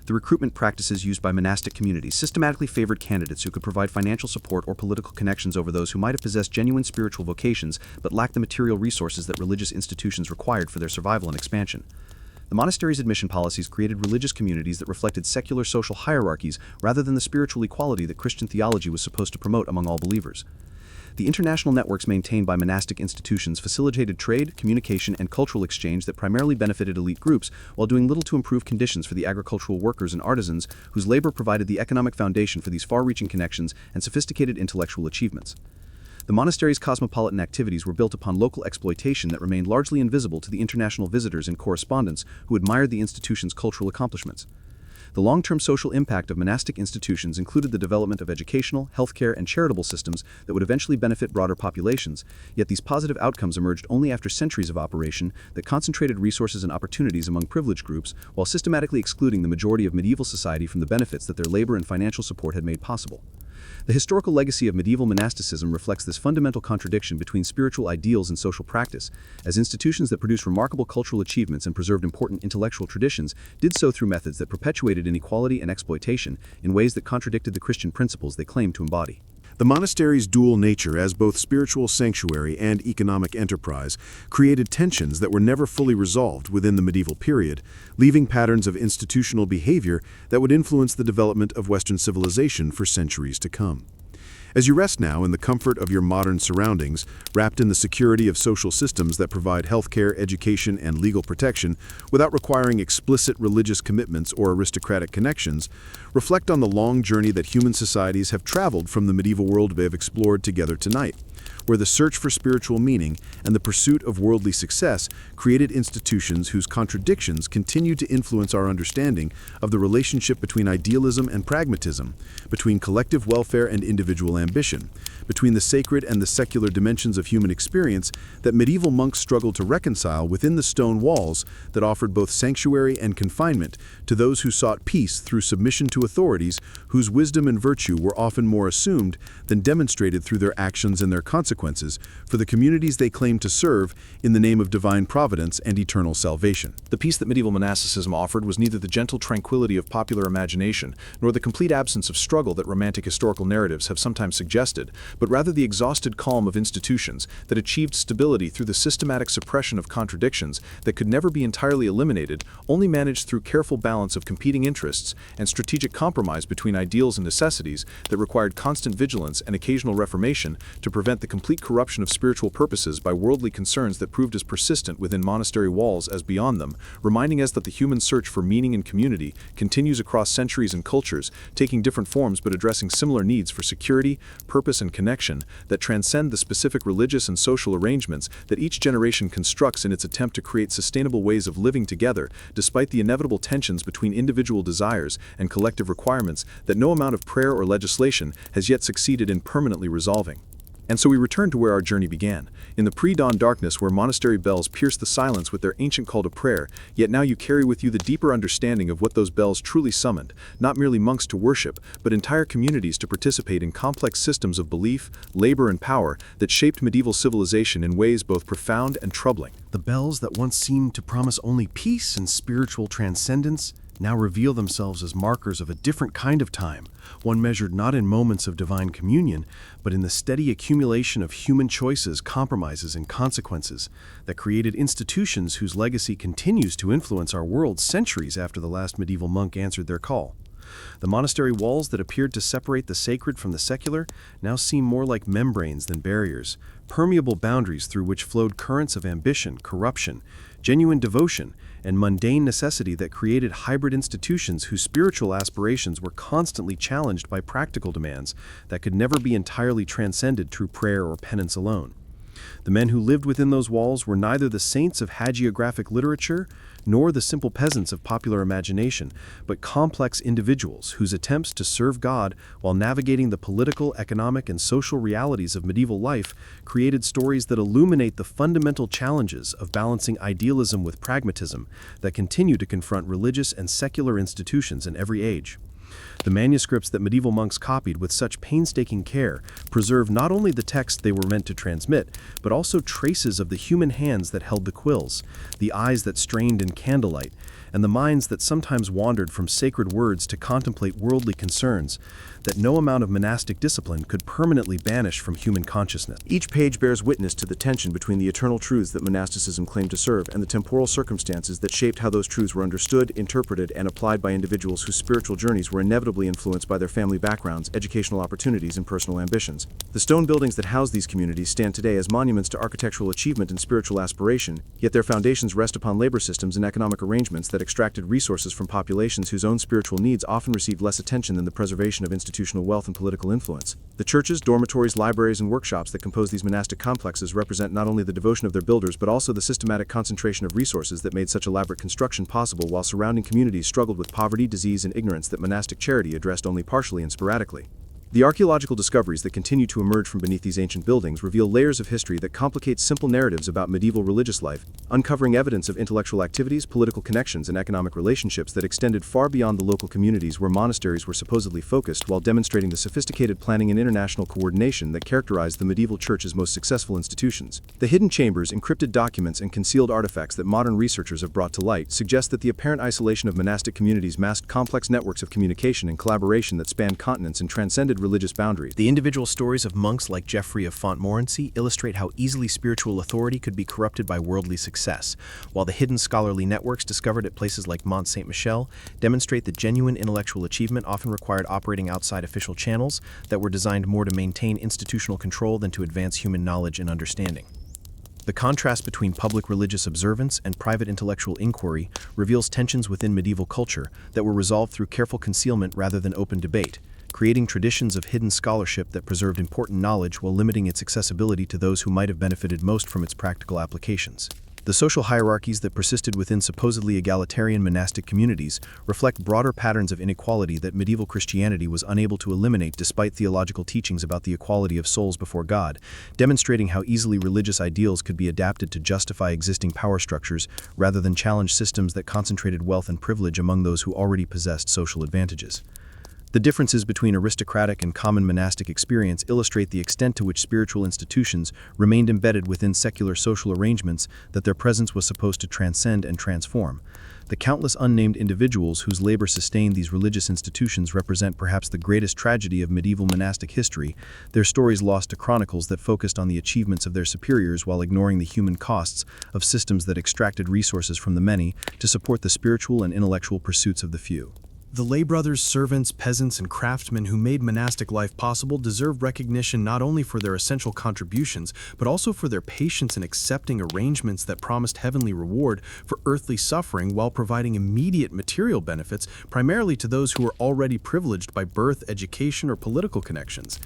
The recruitment practices used by monastic communities systematically favored candidates who could provide financial support or political connections over those who might have possessed genuine spiritual vocations but lacked the material resources that religious institutions required for their survival and expansion. The monastery's admission policies created religious communities that reflected secular social hierarchies rather than the spiritual equality that Christian theology was supposed to promote among all believers. The international networks maintained by monastic institutions facilitated trade, communication, and cultural exchange that primarily benefited elite groups, while doing little to improve conditions for the agricultural workers and artisans whose labor provided the economic foundation for these far-reaching connections and sophisticated intellectual achievements. The monastery's cosmopolitan activities were built upon local exploitation that remained largely invisible to the international visitors and correspondents who admired the institution's cultural accomplishments. The long-term social impact of monastic institutions included the development of educational, healthcare, and charitable systems that would eventually benefit broader populations, yet these positive outcomes emerged only after centuries of operation that concentrated resources and opportunities among privileged groups while systematically excluding the majority of medieval society from the benefits that their labor and financial support had made possible. The historical legacy of medieval monasticism reflects this fundamental contradiction between spiritual ideals and social practice, as institutions that produced remarkable cultural achievements and preserved important intellectual traditions did so through methods that perpetuated inequality and exploitation in ways that contradicted the Christian principles they claimed to embody. The monastery's dual nature as both spiritual sanctuary and economic enterprise created tensions that were never fully resolved within the medieval period, leaving patterns of institutional behavior that would influence the development of Western civilization for centuries to come. As you rest now in the comfort of your modern surroundings, wrapped in the security of social systems that provide healthcare, education, and legal protection without requiring explicit religious commitments or aristocratic connections, reflect on the long journey that human societies have traveled from the medieval world we have explored together tonight, where the search for spiritual meaning and the pursuit of worldly success created institutions whose contradictions continue to influence our understanding of the relationship between idealism and pragmatism, between collective welfare and individual ambition, between the sacred and the secular dimensions of human experience that medieval monks struggled to reconcile within the stone walls that offered both sanctuary and confinement to those who sought peace through submission to authorities whose wisdom and virtue were often more assumed than demonstrated through their actions and their consequences for the communities they claimed to serve in the name of divine providence and eternal salvation. The peace that medieval monasticism offered was neither the gentle tranquility of popular imagination nor the complete absence of struggle that romantic historical narratives have sometimes suggested, but rather the exhausted calm of institutions that achieved stability through the systematic suppression of contradictions that could never be entirely eliminated, only managed through careful balance of competing interests and strategic compromise between ideals and necessities that required constant vigilance and occasional reformation to prevent the complete complete corruption of spiritual purposes by worldly concerns that proved as persistent within monastery walls as beyond them, reminding us that the human search for meaning and community continues across centuries and cultures, taking different forms but addressing similar needs for security, purpose, and connection that transcend the specific religious and social arrangements that each generation constructs in its attempt to create sustainable ways of living together, despite the inevitable tensions between individual desires and collective requirements that no amount of prayer or legislation has yet succeeded in permanently resolving. And so we return to where our journey began, in the pre-dawn darkness where monastery bells pierce the silence with their ancient call to prayer, yet now you carry with you the deeper understanding of what those bells truly summoned, not merely monks to worship, but entire communities to participate in complex systems of belief, labor, and power that shaped medieval civilization in ways both profound and troubling. The bells that once seemed to promise only peace and spiritual transcendence now reveal themselves as markers of a different kind of time, one measured not in moments of divine communion, but in the steady accumulation of human choices, compromises, and consequences that created institutions whose legacy continues to influence our world centuries after the last medieval monk answered their call. The monastery walls that appeared to separate the sacred from the secular now seem more like membranes than barriers, permeable boundaries through which flowed currents of ambition, corruption, genuine devotion, and mundane necessity that created hybrid institutions whose spiritual aspirations were constantly challenged by practical demands that could never be entirely transcended through prayer or penance alone. The men who lived within those walls were neither the saints of hagiographic literature nor the simple peasants of popular imagination, but complex individuals whose attempts to serve God while navigating the political, economic, and social realities of medieval life created stories that illuminate the fundamental challenges of balancing idealism with pragmatism that continue to confront religious and secular institutions in every age. The manuscripts that medieval monks copied with such painstaking care preserve not only the text they were meant to transmit, but also traces of the human hands that held the quills, the eyes that strained in candlelight, and the minds that sometimes wandered from sacred words to contemplate worldly concerns that no amount of monastic discipline could permanently banish from human consciousness. Each page bears witness to the tension between the eternal truths that monasticism claimed to serve and the temporal circumstances that shaped how those truths were understood, interpreted, and applied by individuals whose spiritual journeys were inevitably influenced by their family backgrounds, educational opportunities, and personal ambitions. The stone buildings that house these communities stand today as monuments to architectural achievement and spiritual aspiration, yet their foundations rest upon labor systems and economic arrangements that extracted resources from populations whose own spiritual needs often received less attention than the preservation of institutional wealth and political influence. The churches, dormitories, libraries, and workshops that compose these monastic complexes represent not only the devotion of their builders but also the systematic concentration of resources that made such elaborate construction possible while surrounding communities struggled with poverty, disease, and ignorance that monastic charity addressed only partially and sporadically. The archaeological discoveries that continue to emerge from beneath these ancient buildings reveal layers of history that complicate simple narratives about medieval religious life, uncovering evidence of intellectual activities, political connections, and economic relationships that extended far beyond the local communities where monasteries were supposedly focused, while demonstrating the sophisticated planning and international coordination that characterized the medieval church's most successful institutions. The hidden chambers, encrypted documents, and concealed artifacts that modern researchers have brought to light suggest that the apparent isolation of monastic communities masked complex networks of communication and collaboration that spanned continents and transcended religious boundaries. The individual stories of monks like Geoffrey of Fontmorency illustrate how easily spiritual authority could be corrupted by worldly success, while the hidden scholarly networks discovered at places like Mont Saint-Michel demonstrate that genuine intellectual achievement often required operating outside official channels that were designed more to maintain institutional control than to advance human knowledge and understanding. The contrast between public religious observance and private intellectual inquiry reveals tensions within medieval culture that were resolved through careful concealment rather than open debate, creating traditions of hidden scholarship that preserved important knowledge while limiting its accessibility to those who might have benefited most from its practical applications. The social hierarchies that persisted within supposedly egalitarian monastic communities reflect broader patterns of inequality that medieval Christianity was unable to eliminate despite theological teachings about the equality of souls before God, demonstrating how easily religious ideals could be adapted to justify existing power structures rather than challenge systems that concentrated wealth and privilege among those who already possessed social advantages. The differences between aristocratic and common monastic experience illustrate the extent to which spiritual institutions remained embedded within secular social arrangements that their presence was supposed to transcend and transform. The countless unnamed individuals whose labor sustained these religious institutions represent perhaps the greatest tragedy of medieval monastic history, their stories lost to chronicles that focused on the achievements of their superiors while ignoring the human costs of systems that extracted resources from the many to support the spiritual and intellectual pursuits of the few. The lay brothers, servants, peasants, and craftsmen who made monastic life possible deserve recognition not only for their essential contributions, but also for their patience in accepting arrangements that promised heavenly reward for earthly suffering while providing immediate material benefits, primarily to those who were already privileged by birth, education, or political connections.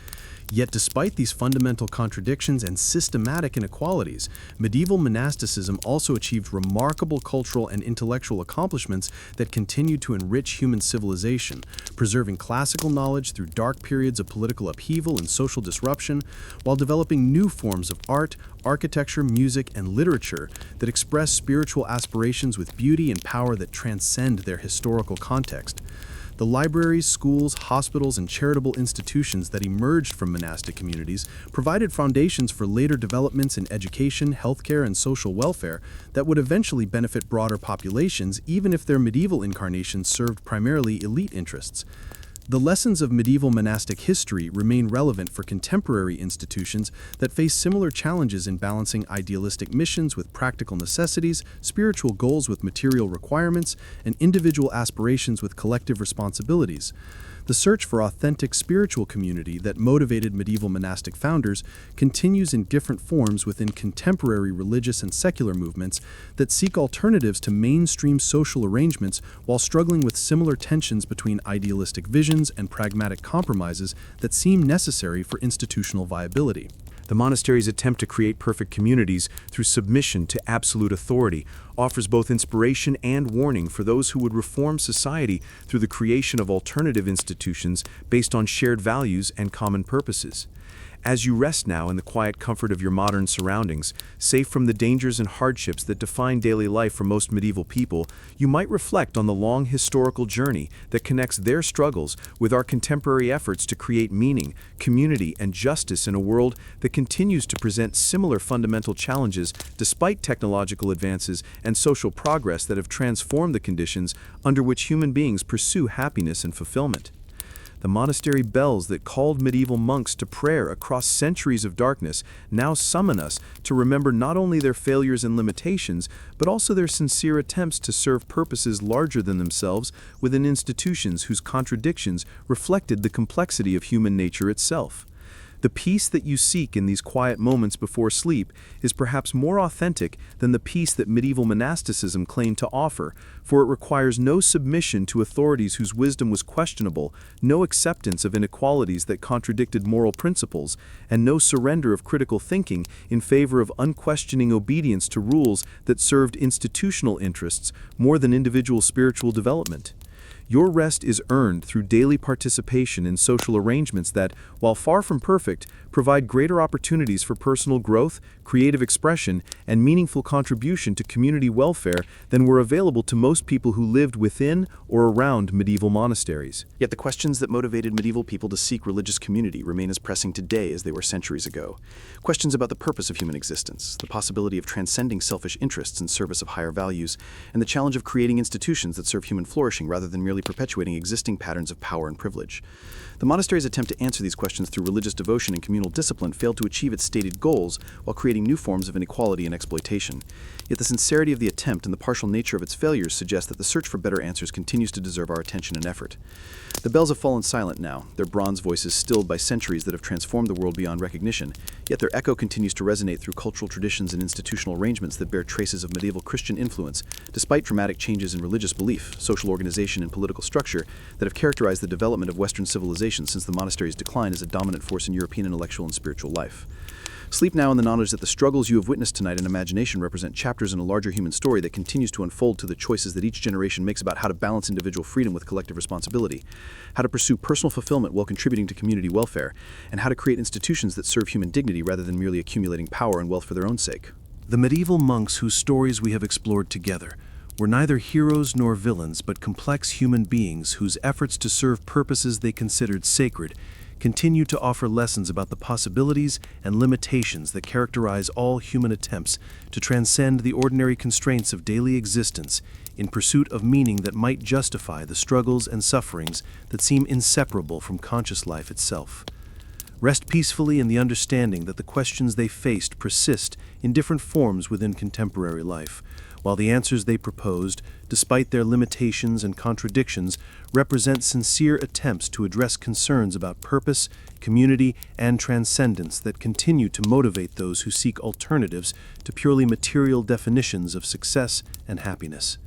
Yet despite these fundamental contradictions and systematic inequalities, medieval monasticism also achieved remarkable cultural and intellectual accomplishments that continued to enrich human civilization, preserving classical knowledge through dark periods of political upheaval and social disruption, while developing new forms of art, architecture, music, and literature that express spiritual aspirations with beauty and power that transcend their historical context. The libraries, schools, hospitals, and charitable institutions that emerged from monastic communities provided foundations for later developments in education, healthcare, and social welfare that would eventually benefit broader populations, even if their medieval incarnations served primarily elite interests. The lessons of medieval monastic history remain relevant for contemporary institutions that face similar challenges in balancing idealistic missions with practical necessities, spiritual goals with material requirements, and individual aspirations with collective responsibilities. The search for authentic spiritual community that motivated medieval monastic founders continues in different forms within contemporary religious and secular movements that seek alternatives to mainstream social arrangements while struggling with similar tensions between idealistic visions and pragmatic compromises that seem necessary for institutional viability. The monastery's attempt to create perfect communities through submission to absolute authority offers both inspiration and warning for those who would reform society through the creation of alternative institutions based on shared values and common purposes. As you rest now in the quiet comfort of your modern surroundings, safe from the dangers and hardships that define daily life for most medieval people, you might reflect on the long historical journey that connects their struggles with our contemporary efforts to create meaning, community, and justice in a world that continues to present similar fundamental challenges despite technological advances and social progress that have transformed the conditions under which human beings pursue happiness and fulfillment. The monastery bells that called medieval monks to prayer across centuries of darkness now summon us to remember not only their failures and limitations, but also their sincere attempts to serve purposes larger than themselves within institutions whose contradictions reflected the complexity of human nature itself. The peace that you seek in these quiet moments before sleep is perhaps more authentic than the peace that medieval monasticism claimed to offer, for it requires no submission to authorities whose wisdom was questionable, no acceptance of inequalities that contradicted moral principles, and no surrender of critical thinking in favor of unquestioning obedience to rules that served institutional interests more than individual spiritual development. Your rest is earned through daily participation in social arrangements that, while far from perfect, provide greater opportunities for personal growth, creative expression, and meaningful contribution to community welfare than were available to most people who lived within or around medieval monasteries. Yet the questions that motivated medieval people to seek religious community remain as pressing today as they were centuries ago. Questions about the purpose of human existence, the possibility of transcending selfish interests in service of higher values, and the challenge of creating institutions that serve human flourishing rather than merely perpetuating existing patterns of power and privilege. The monastery's attempt to answer these questions through religious devotion and communal discipline failed to achieve its stated goals while creating new forms of inequality and exploitation. Yet the sincerity of the attempt and the partial nature of its failures suggest that the search for better answers continues to deserve our attention and effort. The bells have fallen silent now, their bronze voices stilled by centuries that have transformed the world beyond recognition, yet their echo continues to resonate through cultural traditions and institutional arrangements that bear traces of medieval Christian influence, despite dramatic changes in religious belief, social organization, and political structure that have characterized the development of Western civilization since the monastery's decline as a dominant force in European intellectual and spiritual life. Sleep now in the knowledge that the struggles you have witnessed tonight in imagination represent chapters in a larger human story that continues to unfold to the choices that each generation makes about how to balance individual freedom with collective responsibility, how to pursue personal fulfillment while contributing to community welfare, and how to create institutions that serve human dignity rather than merely accumulating power and wealth for their own sake. The medieval monks whose stories we have explored together were neither heroes nor villains, but complex human beings whose efforts to serve purposes they considered sacred continue to offer lessons about the possibilities and limitations that characterize all human attempts to transcend the ordinary constraints of daily existence in pursuit of meaning that might justify the struggles and sufferings that seem inseparable from conscious life itself. Rest peacefully in the understanding that the questions they faced persist in different forms within contemporary life, while the answers they proposed, despite their limitations and contradictions, represent sincere attempts to address concerns about purpose, community, and transcendence that continue to motivate those who seek alternatives to purely material definitions of success and happiness.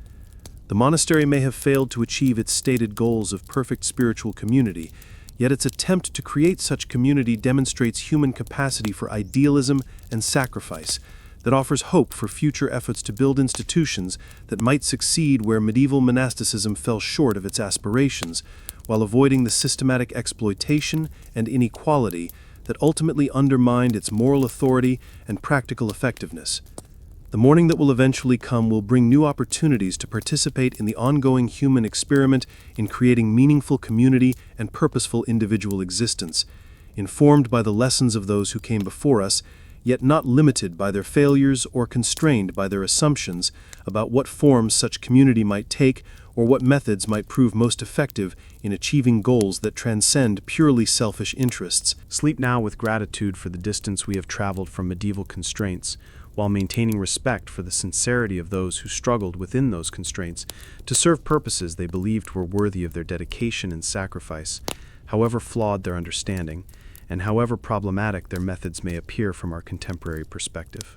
The monastery may have failed to achieve its stated goals of perfect spiritual community, yet its attempt to create such community demonstrates human capacity for idealism and sacrifice that offers hope for future efforts to build institutions that might succeed where medieval monasticism fell short of its aspirations, while avoiding the systematic exploitation and inequality that ultimately undermined its moral authority and practical effectiveness. The morning that will eventually come will bring new opportunities to participate in the ongoing human experiment in creating meaningful community and purposeful individual existence, informed by the lessons of those who came before us, yet not limited by their failures or constrained by their assumptions about what forms such community might take or what methods might prove most effective in achieving goals that transcend purely selfish interests. Sleep now with gratitude for the distance we have traveled from medieval constraints, while maintaining respect for the sincerity of those who struggled within those constraints to serve purposes they believed were worthy of their dedication and sacrifice, however flawed their understanding, and however problematic their methods may appear from our contemporary perspective.